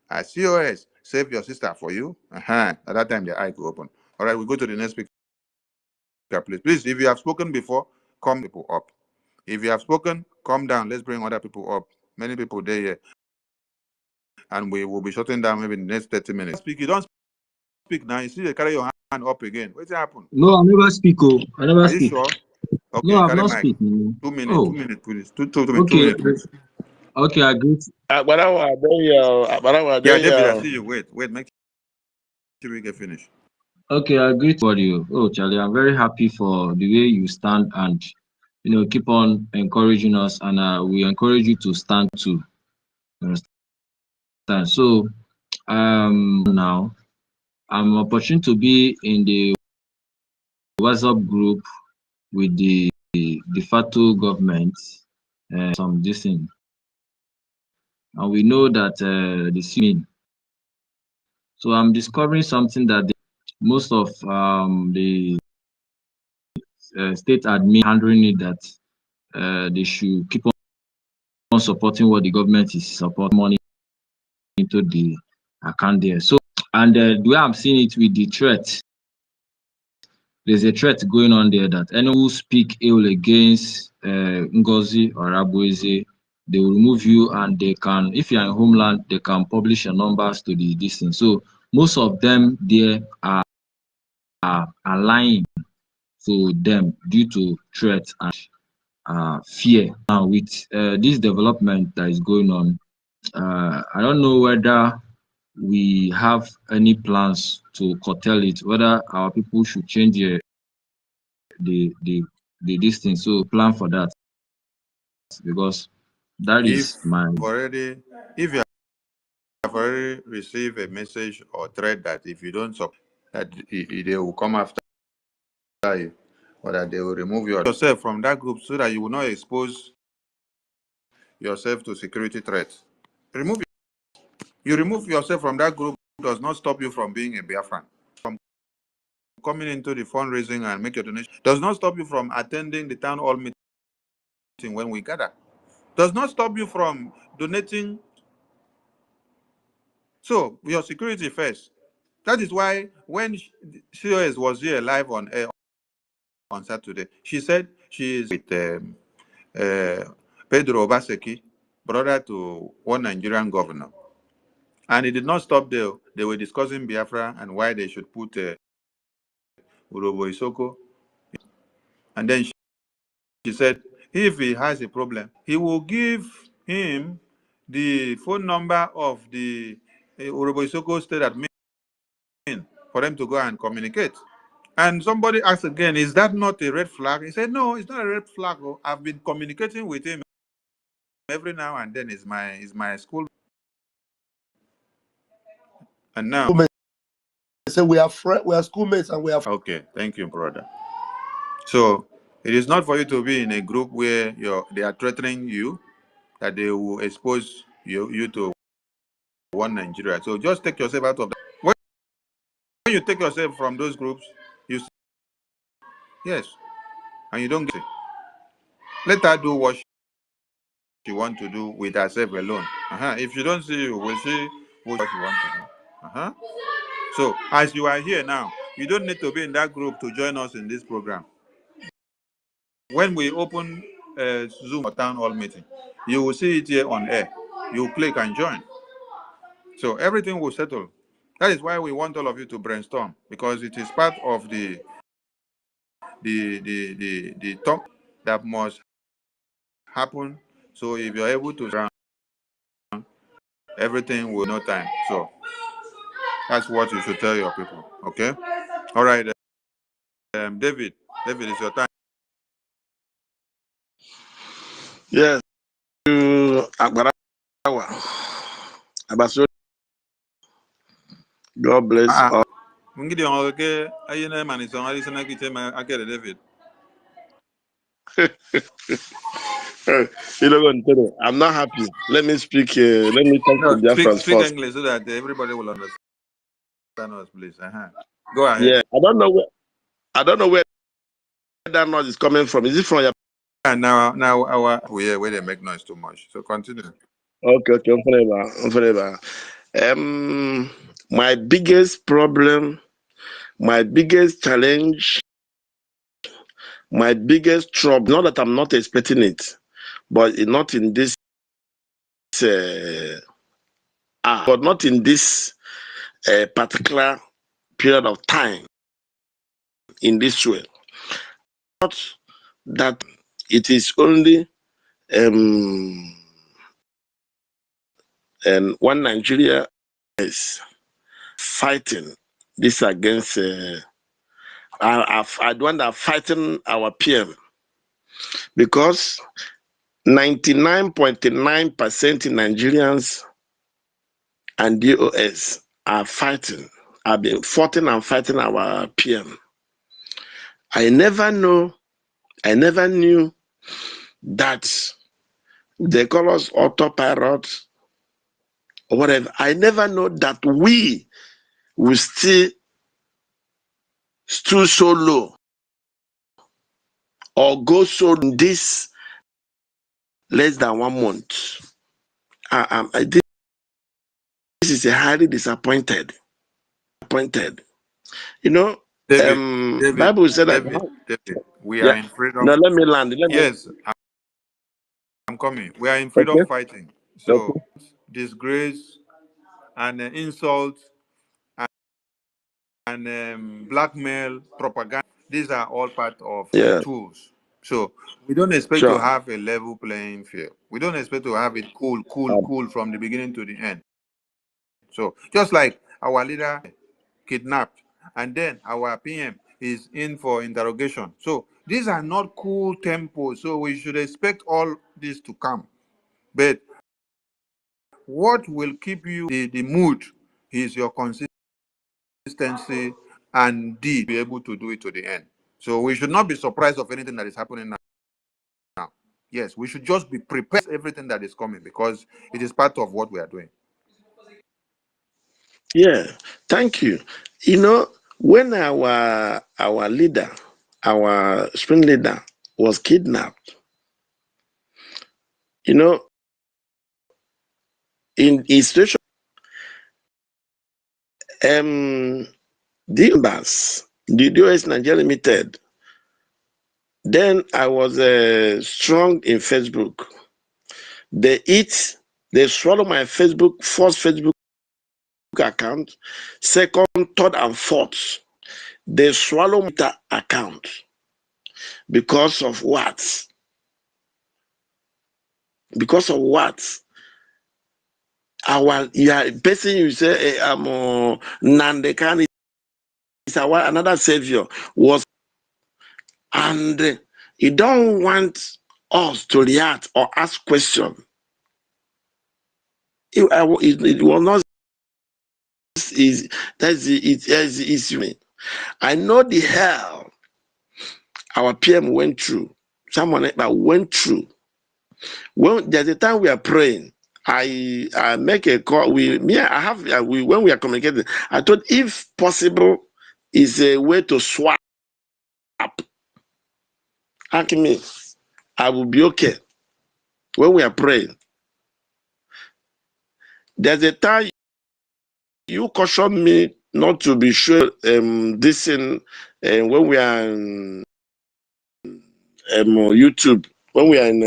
As COS save your sister for you? At that time, their eyes will open. All right, we go to the next speaker, please. Please, if you have spoken before, come people up. If you have spoken, come down. Let's bring other people up. Many people there here. And we will be shutting down maybe in the next 30 minutes. Speak. You don't speak now. You see they carry your hand up again. What's happened? No, I never speak. Oh, I never Are speak. you sure? Okay, No, I've carry not mic. speaking. 2 minutes. Oh, 2 minutes, please. Two okay. minutes, please. Okay, I agree. Yeah, David, I see you. Wait. Make sure we get finished. Okay, I agree with you. Oh, Charlie, I'm very happy for the way you stand and keep on encouraging us, and we encourage you to stand too. You understand? So, now I'm opportunity to be in the WhatsApp group with the de facto government, some this thing, and we know that the scene. So I'm discovering something that most of the state admin handling it, that they should keep on supporting what the government is supporting, money into the account there. So, and the way I'm seeing it with the threat, there's a threat going on there that anyone who speak ill against Ngozi or Abueze, they will remove you, and they can, if you're in homeland, they can publish your numbers to the distance. So most of them there are lying to them due to threat and fear. Now with this development that is going on, I don't know whether we have any plans to curtail it, whether our people should change the distance. So plan for that, because that is my If you have already received a message or threat that if you don't support, that they will come after you, or that they will remove yourself from that group so that you will not expose yourself to security threats. You remove yourself from that group does not stop you from being a Biafran. From coming into the fundraising and make your donation does not stop you from attending the town hall meeting when we gather. Does not stop you from donating. So your security first. That is why when COS was here live on air on Saturday, she said she is with Pedro Obaseki, brother to one Nigerian governor. And it did not stop there. They were discussing Biafra and why they should put Urobo Isoko. And then she said, if he has a problem, he will give him the phone number of the Urobo Isoko state admin for them to go and communicate. And somebody asked again, is that not a red flag? He said, no, it's not a red flag. I've been communicating with him every now and then. Is my school. And now say we are schoolmates and we are. Okay, thank you, brother. So it is not for you to be in a group where they are threatening you, that they will expose you to one Nigeria. So just take yourself out of that. When you take yourself from those groups, yes, and you don't get it. Let her do what she wants to do with herself alone. If you don't see you, we'll see what she wants to do. So as you are here now, you don't need to be in that group to join us in this program. When we open Zoom or town hall meeting, you will see it here on air. You click and join. So everything will settle. That is why we want all of you to brainstorm, because it is part of the talk that must happen. So if you're able to surround, everything will no time. So that's what you should tell your people. Okay. All right. David, it's your time. Yes. God bless all. David. You know what? I'm not happy. Let me speak. Let me talk to No, Biafrans speak first. English so that everybody will understand us, please. Go ahead. Yeah, I don't know where that noise is coming from. Is it from your? And now our where they make noise too much. So continue. Okay, forever. My biggest problem, my biggest challenge, my biggest trouble. Not that I'm not expecting it, but not in this. But not in this particular period of time. In this way, not that it is only one Nigeria is fighting this against. I don't want to fighting our PM because 99.9% Nigerians and DOS are fighting. Have been fighting and fighting our PM. I never knew that they call us autopilot or whatever. I never know that we will still stood so low or go so in this less than 1 month. This is a highly disappointed. You know, Bible said that. David, we are Yeah. in freedom. Now let me land. Yes, I'm coming. We are in freedom Okay. fighting. So Okay. disgrace and insult and blackmail, propaganda. These are all part of Yeah. tools. So we don't expect to Sure. have a level playing field. We don't expect to have it cool from the beginning to the end. So just like our leader kidnapped, and then our PM is in for interrogation. So these are not cool tempos. So we should expect all this to come. But what will keep you the mood is your consistency and deed be able to do it to the end. So we should not be surprised of anything that is happening now. Yes, we should just be prepared for everything that is coming because it is part of what we are doing. Yeah. Thank you. You know, when our leader, our spring leader, was kidnapped, you know, in his situation, the members, the US Nigeria Limited. Then I was strong in Facebook. They swallow my first Facebook account, second, third, and fourth. They swallow my account because of what? Because of what? Person you say I'm Nandekan is another savior was, and he don't want us to react or ask questions. It was not easy. That's the issue. I know the hell our PM went through. Someone that went through. When there's a time we are praying, I make a call. When we are communicating, I thought if possible is a way to swap. Ask me, I will be okay. When we are praying, there's a time you caution me not to be sure this in when we are in YouTube, when we are in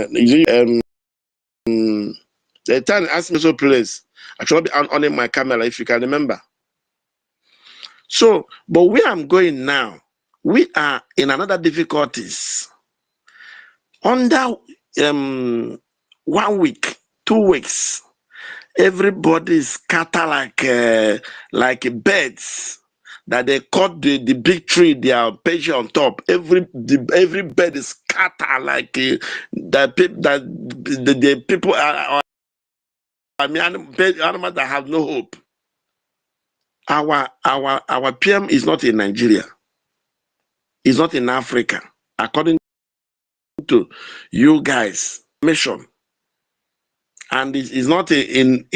the time asked me so place. I should be on my camera if you can remember. So, but where I'm going now, we are in another difficulties. Under 1 week, 2 weeks, everybody scatter like birds that they cut the big tree they are patient on top. Every bird is scatter like the people are. I mean, animals that have no hope. Our PM is not in Nigeria. It's not in Africa. According to you guys, mission, and it is not in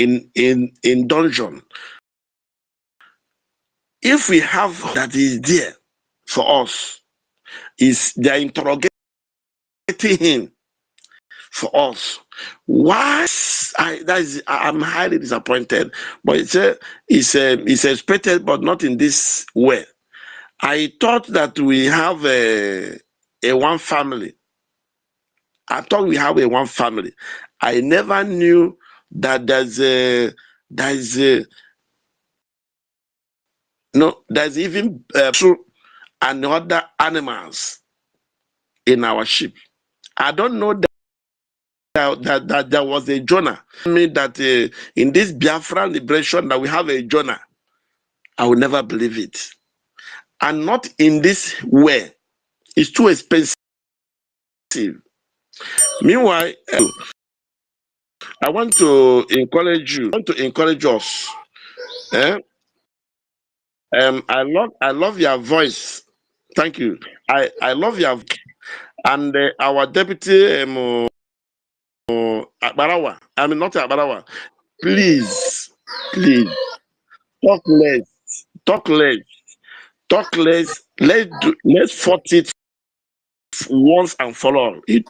dungeon. If we have that is there for us, is they're interrogating him for us. Why? I'm highly disappointed. But it's expected, but not in this way. I thought that we have a one family. I thought we have a one family. I never knew that there's even and other animals in our ship. I don't know that there was a Jonah. I mean that in this Biafra liberation that we have a Jonah. I will never believe it. And not in this way. It's too expensive. Meanwhile, I want to encourage you. I want to encourage us. Eh? I love your voice. Thank you. I love your and our deputy Abarawa. I mean not Abarawa. Please talk less. Talk less. Talk less. Let's fight it once and for all. He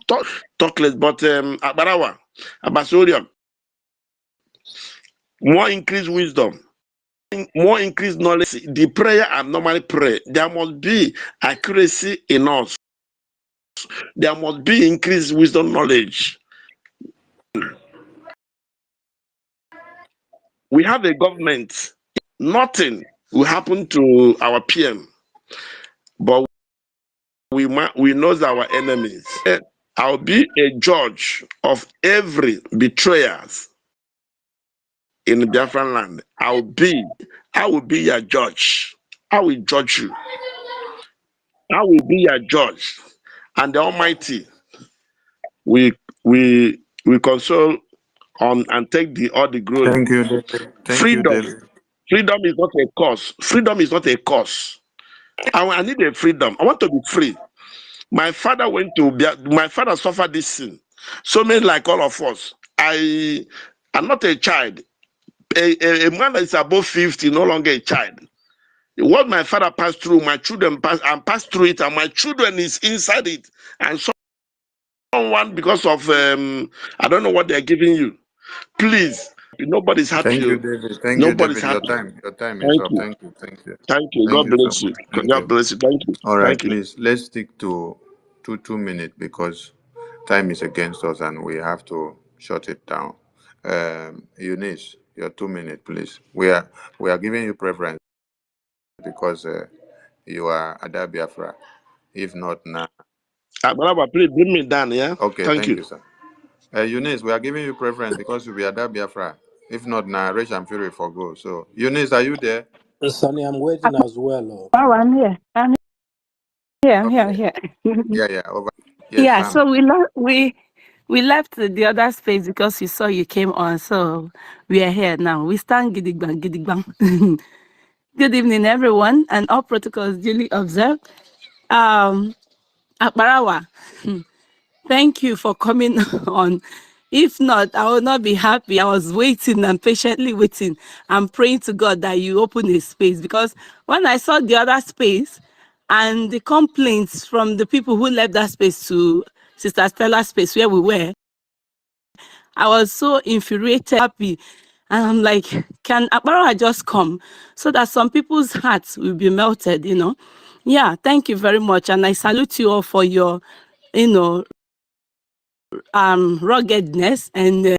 talk less, but Abarawa, Abasorium, more increased wisdom, more increased knowledge. The prayer I normally pray, there must be accuracy in us. There must be increased wisdom knowledge. We have a government. Nothing will happen to our PM, but we know our enemies. I'll be a judge of every betrayers in the Biafran land. I will be your judge. I will judge you. I will be your judge. And the Almighty we console on and take all the glory. Thank you, David. Thank you, Freedom. David. Freedom is not a cause. Freedom is not a cause. I need a freedom. I want to be free. My father suffered this sin. So many like all of us. I'm not a child. A man that is above 50, no longer a child. What my father passed through, my children passed through it, and my children is inside it. And someone, because of I don't know what they're giving you. Please, nobody's happy. Thank you, David. Thank you, Nobody's David. happy. Your time is Thank up. you. Thank you. Thank you. Thank you. Thank God you so bless you. much. Thank God you. bless you. Thank you. All right, Thank you. please let's stick to 2 minutes because time is against us and we have to shut it down. Eunice, your 2 minutes, please. We are giving you preference because you are Ada Biafra. If not now, Brother, please bring me down, yeah? okay. Thank Thank you. you, sir. Eunice, we are giving you preference because you be Ada Biafra. If not now, Rich and Fury for go. So Eunice, are you there? Sonny, I'm waiting as well. Oh. Oh, I'm here. I'm here. I'm here. I'm Okay. here. Yeah. Over. Yes, Yeah. ma'am. So we left the other space because we saw you came on. So we are here now. We stand gidigbang gidigbang. Good evening, everyone, and all protocols duly observed. Akbarawa, thank you for coming on. If not, I would not be happy. I was waiting and patiently waiting and praying to God that you open a space, because when I saw the other space and the complaints from the people who left that space to Sister Stella's space where we were, I was so infuriated, happy. And I'm like, can Akbarawa just come so that some people's hearts will be melted, Yeah, thank you very much. And I salute you all for your, ruggedness and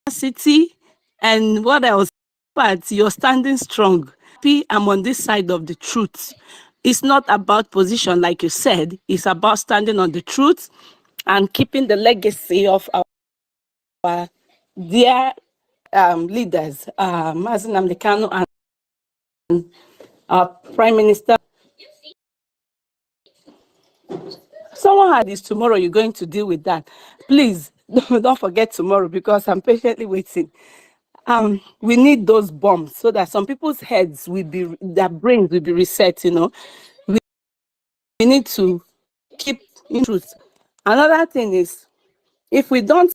city and what else, but you're standing strong. I'm on this side of the truth. It's not about position, like you said. It's about standing on the truth and keeping the legacy of our dear leaders, Mazi Nnamdi Kanu and our Prime Minister. Someone had this tomorrow. You're going to deal with that. Please don't forget tomorrow, because I'm patiently waiting. We need those bombs so that some people's heads will be, their brains will be reset. We need to keep in truth. Another thing is, If we don't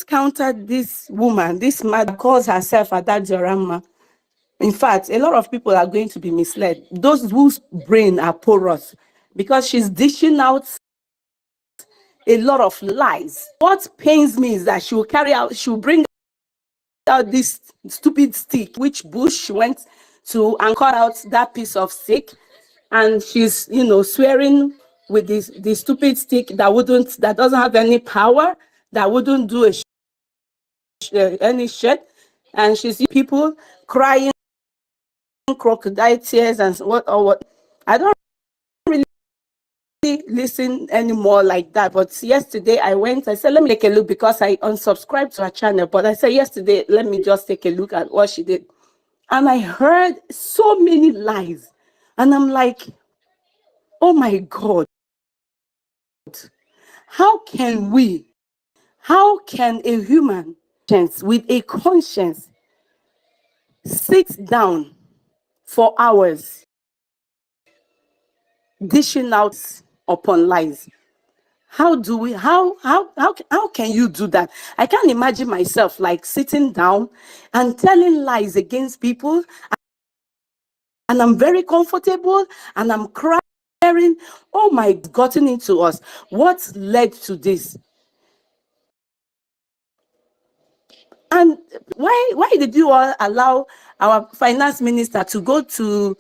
counter this woman, this mother calls herself Ada Diorama, in fact, a lot of people are going to be misled. Those whose brain are porous, because she's dishing out a lot of lies. What pains me is that she'll bring out this stupid stick, which Bush went to and cut out that piece of stick, and she's, swearing with the stupid stick that doesn't have any power, that wouldn't do any shit, and she's people crying crocodile tears and what. I don't really listen anymore like that. But yesterday I said, let me take a look, because I unsubscribed to her channel. But I said yesterday, let me just take a look at what she did. And I heard so many lies. And I'm like, oh my God, how can a human with a conscience sit down for hours dishing out upon lies? How can you do that? I can't imagine myself like sitting down and telling lies against people, and I'm very comfortable and I'm crying. Oh my, gotten into us. What led to this? And why did you all allow our finance minister to go to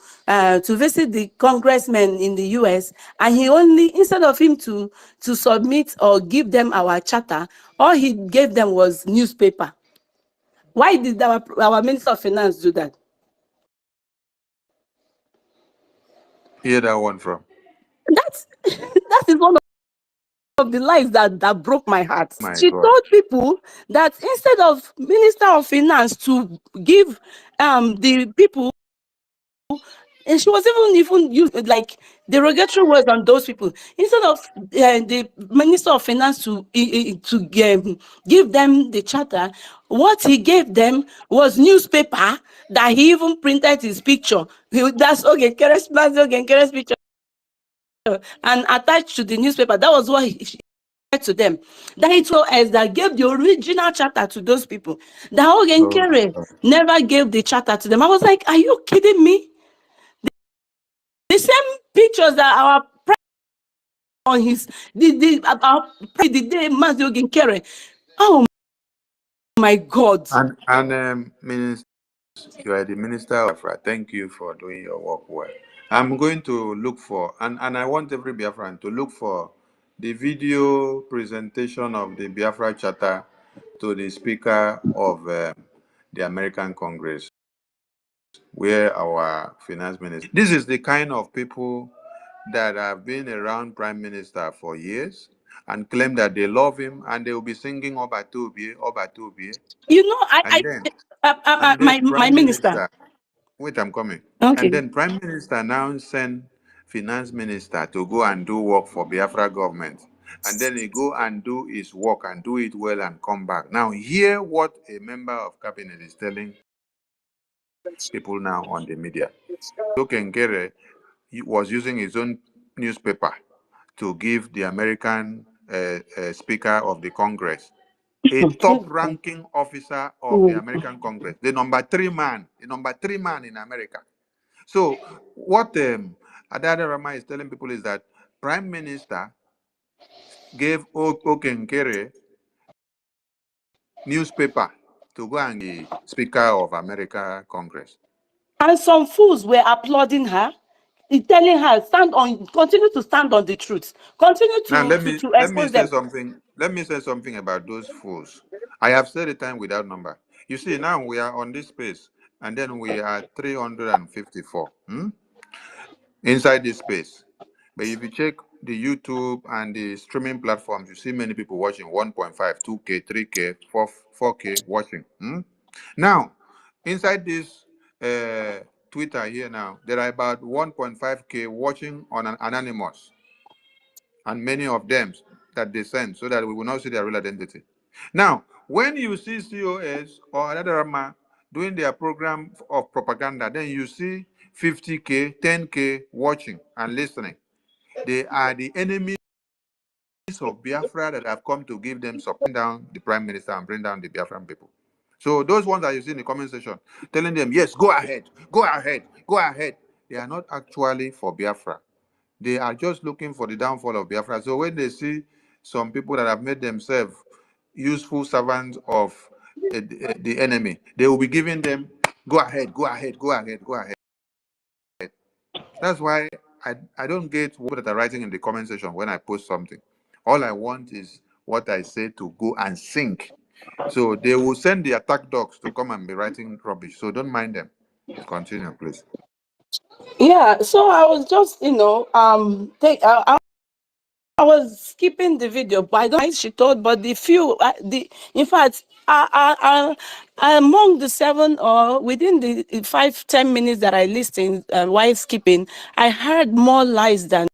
visit the congressmen in the US, and he only, instead of him to submit or give them our charter, all he gave them was newspaper? Why did our minister of finance do that? Hear that one from? That is one of the lies that broke my heart. My She God. told people that instead of minister of finance to give the people, and she was even used like derogatory words on those people, instead of the minister of finance to give them the charter. What he gave them was newspaper that he even printed his picture. That's okay, Keres picture, and attached to the newspaper. That was what he said to them. That it was that gave the original charter to those people. That Ogen Oh my Kere God. never gave the charter to them. I was like, are you kidding me? The same pictures that our on his the day Mazi Ogen Kere. Oh my God. And Minister, you are the Minister of Biafra. Thank you for doing your work well. I'm going to look for, and I want every Biafran to look for the video presentation of the Biafra Charter to the Speaker of the American Congress, where our finance minister. This is the kind of people that have been around Prime Minister for years and claim that they love him, and they will be singing Obatubie, Obatubie. You know, And then, my Prime minister. Minister, wait, I'm coming. And Okay. then Prime Minister now send Finance Minister to go and do work for Biafra government. And then he go and do his work and do it well and come back. Now hear what a member of cabinet is telling people now on the media. Kenkere was using his own newspaper to give the American Speaker of the Congress, a top-ranking officer of the American Congress, the number three man in America. So what Adada Rama is telling people is that Prime Minister gave Okenkere newspaper to go and be Speaker of America Congress. And some fools were applauding her, telling her, continue to stand on the truth. Continue Now to expose them. Let me say something about those fools. I have said it time without number. You see, now we are on this space, and then we are 354 inside this space. But if you check the YouTube and the streaming platforms, you see many people watching 1.5, 2K, 3K, 4K watching. Now, inside this Twitter here now, there are about 1.5K watching on an anonymous, and many of them that they send so that we will not see their real identity. Now, when you see COS or another Rama doing their program of propaganda, then you see 50K, 10K watching and listening. They are the enemies of Biafra that have come to give them support down the prime minister and bring down the Biafran people. So those ones that you see in the comment section telling them, yes, go ahead, go ahead, go ahead. They are not actually for Biafra. They are just looking for the downfall of Biafra. So when they see some people that have made themselves useful servants of the enemy, they will be giving them, go ahead, go ahead, go ahead, go ahead. That's why I don't get what that are writing in the comment section when I post something. All I want is what I say to go and sink. So they will send the attack dogs to come and be writing rubbish. So don't mind them. Continue, please. Yeah, so I was just, I was skipping the video, but I don't know what she told, but the few, in fact, among the 7 or within the 5-10 minutes that I listened while skipping, I heard more lies than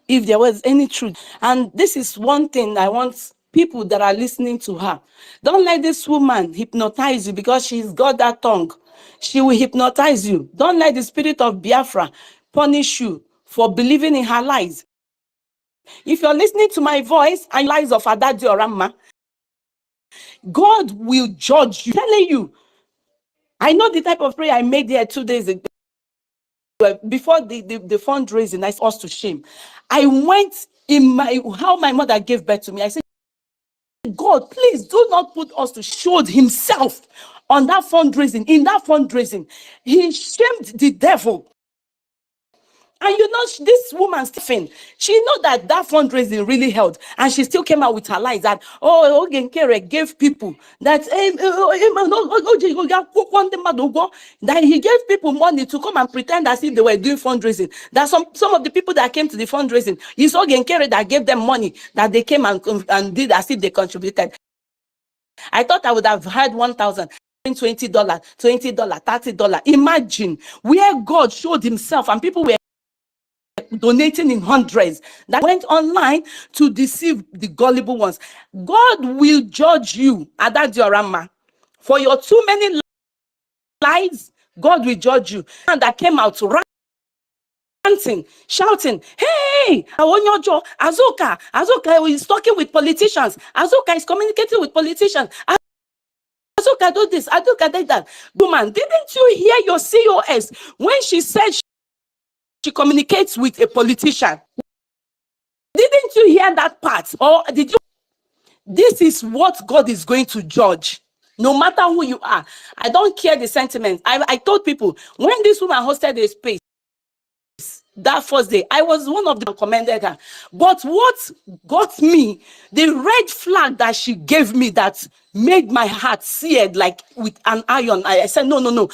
if there was any truth. And this is one thing I want people that are listening to her. Don't let this woman hypnotize you because she's got that tongue. She will hypnotize you. Don't let the spirit of Biafra punish you for believing in her lies. If you're listening to my voice and lies of Adadi Orama, God will judge you. I'm telling you, I know the type of prayer I made here 2 days ago. Before the fundraising, I saw us to shame. I went in how my mother gave birth to me. I said, God, please do not put us to showed himself on that fundraising. In that fundraising, he shamed the devil. And you know, this woman, Stephen, she know that that fundraising really held. And she still came out with her lies that, oh, Ogenkere gave people that, that he gave people money to come and pretend as if they were doing fundraising. That some of the people that came to the fundraising, it's Ogenkere that gave them money, that they came and did as if they contributed. I thought I would have had 1,000. $20, $30, Imagine where God showed himself and people were donating in hundreds that went online to deceive the gullible ones. God will judge you at that diorama for your too many lies. God will judge you. And that came out ranting, shouting, hey, Awonyojo, Azuka is talking with politicians. Azuka is communicating with politicians. Azuka do this, Azuka did that. Woman, didn't you hear your COS when she said she communicates with a politician? Didn't you hear that part? Or did you? This is what God is going to judge. No matter who you are. I don't care the sentiment. I told people, when this woman hosted a space that first day, I was one of them commended her. But what got me, the red flag that she gave me that made my heart seared like with an iron. I said, no.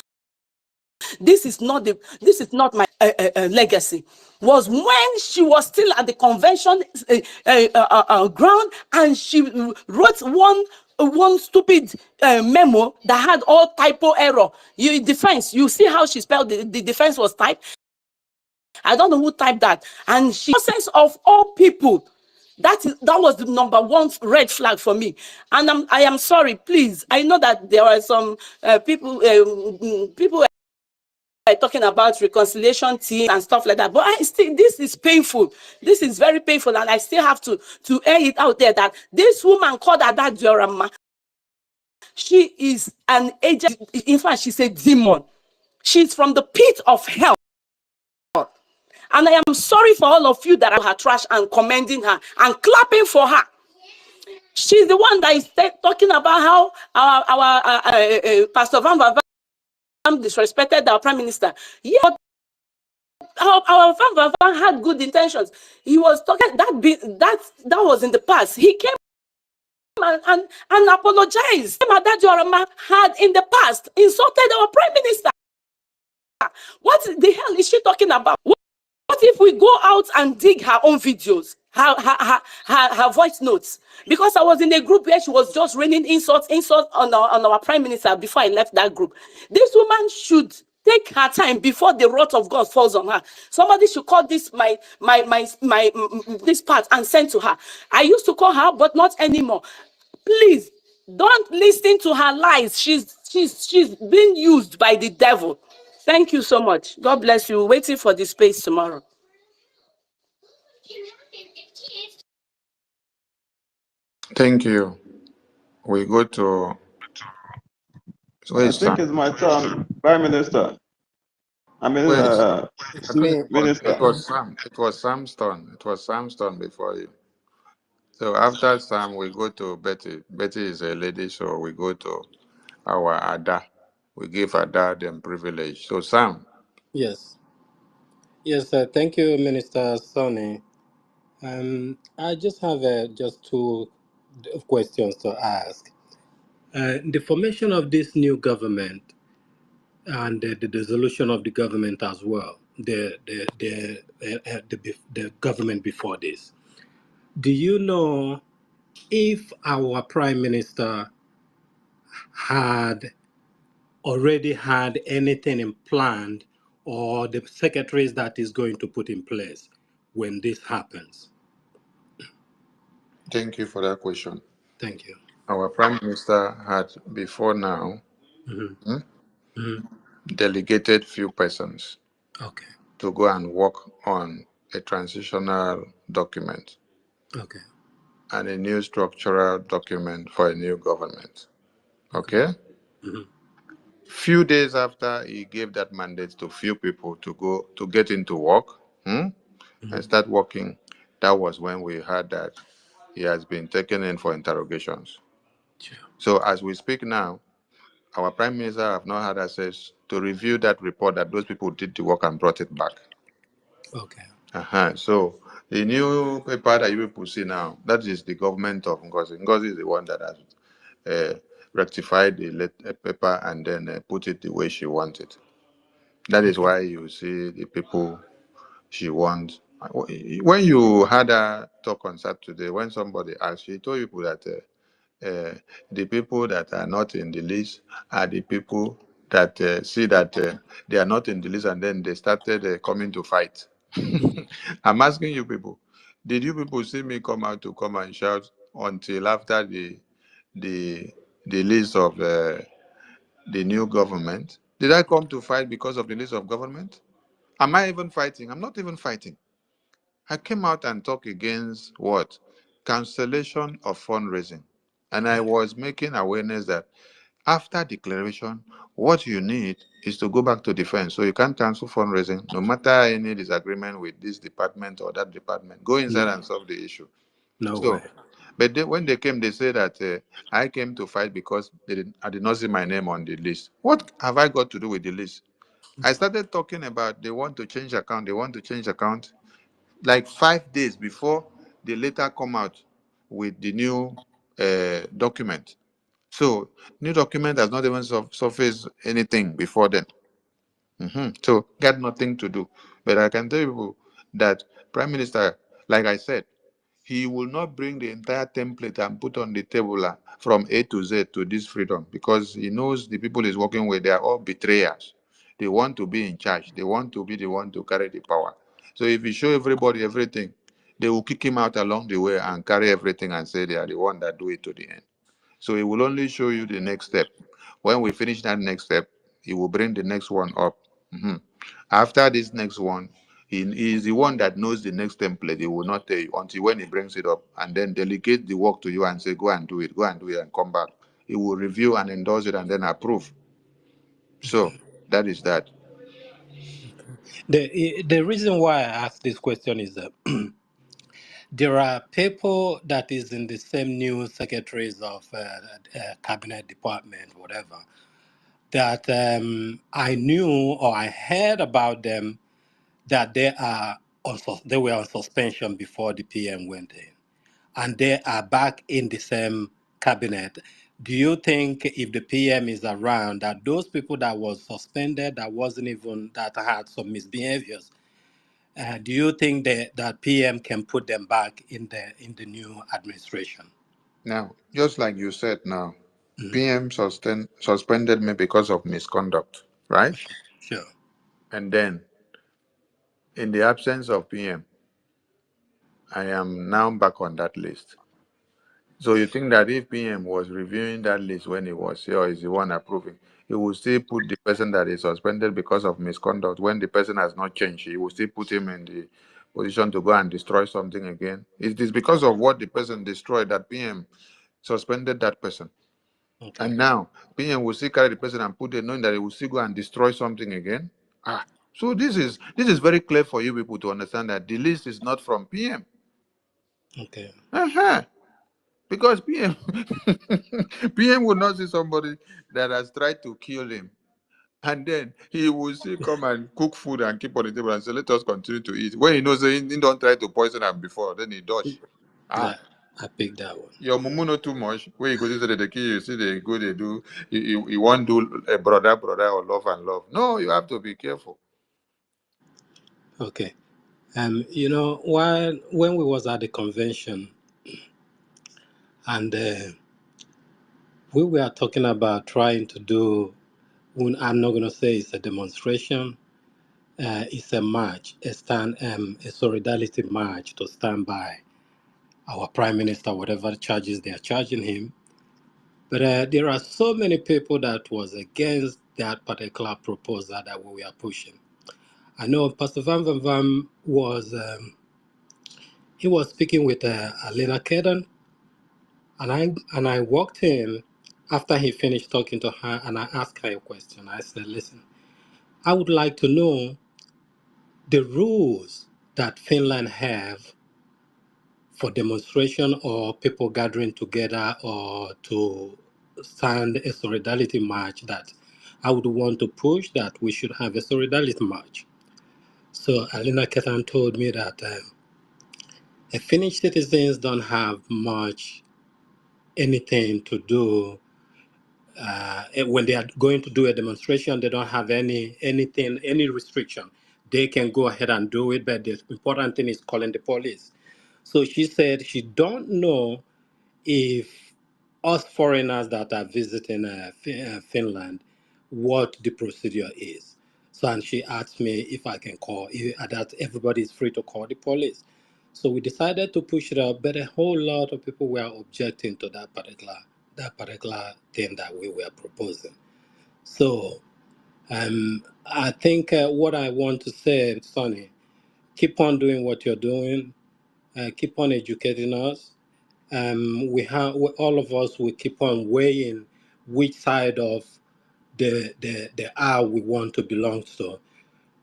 This is not my legacy. Was when she was still at the convention ground and she wrote one stupid memo that had all typo error. Defense, you see how she spelled the defense was typed. I don't know who typed that. And she, sense of all people, that was the number one red flag for me. And I am sorry, please. I know that there are some people talking about reconciliation team and stuff like that, but this is painful. This is very painful, and I still have to air it out there that this woman called Ada Diorama, she is an agent. In fact, she's a demon. She's from the pit of hell. And I am sorry for all of you that are her trash and commending her and clapping for her. She's the one that is talking about how our Pastor Van disrespected our prime minister. Yeah, our Van had good intentions. He was talking that was in the past. He came and apologized. That Jorama had in the past insulted our prime minister. What the hell is she talking about? What if we go out and dig her own videos, her voice notes? Because I was in a group where she was just raining insults on our prime minister before I left that group. This woman should take her time before the wrath of God falls on her. Somebody should call this this part and send to her. I used to call her, but not anymore. Please don't listen to her lies. She's being used by the devil. Thank you so much. God bless you. Waiting for the space tomorrow. Thank you. We go to I where's think Sam? it's my turn, Prime Minister. I mean, Where's It's I think me. it Minister. was Sam. It was Sam's turn. It was Sam's turn before you. So after Sam, we go to Betty. Betty is a lady, so we go to our Ada. We give Ada them privilege. So Sam, Yes. Yes, thank you, Minister Sonny. I just have just two questions to ask. The formation of this new government and the dissolution of the government as well, the government before this. Do you know if our Prime Minister had already had anything in planned or the secretaries that is going to put in place when this happens? thank you for that question. Thank you. Our Prime Minister had before now Mhm. hmm, Mhm. delegated few persons Okay. to go and work on a transitional document Okay. and a new structural document for a new government. Okay. Okay? Mhm. Few days after he gave that mandate to few people to go to get into work and Mhm. start working, that was when we heard that he has been taken in for interrogations. Sure. So as we speak now, our Prime Minister have not had access to review that report that those people did the work and brought it back. Okay. So the new paper that you people see now, that is the government of Ngozi. Ngozi is the one that has rectified the paper and then put it the way she wanted. That is Okay. why you see the people she wants. When you had her talk on Saturday, when somebody asked, she told people that the people that are not in the list are the people that see that they are not in the list and then they started coming to fight. I'm asking you people, did you people see me come out to come and shout until after the the list of the new government? Did I come to fight because of the list of government? Am I even fighting? I'm not even fighting. I came out and talked against what? Cancellation of fundraising. And I Yeah. was making awareness that after declaration, what you need is to go back to defense. So you can't cancel fundraising, no matter any disagreement with this department or that department. Go inside No. and solve the issue. No way. So, but when they came, they said that I came to fight because I did not see my name on the list. What have I got to do with the list? I started talking about they want to change account, they want to change account like 5 days before they later come out with the new document. So new document has not even surfaced anything before then. So got nothing to do. But I can tell you that Prime Minister, like I said, he will not bring the entire template and put on the table from A to Z to this freedom because he knows the people he's working with, they are all betrayers. They want to be in charge. They want to be the one to carry the power. So if he show everybody everything, they will kick him out along the way and carry everything and say they are the one that do it to the end. So he will only show you the next step. When we finish that next step, he will bring the next one up. Mhm. After this next one, he is the one that knows the next template. He will not tell you until when he brings it up and then delegate the work to you and say, go and do it and come back. He will review and endorse it and then approve. So that is that. The reason why I ask this question is that there are people that is in the same new secretaries of cabinet department, whatever, that I knew or I heard about them that they were on suspension before the PM went in, and they are back in the same cabinet. Do you think if the PM is around, that those people that was suspended, that had some misbehaviors, do you think that PM can put them back in the new administration? Now, just like you said now, Mhm. PM suspended me because of misconduct, right? Sure. And then in the absence of PM, I am now back on that list. So you think that if PM was reviewing that list when he was here or is the one approving, he will still put the person that is suspended because of misconduct when the person has not changed. He will still put him in the position to go and destroy something again. It is because of what the person destroyed that PM suspended that person. Okay. And now PM will still carry the person and put it, knowing that he will still go and destroy something again. So this is very clear for you people to understand that the list is not from PM. Okay. Because PM PM will not see somebody that has tried to kill him, and then he will still come and cook food and keep on the table and say, "Let us continue to eat." When he knows he don't try to poison him before, then he dodge. Yeah, I picked that one. Your mumu not too much. When you go to the key, you see they go, they do. You want to do a brother or love and love. No, you have to be careful. Okay. You know, when we was at the convention, and we were talking about trying to do, I'm not going to say it's a demonstration, it's a march, a solidarity march to stand by our prime minister, whatever charges they are charging him. But there are so many people that was against that particular proposal that we were pushing. I know Pastor Van Van Van was, he was speaking with Alena Kedan, and I walked in after he finished talking to her, and I asked her a question. I said, listen, I would like to know the rules that Finland have for demonstration or people gathering together or to stand a solidarity march, that I would want to push that we should have a solidarity march. So Alina Ketan told me that Finnish citizens don't have much anything to do when they are going to do a demonstration. They don't have any restriction. They can go ahead and do it, but the important thing is calling the police. So she said she don't know if us foreigners that are visiting Finland, what the procedure is. So, and she asked me if I can call, that everybody is free to call the police. So we decided to push it up, but a whole lot of people were objecting to that particular thing that we were proposing. So I think what I want to say, Sonny, keep on doing what you're doing, keep on educating us. All of us will keep on weighing which side of the aisle we want to belong to.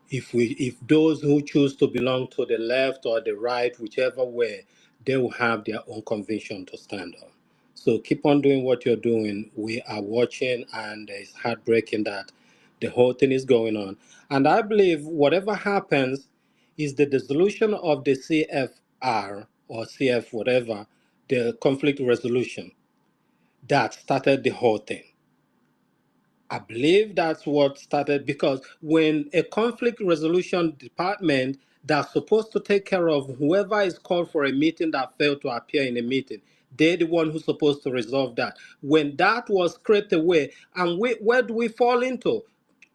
If those who choose to belong to the left or the right, whichever way, they will have their own conviction to stand on. So keep on doing what you're doing. We are watching, and it's heartbreaking that the whole thing is going on. And I believe whatever happens is the dissolution of the CFR or CF whatever, the conflict resolution, that started the whole thing. I believe that's what started, because when a conflict resolution department that's supposed to take care of whoever is called for a meeting that failed to appear in a meeting, they're the one who's supposed to resolve that. When that was scraped away, and where do we fall into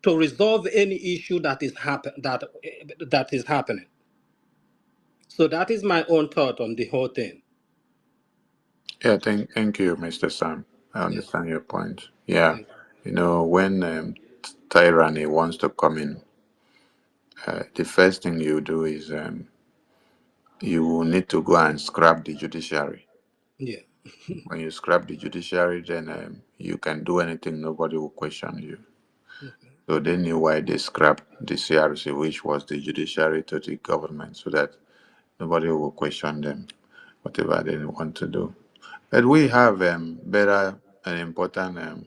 to resolve any issue that is happening? So that is my own thought on the whole thing. Yeah, thank you, Mr. Sam. I Yeah, understand your point. Yeah, thank when tyranny wants to come in, the first thing you do is you will need to go and scrap the judiciary. you. Yeah, When you scrap the judiciary, then you can do anything, nobody will question you. So they knew why they scrapped the CRC, which was the judiciary to the government, so that nobody will question them, whatever they want to do. But we have better and important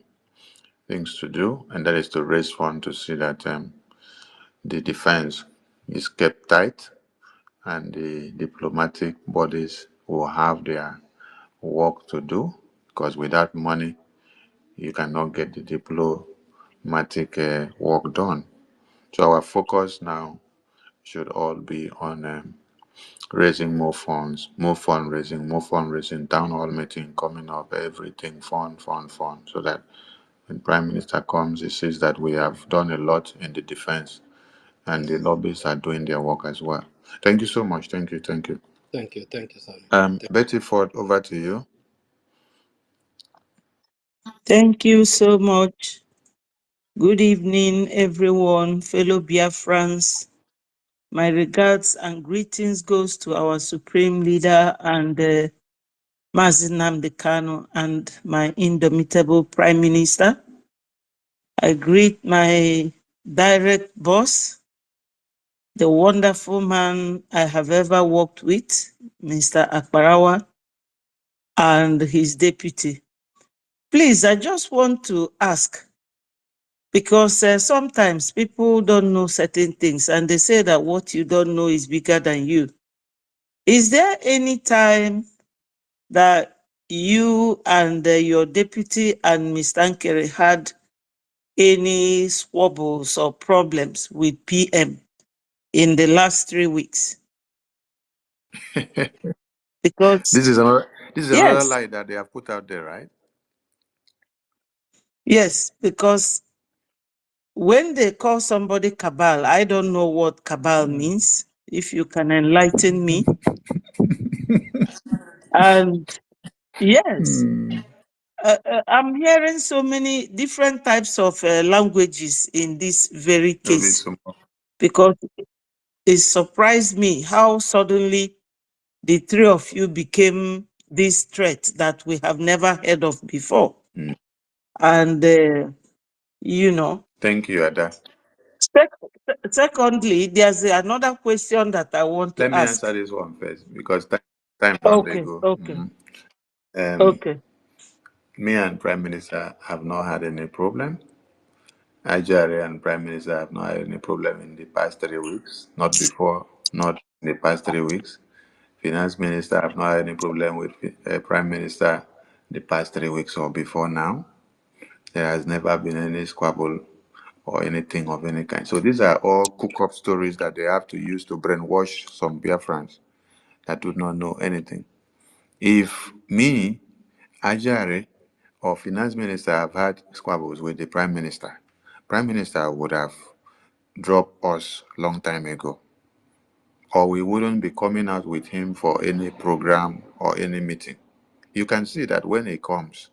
things to do, and that is to raise funds to see that the defense is kept tight and the diplomatic bodies will have their work to do, because without money, you cannot get the diplomatic work done. So our focus now should all be on raising more funds, more fundraising, town hall meeting coming up, everything, fund, so that when Prime Minister comes, he sees that we have done a lot in the defense and the lobbyists are doing their work as well. Thank you so much. Thank you. thank you, Sonny. Betty Ford, over to you. Thank you so much. Good evening, everyone, fellow Biafrans. My regards and greetings goes to our Supreme Leader and Mazi Nnamdi Kanu and my indomitable Prime Minister. I greet my direct boss, the wonderful man I have ever worked with, Mr. Akbarawa, and his deputy. Please, I just want to ask, because sometimes people don't know certain things and they say that what you don't know is bigger than you. Is there any time that you and your deputy and Mr. Ankere had any squabbles or problems with PM in the last 3 weeks? Because, This is another yes, lie that they have put out there, right? yes, because when they call somebody cabal, I don't know what cabal means. If you can enlighten me. And yes, I'm hearing so many different types of languages in this very No, be case, some- because it surprised me how suddenly the three of you became this threat that we have never heard of before. Mm. And, you know, Thank you, Ada. secondly, there's another question that I want to Let me answer ask. this one first because time don't they Okay, go. okay, Mhm. okay. Me and Prime Minister have not had any problem. Ajare and Prime Minister have not had any problem in the past 3 weeks. Not before, not in the past 3 weeks. Finance Minister have not had any problem with Prime Minister the past 3 weeks or before now. There has never been any squabble or anything of any kind. So these are all cook-up stories that they have to use to brainwash some Biafrans that do not know anything. If me, Ajare, or Finance Minister have had squabbles with the Prime Minister would have dropped us long time ago. Or we wouldn't be coming out with him for any program or any meeting. You can see that when he comes,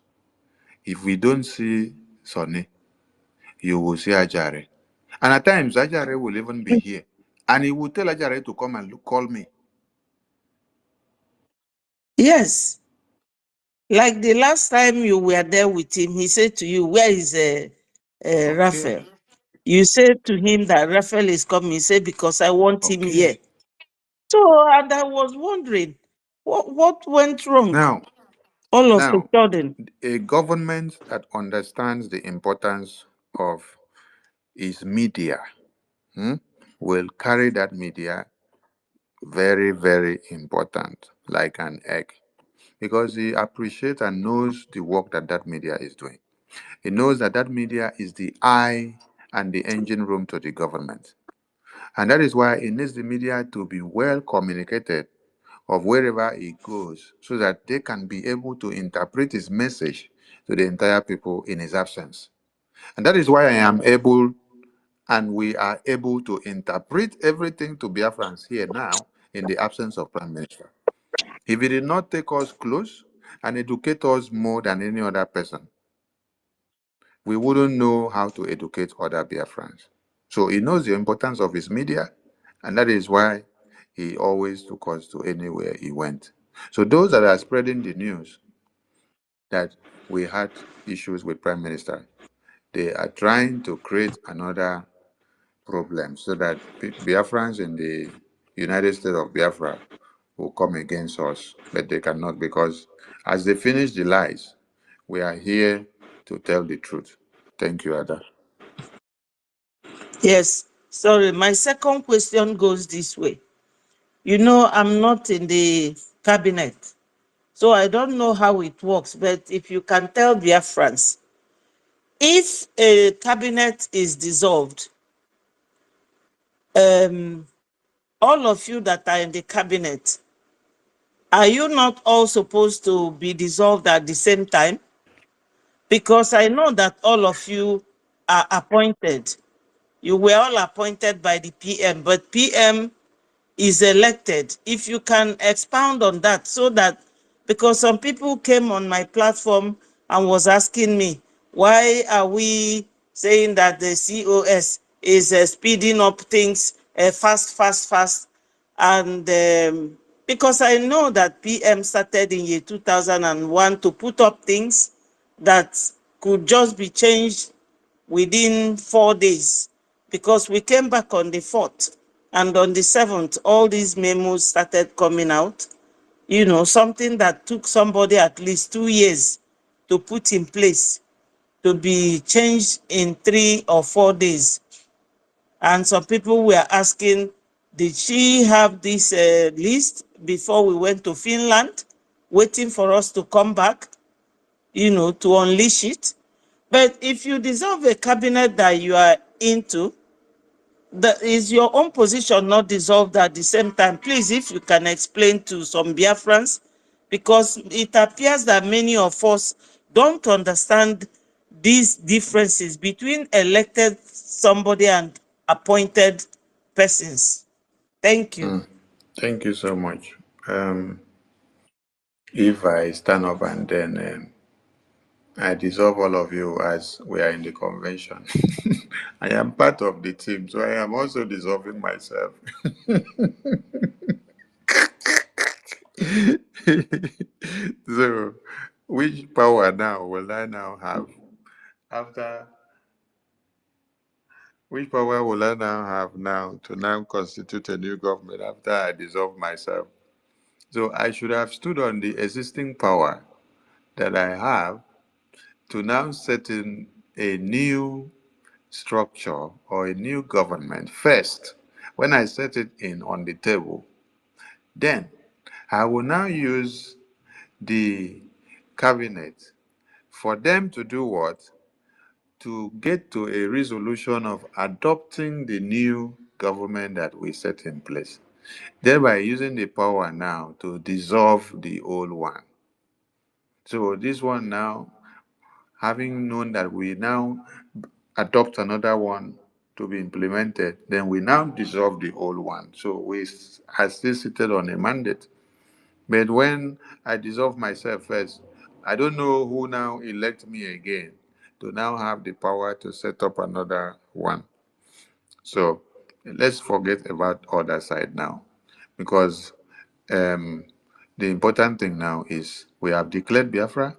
if we don't see Sonny, you will see Ajare. And at times, Ajare will even be here. And he will tell Ajare to come and call me. Yes. Like the last time you were there with him, he said to you, where is Okay. Raphael? You said to him that Raphael is coming. He said, because I want him here. Okay. So, and I was wondering, what went wrong Now, all of a now, sudden? a government that understands the importance of its media will carry that media very, very important, like an egg, because he appreciates and knows the work that that media is doing. He knows that that media is the eye and the engine room to the government. And that is why he needs the media to be well communicated of wherever he goes so that they can be able to interpret his message to the entire people in his absence. And that is why I am able and we are able to interpret everything to Biafrans here now in the absence of Prime Minister. If he did not take us close and educate us more than any other person, we wouldn't know how to educate other Biafrans. So he knows the importance of his media, and that is why he always took us to anywhere he went. So those that are spreading the news that we had issues with Prime Minister, they are trying to create another problem so that Biafrans in the United States of Biafra will come against us, but they cannot because as they finish the lies, we are here to tell the truth. Thank you, Ada. Yes. Sorry, my second question goes this way. You know, I'm not in the cabinet, so I don't know how it works, but if you can tell Biafrans, if a cabinet is dissolved, all of you that are in the cabinet, are you not all supposed to be dissolved at the same time? Because I know that all of you are appointed. You were all appointed by the PM, but PM is elected. If you can expound on that so that, because some people came on my platform and was asking me, why are we saying that the COS is speeding up things fast. And because I know that PM started in year 2001 to put up things that could just be changed within 4 days, because we came back on the 4th, and on the 7th, all these memos started coming out. You know, something that took somebody at least 2 years to put in place to be changed in 3 or 4 days. And some people were asking, did she have this list before we went to Finland, waiting for us to come back, you know, to unleash it? But if you dissolve a cabinet that you are into, is your own position not dissolved at the same time? Please, if you can explain to some Biafrans, because it appears that many of us don't understand these differences between elected somebody and appointed persons. Thank you. Thank you so much. If I stand up and then I dissolve all of you as we are in the convention, I am part of the team, so I am also dissolving myself. So, which power now will I now have after? Which power will I now have now to now constitute a new government after I dissolve myself? So I should have stood on the existing power that I have to now set in a new structure or a new government first. When I set it in on the table, then I will now use the cabinet for them to do what? To get to a resolution of adopting the new government that we set in place, thereby using the power now to dissolve the old one. So this one now, having known that we now adopt another one to be implemented, then we now dissolve the old one. So we are still seated on a mandate. But when I dissolve myself first, I don't know who now elect me again to now have the power to set up another one. So let's forget about other side now, because um, the important thing now is we have declared Biafra,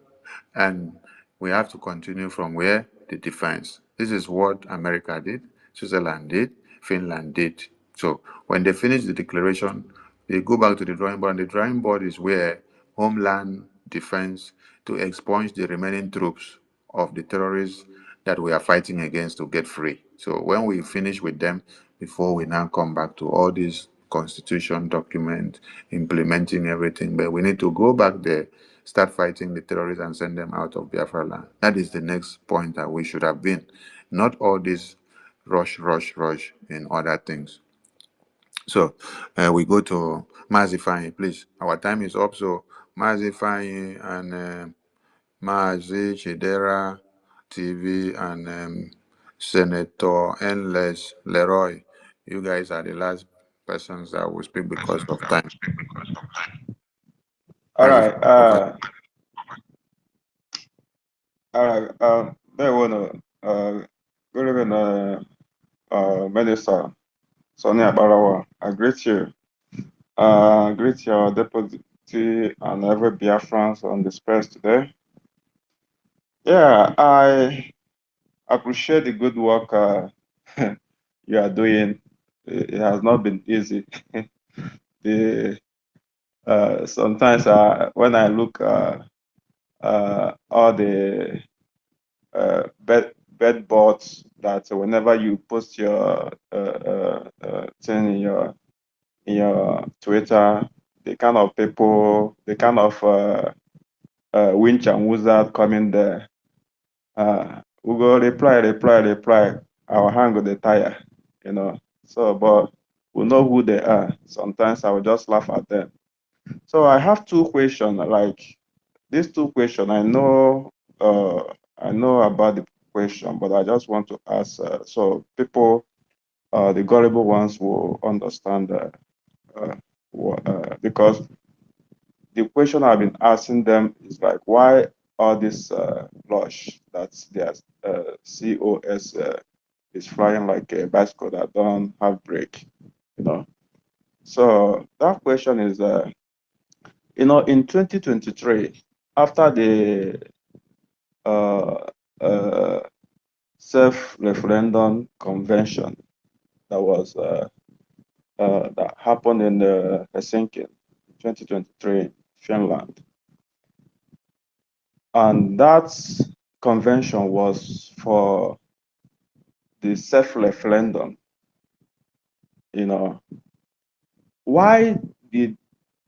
and we have to continue from where the defense. This is what America did, Switzerland did, Finland did. So when they finish the declaration, they go back to the drawing board, and the drawing board is where Homeland Defense to expunge the remaining troops of the terrorists that we are fighting against to get free. So when we finish with them, before we now come back to all these constitution document, implementing everything, but we need to go back there, start fighting the terrorists and send them out of Biafra land. That is the next point that we should have been. Not all this rush in other things. So we go to Mazi, please. Our time is up. So Mazi and Mazi Chidera TV and Senator Endless Leroy. You guys are the last persons that will speak because of time. All Mazi, right. over. All right. There one. Good evening, Minister Sonia Barawa. I greet you. Greet your deputy and every Biafrans on the space today. Yeah, I appreciate the good work you are doing. It has not been easy. the Sometimes when I look all the bed boards that whenever you post your thing in your Twitter, the kind of people, the kind of winch and wizard coming there, we go reply. Our hand go the tire, you know. So, but we know who they are. Sometimes I will just laugh at them. So I have two questions. Like these two questions, I know about the question, but I just want to ask so people, the gullible ones, will understand because the question I've been asking them is like, why all this lush that their COS is flying like a bicycle that don't have brake, you know. So that question is, in 2023, after the uh, uh, self-referendum convention that was that happened in Helsinki, 2023, Finland, and that convention was for the self-referendum. You know, why did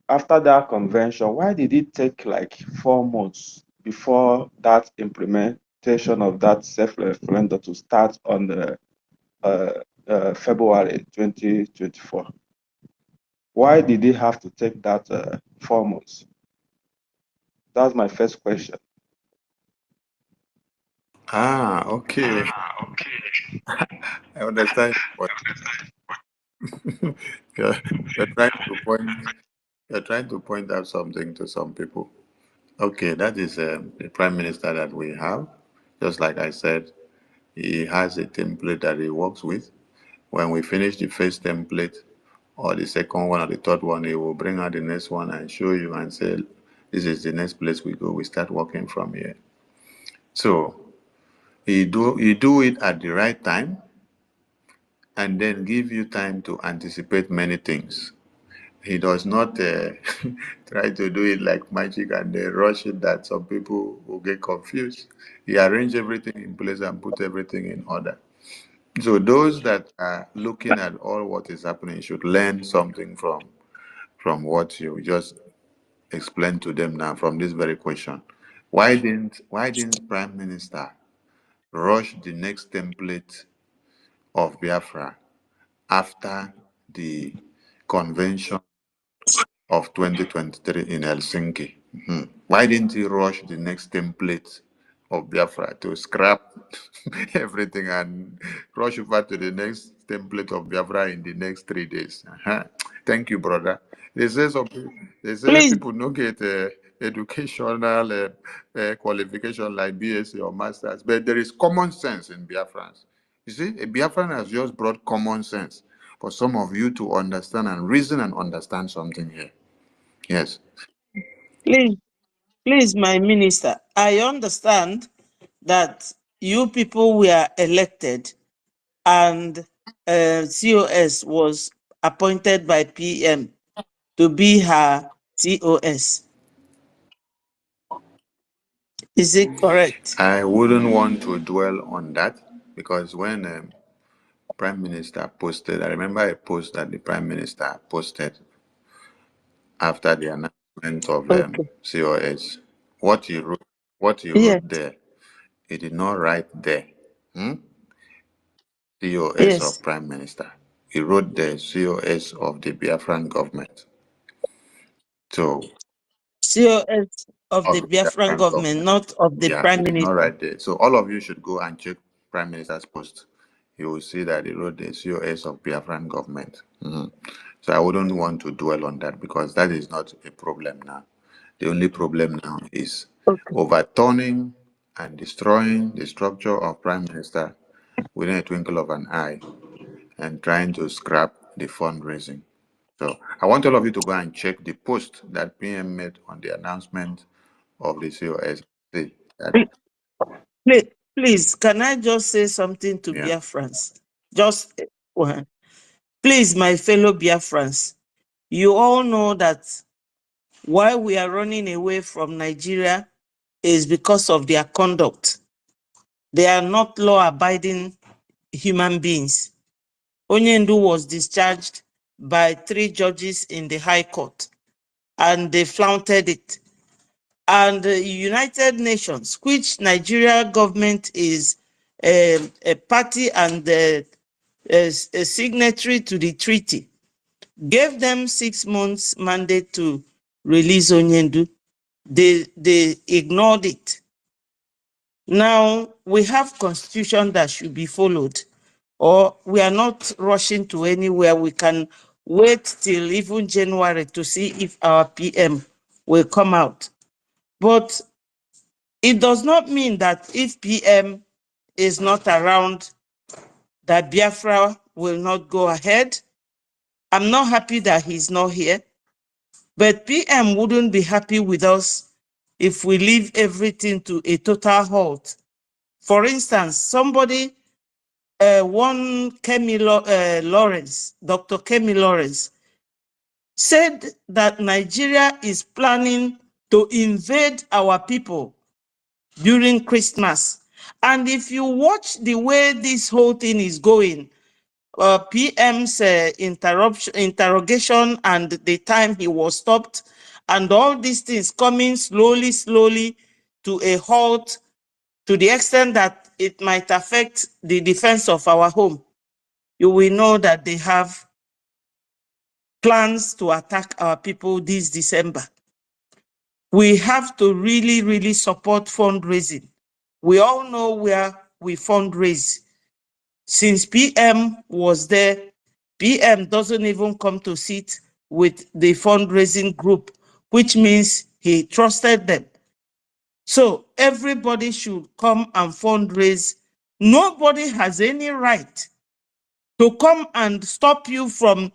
after that convention, why did it take like 4 months before that implementation of that self-referendum to start on the February 2024? Why did it have to take that 4 months? That's my first question. Okay. I understand. But you're, you're trying to point. You're trying to point out something to some people. Okay, that is the prime minister that we have. Just like I said, he has a template that he works with. When we finish the first template, or the second one, or the third one, he will bring out the next one and show you and say, "This is the next place we go. We start working from here." So he do it at the right time, and then give you time to anticipate many things. He does not try to do it like magic and rush it that some people will get confused. He arranged everything in place and put everything in order. So those that are looking at all what is happening should learn something from what you just explained to them now from this very question. Why didn't Prime Minister rush the next template of Biafra after the convention of 2023 in Helsinki? Why didn't he rush the next template of Biafra to scrap everything and rush over to the next template of Biafra in the next 3 days? Thank you, brother. They say some people, they say Please, people don't get educational qualification like BSc or masters, but there is common sense in Biafrans. You see, a Biafran has just brought common sense for some of you to understand and reason and understand something here. Yes. please, please, my minister, I understand that you people were elected and COS was appointed by PM to be her COS. Is it correct? I wouldn't want to dwell on that because when Prime Minister posted, I remember a post that the Prime Minister posted after the announcement of Okay. COS. What he wrote, what he Yes. wrote there, he did not write there. COS of Yes. Prime Minister. He wrote the COS of the Biafran government. So COS of of the the Biafran Biafran government, government. not of the Yeah, he Prime did not Minister. write there. So all of you should go and check Prime Minister's post. You will see that he wrote the COS of Biafran government. So I wouldn't want to dwell on that because that is not a problem now. The only problem now is Okay. overturning and destroying the structure of Prime Minister within a twinkle of an eye and trying to scrap the fundraising. So I want all of you to go and check the post that PM made on the announcement of the COS. See that, Please, please, can I just say something to yeah. Biafrans? Just one. Please, my fellow Biafrans, you all know that why we are running away from Nigeria is because of their conduct. They are not law-abiding human beings. Onyendu was discharged by 3 judges in the High Court, and they flaunted it. And the United Nations, which Nigeria government is a party and a signatory to the treaty, gave them 6 months mandate to release Onyendu. They ignored it. Now we have constitution that should be followed, or we are not rushing to anywhere. We can wait till even January to see if our PM will come out. But it does not mean that if PM is not around, that Biafra will not go ahead. I'm not happy that he's not here, but PM wouldn't be happy with us if we leave everything to a total halt. For instance, somebody, one Kemi Lawrence, Dr. Kemi Lawrence, said that Nigeria is planning to invade our people during Christmas. And if you watch the way this whole thing is going, PM's interrogation and the time he was stopped, and all these things coming slowly to a halt, to the extent that it might affect the defense of our home, you will know that they have plans to attack our people this December. We have to really support fundraising. We all know where we fundraise. Since PM was there, PM doesn't even come to sit with the fundraising group, which means he trusted them. So everybody should come and fundraise. Nobody has any right to come and stop you from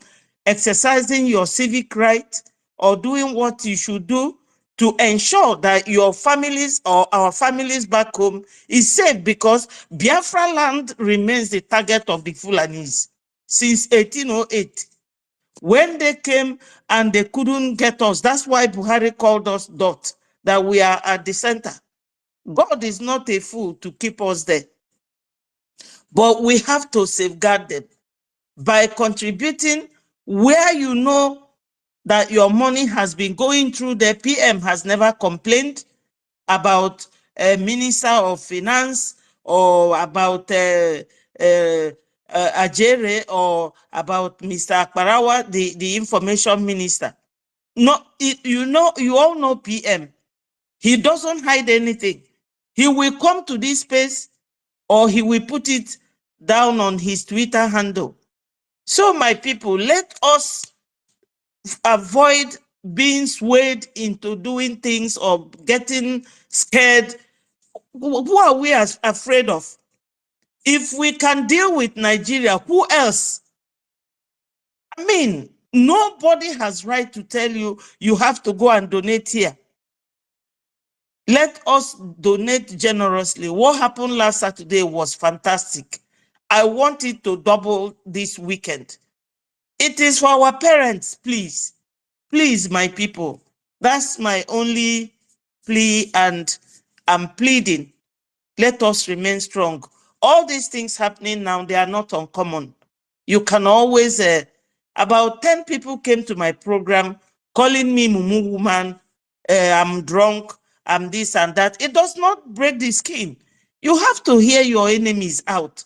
exercising your civic right or doing what you should do to ensure that your families or our families back home is safe, because Biafra land remains the target of the Fulanis since 1808. When they came and they couldn't get us, that's why Buhari called us dot, that we are at the center. God is not a fool to keep us there. But we have to safeguard them by contributing where you know that your money has been going through. The PM has never complained about a Minister of Finance or about Ajere or about Mr. Akbarawa, the Information Minister. No, you all know PM. He doesn't hide anything. He will come to this space or he will put it down on his Twitter handle. So my people, let us avoid being swayed into doing things or getting scared. Who are we afraid of? If we can deal with Nigeria, who else? I mean, nobody has right to tell you you have to go and donate here. Let us donate generously. What happened last Saturday was fantastic. I want it to double this weekend. It is for our parents, please. Please, my people. That's my only plea, and I'm pleading. Let us remain strong. All these things happening now, they are not uncommon. You can always, about 10 people came to my program calling me Mumu woman, I'm drunk, I'm this and that. It does not break the skin. You have to hear your enemies out.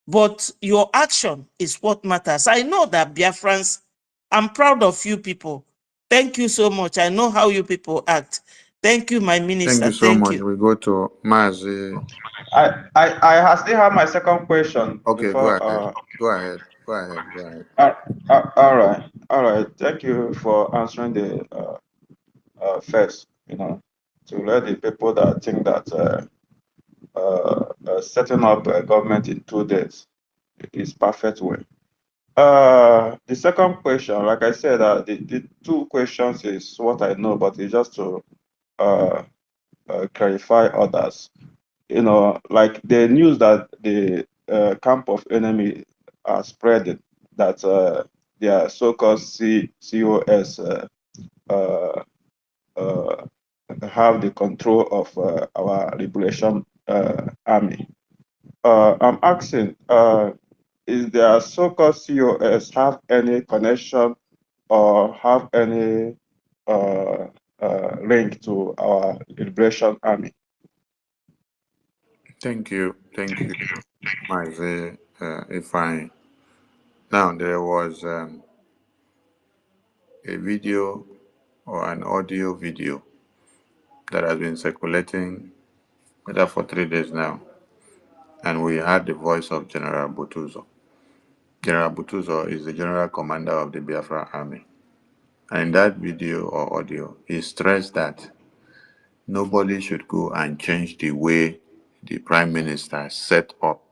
But your action is what matters. I know that Biafrans, I'm proud of you people. Thank you so much. I know how you people act. Thank you, my Thank minister. you so Thank much. you. We go to Mazi. I still have my second question Okay, go before. ahead. Go ahead. Go ahead. Go ahead. All right. Thank you for answering the first. To let the people that think that setting up a government in 2 days is perfect way. The second question, like I said, the two questions is what I know, but it's just to clarify others. Like the news that the camp of enemy are spreading, that their so-called COS have the control of our liberation army. I'm asking, is their so-called COS have any connection or have any link to our liberation army? Thank you. Thank you, Mazi. If I now there was a video or an audio video that has been circulating whether for 3 days now, and we had the voice of General Butuzo. General Butuzo is the general commander of the Biafra army. And in that video or audio, he stressed that nobody should go and change the way the prime minister set up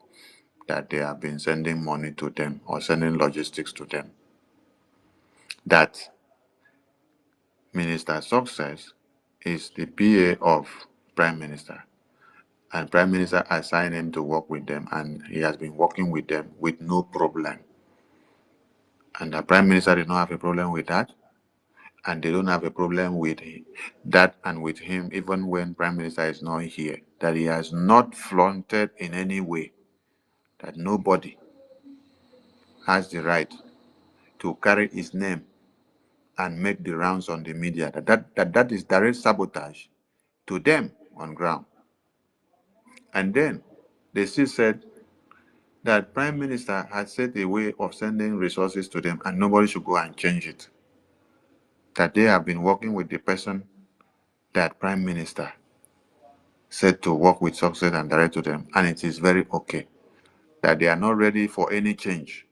that they have been sending money to them or sending logistics to them. That Minister Success is the PA of Prime Minister, and Prime Minister assigned him to work with them, and he has been working with them with no problem. And the Prime Minister did not have a problem with that, and they don't have a problem with that and with him even when Prime Minister is not here, that he has not flaunted in any way, that nobody has the right to carry his name and make the rounds on the media, that is direct sabotage to them on ground. And then they still said that Prime Minister had set a way of sending resources to them and nobody should go and change it. That they have been working with the person that Prime Minister said to work with Success and direct to them, and it is very okay. That they are not ready for any change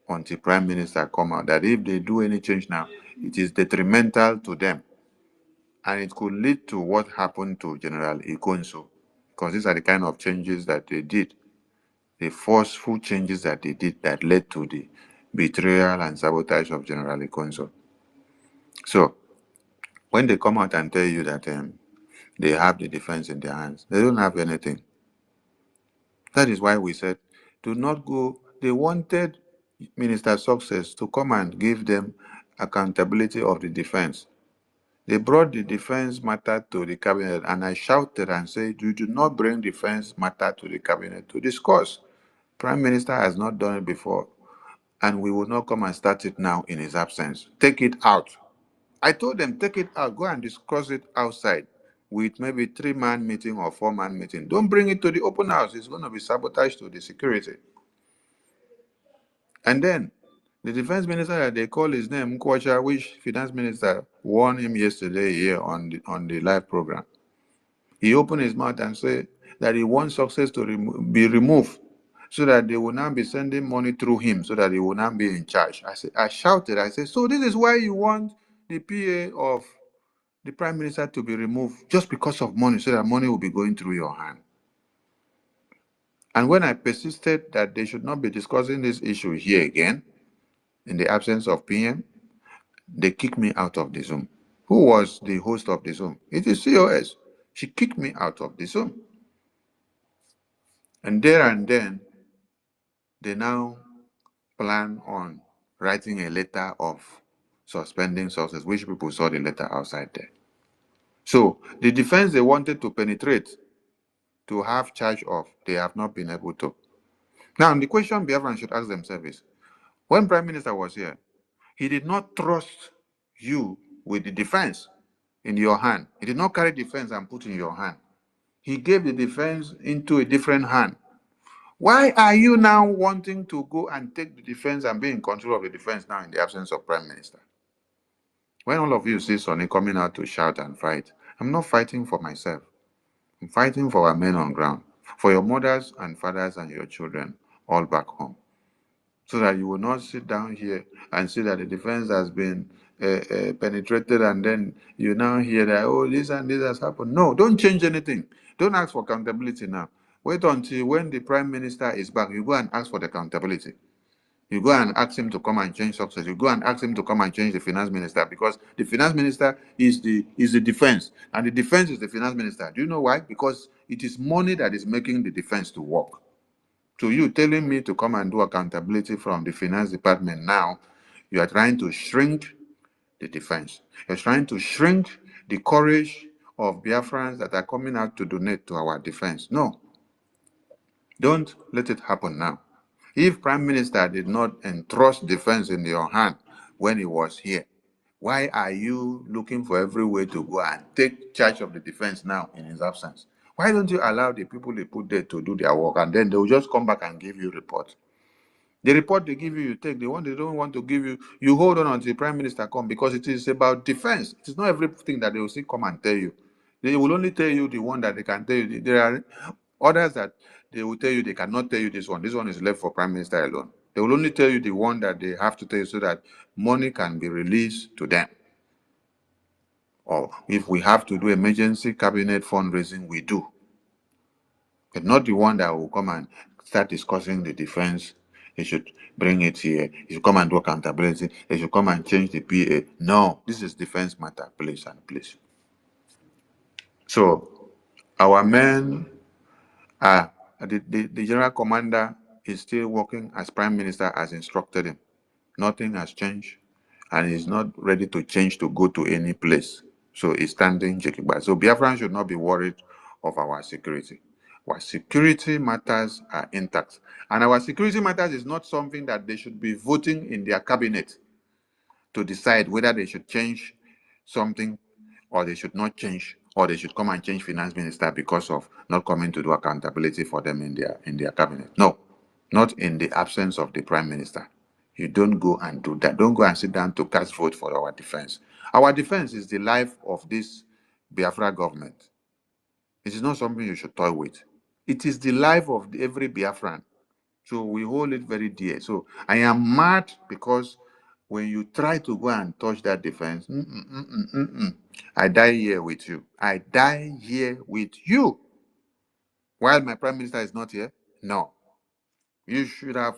until Prime Minister come out. That if they do any change now, it is detrimental to them. And it could lead to what happened to General Ikonso, because these are the kind of changes that they did, the forceful changes that they did that led to the betrayal and sabotage of General Ikonso. So, when they come out and tell you that they have the defense in their hands, they don't have anything. That is why we said, do not go. They wanted Minister Success to come and give them accountability of the defense. They brought the defense matter to the cabinet, and I shouted and said, you do not bring defense matter to the cabinet to discuss. Prime Minister has not done it before, and we will not come and start it now in his absence. Take it out. I told them, take it out, go and discuss it outside with maybe 3-man meeting or 4-man meeting. Don't bring it to the open house. It's going to be sabotage to the security. And then the defense minister that they call his name, Nkwacha, which finance minister warned him yesterday here on the live program. He opened his mouth and said that he wants Success to be removed so that they will now be sending money through him so that he will not be in charge. I shouted, I said, so this is why you want the PA of the Prime Minister to be removed just because of money, so that money will be going through your hand. And when I persisted that they should not be discussing this issue here again, in the absence of PM, they kicked me out of the Zoom. Who was the host of the Zoom? It is COS. She kicked me out of the Zoom. And there and then, they now plan on writing a letter of suspending Success, which people saw the letter outside there. So the defense they wanted to penetrate, to have charge of, they have not been able to. Now, the question Biafran should ask themselves is, when Prime Minister was here, he did not trust you with the defense in your hand. He did not carry defense and put in your hand. He gave the defense into a different hand. Why are you now wanting to go and take the defense and be in control of the defense now in the absence of Prime Minister? When all of you see Sonny coming out to shout and fight, I'm not fighting for myself. I'm fighting for our men on ground, for your mothers and fathers and your children all back home, so that you will not sit down here and see that the defense has been penetrated, and then you now hear that, oh, this and this has happened. No, don't change anything. Don't ask for accountability now. Wait until when the Prime Minister is back, you go and ask for the accountability. You go and ask him to come and change Success. You go and ask him to come and change the finance minister, because the finance minister is the defense, and the defense is the finance minister. Do you know why? Because it is money that is making the defense to work. So you telling me to come and do accountability from the finance department now, you are trying to shrink the defense. You're trying to shrink the courage of Biafrans that are coming out to donate to our defense. No, don't let it happen now. If Prime Minister did not entrust defense in your hand when he was here, why are you looking for every way to go and take charge of the defense now in his absence? Why don't you allow the people they put there to do their work, and then they'll just come back and give you report? The report they give you, you take. The one they don't want to give you, you hold on until the Prime Minister comes, because it is about defense. It is not everything that they will see come and tell you. They will only tell you the one that they can tell you. There are others that they will tell you they cannot tell you this one. This one is left for Prime Minister alone. They will only tell you the one that they have to tell you so that money can be released to them. Or if we have to do emergency cabinet fundraising, we do. But not the one that will come and start discussing the defense. They should bring it here. They should come and do accountability. They should come and change the PA. No, this is defense matter, please and please. So our men are the general commander is still working as prime minister has instructed him. Nothing has changed, and he's not ready to change to go to any place. So he's standing Jekiba. So Biafran should not be worried of our security. Our security matters are intact. And our security matters is not something that they should be voting in their cabinet to decide whether they should change something or they should not change, or they should come and change finance minister because of not coming to do accountability for them in their cabinet. No, not in the absence of the prime minister. You don't go and do that. Don't go and sit down to cast vote for our defense. Our defense is the life of this Biafra government. It is not something you should toy with. It is the life of every Biafran. So we hold it very dear. So I am mad because when you try to go and touch that defense, I die here with you. I die here with you. While my prime minister is not here? No. You should have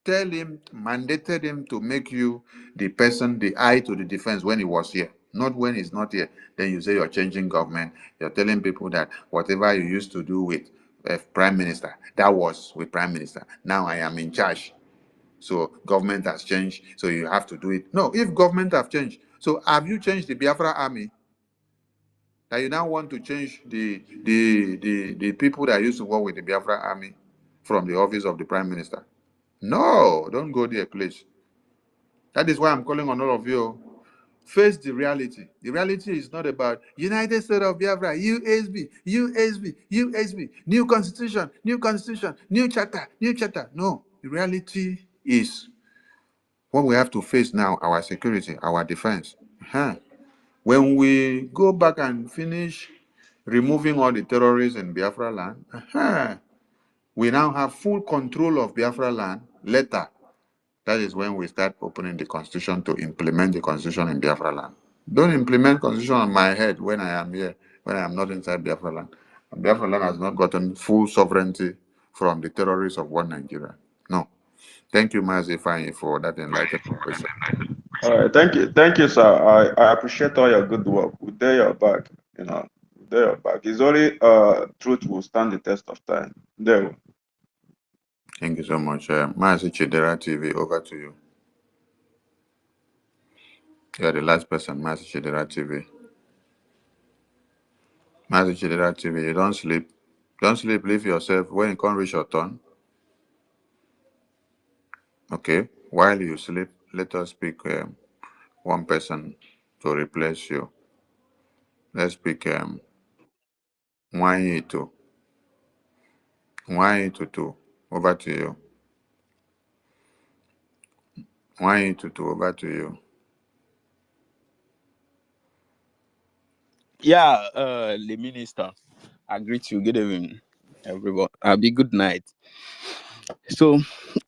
mandated him to make you the person, the eye to the defense when he was here, not when he's not here. Then you say you're changing government. You're telling people that whatever you used to do with prime minister, that was with prime minister. Now I am in charge. So government has changed, so you have to do it. No, if government have changed, so have you changed the Biafra army? That you now want to change the people that used to work with the Biafra army from the office of the prime minister? No, don't go there, please. That is why I'm calling on all of you. Face the reality. The reality is not about United States of Biafra, USB, USB, USB, new constitution, new charter, new charter. No, the reality is what we have to face now, our security, our defense. When we go back and finish removing all the terrorists in Biafra land, we now have full control of Biafra land. Later, that is when we start opening the constitution to implement the constitution in Biafra land. Don't implement constitution on my head when I am here, when I am not inside Biafra land. Biafra land has not gotten full sovereignty from the terrorists of one Nigeria. No. Thank you, Mazi Fanyi, for that enlightened question. All right, thank you, sir. I appreciate all your good work. We dare your back, you know, we dare your back. It's only truth will stand the test of time. There. Thank you so much. Mazi Chidera TV, over to you. You are the last person, Mazi Chidera TV. Mazi Chidera TV, you don't sleep. Don't sleep, leave yourself when you can't reach your turn. Okay, while you sleep, let us pick one person to replace you. Let's pick Wanyi Ito. Wanyi Ito, over to you. Wanyi Ito, over to you. Yeah, the minister. I greet you. Good evening, everyone. I'll be good night. So,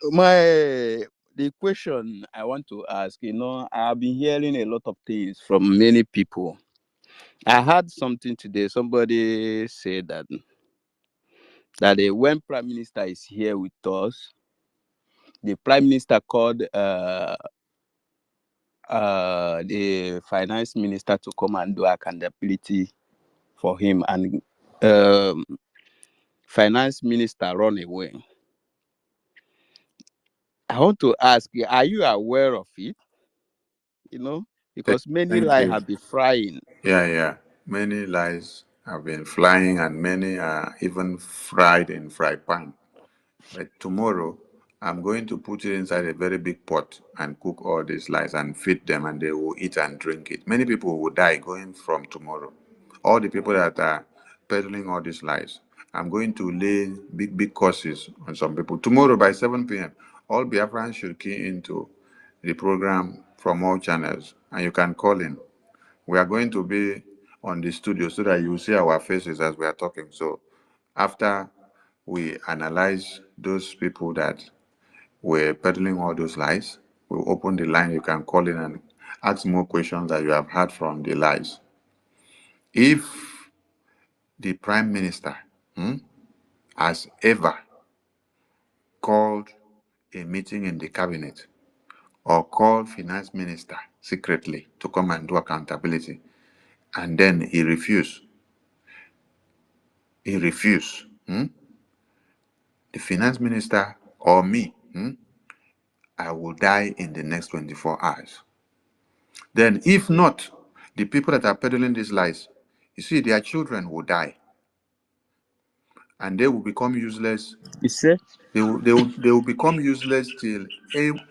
the question I want to ask, I've been hearing a lot of things from many people. I heard something today. Somebody said that when Prime Minister is here with us, the Prime Minister called the Finance Minister to come and do accountability for him, and Finance Minister run away. I want to ask you, are you aware of it? Because many Thank lies you. have been flying. Yeah. Many lies have been flying, and many are even fried in fry pan. But tomorrow, I'm going to put it inside a very big pot and cook all these lies and feed them, and they will eat and drink it. Many people will die going from tomorrow. All the people that are peddling all these lies, I'm going to lay big curses on some people. Tomorrow by 7 p.m., all Biafrans should key into the program from all channels, and you can call in. We are going to be on the studio so that you will see our faces as we are talking. So after we analyze those people that were peddling all those lies, we'll open the line. You can call in and ask more questions that you have heard from the lies. If the prime minister has ever called a meeting in the cabinet or called finance minister secretly to come and do accountability, and then he refused. He refused. The finance minister or me, I will die in the next 24 hours. Then, if not, the people that are peddling these lies, you see, their children will die and they will become useless. You say? They will become useless till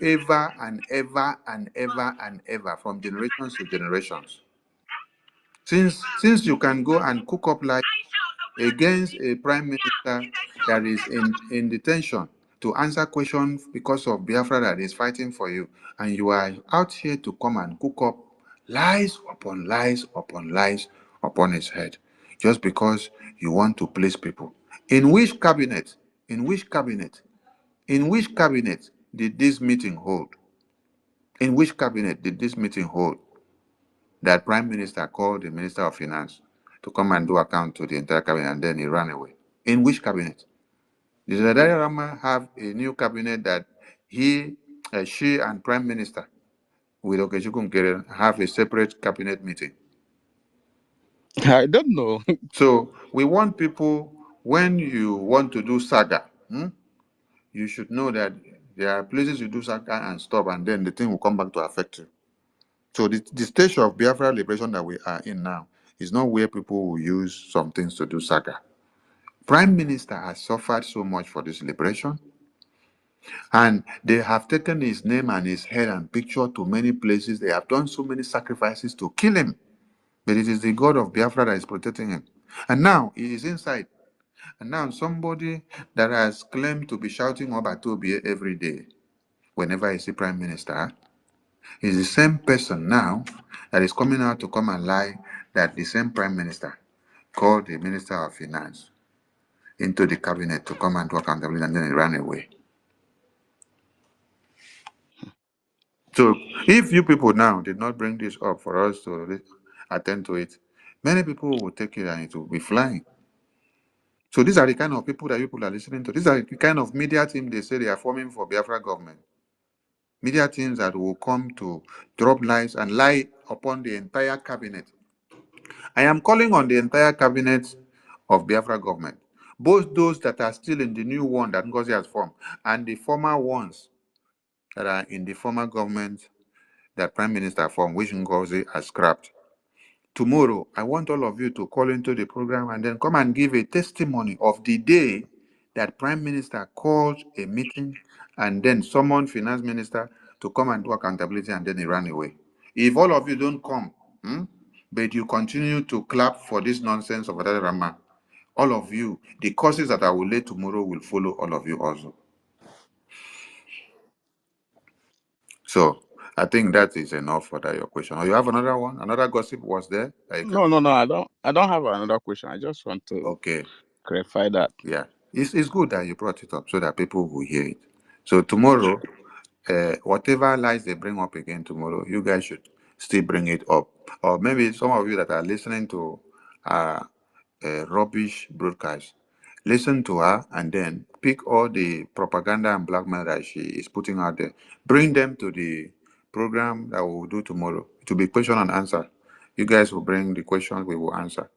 ever and ever and ever and ever, from generations to generations. Since you can go and cook up lies against a prime minister that is in detention to answer questions because of Biafra that is fighting for you, and you are out here to come and cook up lies upon lies upon lies upon his head, just because you want to please people. In which cabinet? In which cabinet? In which cabinet did this meeting hold? In which cabinet did this meeting hold that prime minister called the minister of finance to come and do account to the entire cabinet and then he ran away? In which cabinet? Did Zadari Rama have a new cabinet that she and prime minister with Okechukwu Nkere have a separate cabinet meeting? I don't know. So we want people, when you want to do saga, you should know that there are places you do saga and stop, and then the thing will come back to affect you. So the stage of Biafra liberation that we are in now is not where people will use some things to do saga. Prime Minister has suffered so much for this liberation, and they have taken his name and his head and picture to many places. They have done so many sacrifices to kill him, but it is the God of Biafra that is protecting him. And now he is inside. And now somebody that has claimed to be shouting Obatobie every day, whenever I see Prime Minister, is the same person now that is coming out to come and lie that the same Prime Minister called the Minister of Finance into the cabinet to come and do accountability, and then he ran away. So if you people now did not bring this up for us to attend to it, many people will take it and it will be flying. So these are the kind of people that you people are listening to. These are the kind of media team they say they are forming for Biafra government. Media teams that will come to drop lies and lie upon the entire cabinet. I am calling on the entire cabinet of Biafra government, both those that are still in the new one that Ngozi has formed and the former ones that are in the former government that Prime Minister formed, which Ngozi has scrapped. Tomorrow, I want all of you to call into the program and then come and give a testimony of the day that Prime Minister called a meeting and then summoned Finance Minister to come and do accountability, and then he ran away. If all of you don't come, but you continue to clap for this nonsense of Adada Rama, all of you, the courses that I will lay tomorrow will follow all of you also. So I think that is enough for that your question. Or you have another one? Another gossip was there? No, I don't have another question. I just want to clarify that. Yeah. It's good that you brought it up so that people will hear it. So tomorrow, whatever lies they bring up again tomorrow, you guys should still bring it up. Or maybe some of you that are listening to rubbish broadcast, listen to her and then pick all the propaganda and blackmail that she is putting out there. Bring them to the program that we will do tomorrow. It will be question and answer. You guys will bring the questions, we will answer.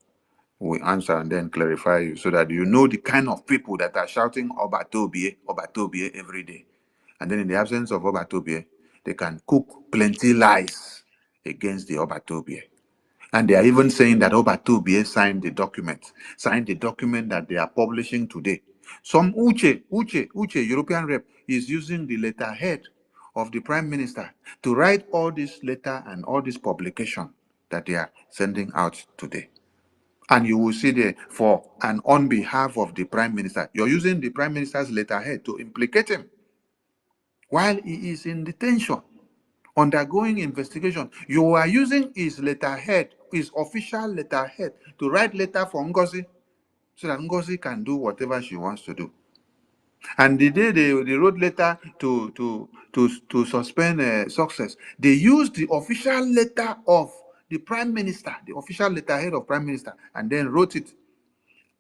We answer and then clarify you so that you know the kind of people that are shouting Obatobie every day. And then in the absence of Obatobie, they can cook plenty lies against the Obatobie. And they are even saying that Obatobie signed the document that they are publishing today. Some Uche, European rep, is using the letterhead of the Prime Minister to write all this letter and all this publication that they are sending out today. And you will see there, for and on behalf of the Prime Minister, you're using the Prime Minister's letterhead to implicate him while he is in detention, undergoing investigation. You are using his letterhead, his official letterhead, to write letter for Ngozi so that Ngozi can do whatever she wants to do. And the day they wrote letter to suspend Success, they used the official letter of the Prime Minister, the official letterhead of Prime Minister, and then wrote it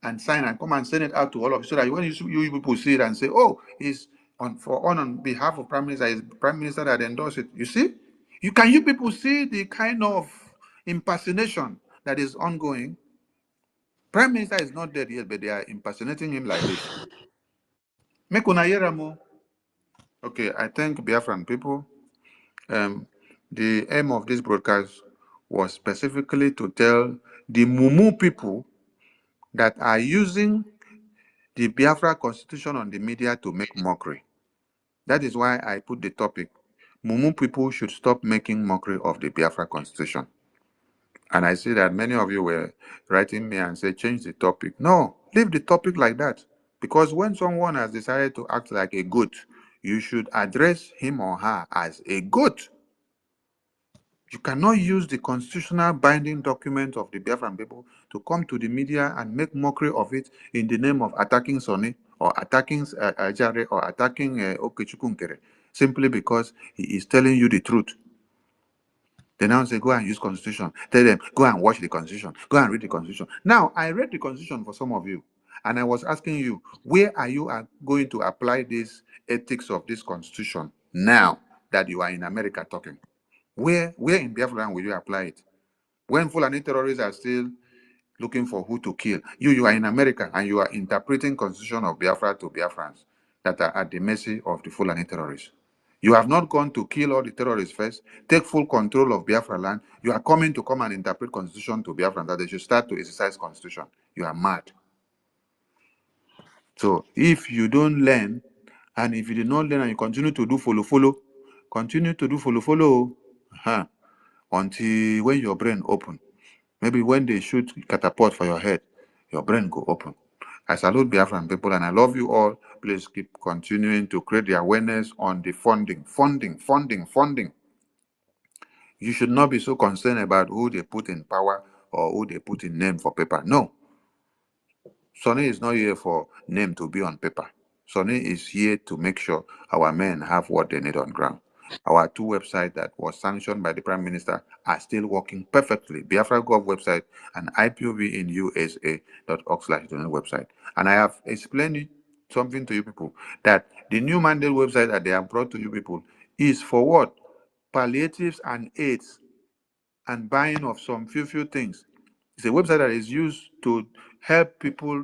and sign and come and send it out to all of you so that when you people see it and say, oh, it's on behalf of Prime Minister, is Prime Minister that endorsed it. You see? You people see the kind of impersonation that is ongoing? Prime Minister is not dead yet, but they are impersonating him like this. Make una hear am o. Okay, I thank Biafran people. The aim of this broadcast was specifically to tell the Mumu people that are using the Biafra constitution on the media to make mockery. That is why I put the topic, Mumu people should stop making mockery of the Biafra constitution. And I see that many of you were writing me and say, change the topic. No, leave the topic like that. Because when someone has decided to act like a goat, you should address him or her as a goat. You cannot use the constitutional binding document of the Biafran people to come to the media and make mockery of it in the name of attacking Sonny or attacking Ajare or attacking Okechukwu, simply because he is telling you the truth. They now say, go and use constitution. Tell them, go and watch the constitution. Go and read the constitution. Now, I read the constitution for some of you, and I was asking you, where are you going to apply this ethics of this constitution now that you are in America talking? Where in Biafra land will you apply it? When Fulani terrorists are still looking for who to kill, you are in America and you are interpreting constitution of Biafra to Biafrans that are at the mercy of the Fulani terrorists. You have not gone to kill all the terrorists first, take full control of Biafra land. You are coming to come and interpret constitution to Biafra that they should start to exercise constitution. You are mad. So if you don't learn, and if you did not learn and you continue to do follow, continue to do follow, until when your brain open. Maybe when they shoot catapult for your head, your brain go open. I salute Biafran people and I love you all. Please keep continuing to create the awareness on the funding. You should not be so concerned about who they put in power or who they put in name for paper. No. Sonny is not here for name to be on paper. Sonny is here to make sure our men have what they need on ground. Our two websites that was sanctioned by the Prime Minister are still working perfectly. Biafra Gov website and IPOVInusa.org/donate website. And I have explained something to you people, that the new mandate website that they have brought to you people is for what? Palliatives and aids and buying of some few things. It's a website that is used to help people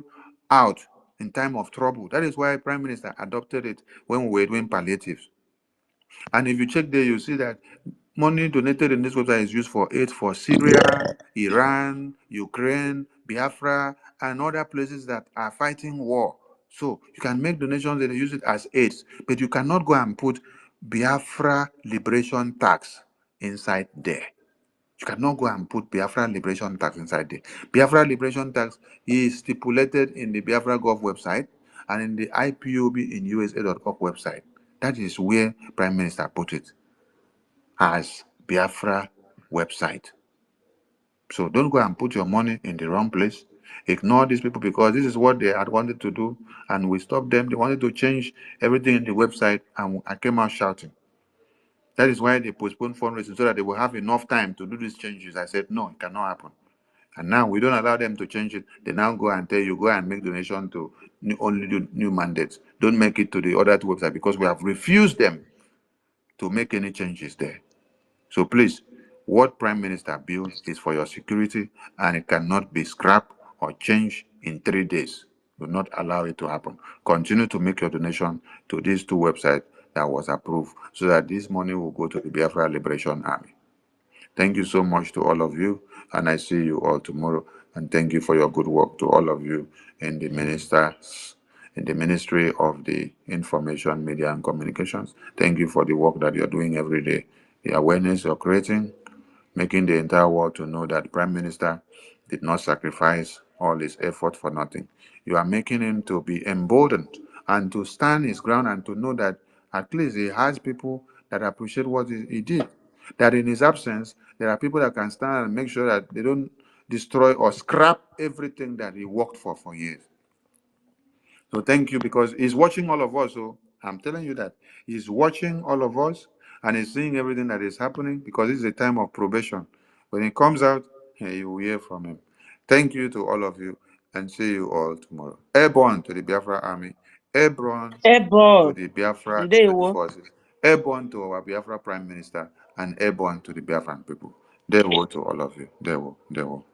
out in time of trouble. That is why Prime Minister adopted it when we were doing palliatives. And if you check there, you see that money donated in this website is used for aid for Syria, Iran, Ukraine, Biafra, and other places that are fighting war. So you can make donations and use it as aids, but you cannot go and put Biafra liberation tax inside there. You cannot go and put Biafra liberation tax inside there. Biafra liberation tax is stipulated in the Biafra Gov website and in the IPOBInusa.org website. That is where Prime Minister put it, as Biafra website. So don't go and put your money in the wrong place. Ignore these people because this is what they had wanted to do, and we stopped them. They wanted to change everything in the website, and I came out shouting. That is why they postponed fundraising, so that they will have enough time to do these changes. I said, no, it cannot happen. And now we don't allow them to change it. They now go and tell you, go and make donation to only do new mandates. Don't make it to the other two websites because we have refused them to make any changes there. So please, what Prime Minister built is for your security, and it cannot be scrapped or changed in 3 days. Do not allow it to happen. Continue to make your donation to these two websites that was approved, so that this money will go to the Biafra Liberation Army. Thank you so much to all of you, and I see you all tomorrow. And thank you for your good work to all of you in the Ministry of the Information, Media, and Communications. Thank you for the work that you're doing every day, the awareness you're creating, making the entire world to know that Prime Minister did not sacrifice all his effort for nothing. You are making him to be emboldened and to stand his ground and to know that at least he has people that appreciate what he did. That in his absence, there are people that can stand and make sure that they don't destroy or scrap everything that he worked for years. So thank you, because he's watching all of us. So I'm telling you that he's watching all of us and he's seeing everything that is happening, because this is a time of probation. When he comes out, you will hear from him. Thank you to all of you, and see you all tomorrow. Airborne to the Biafra Army, airborne to Airborne. the Biafra security Ndewo. forces, airborne to our Biafra Prime Minister, and airborne to the Biafran people. Dewo to all of you. Dewo, Dewo.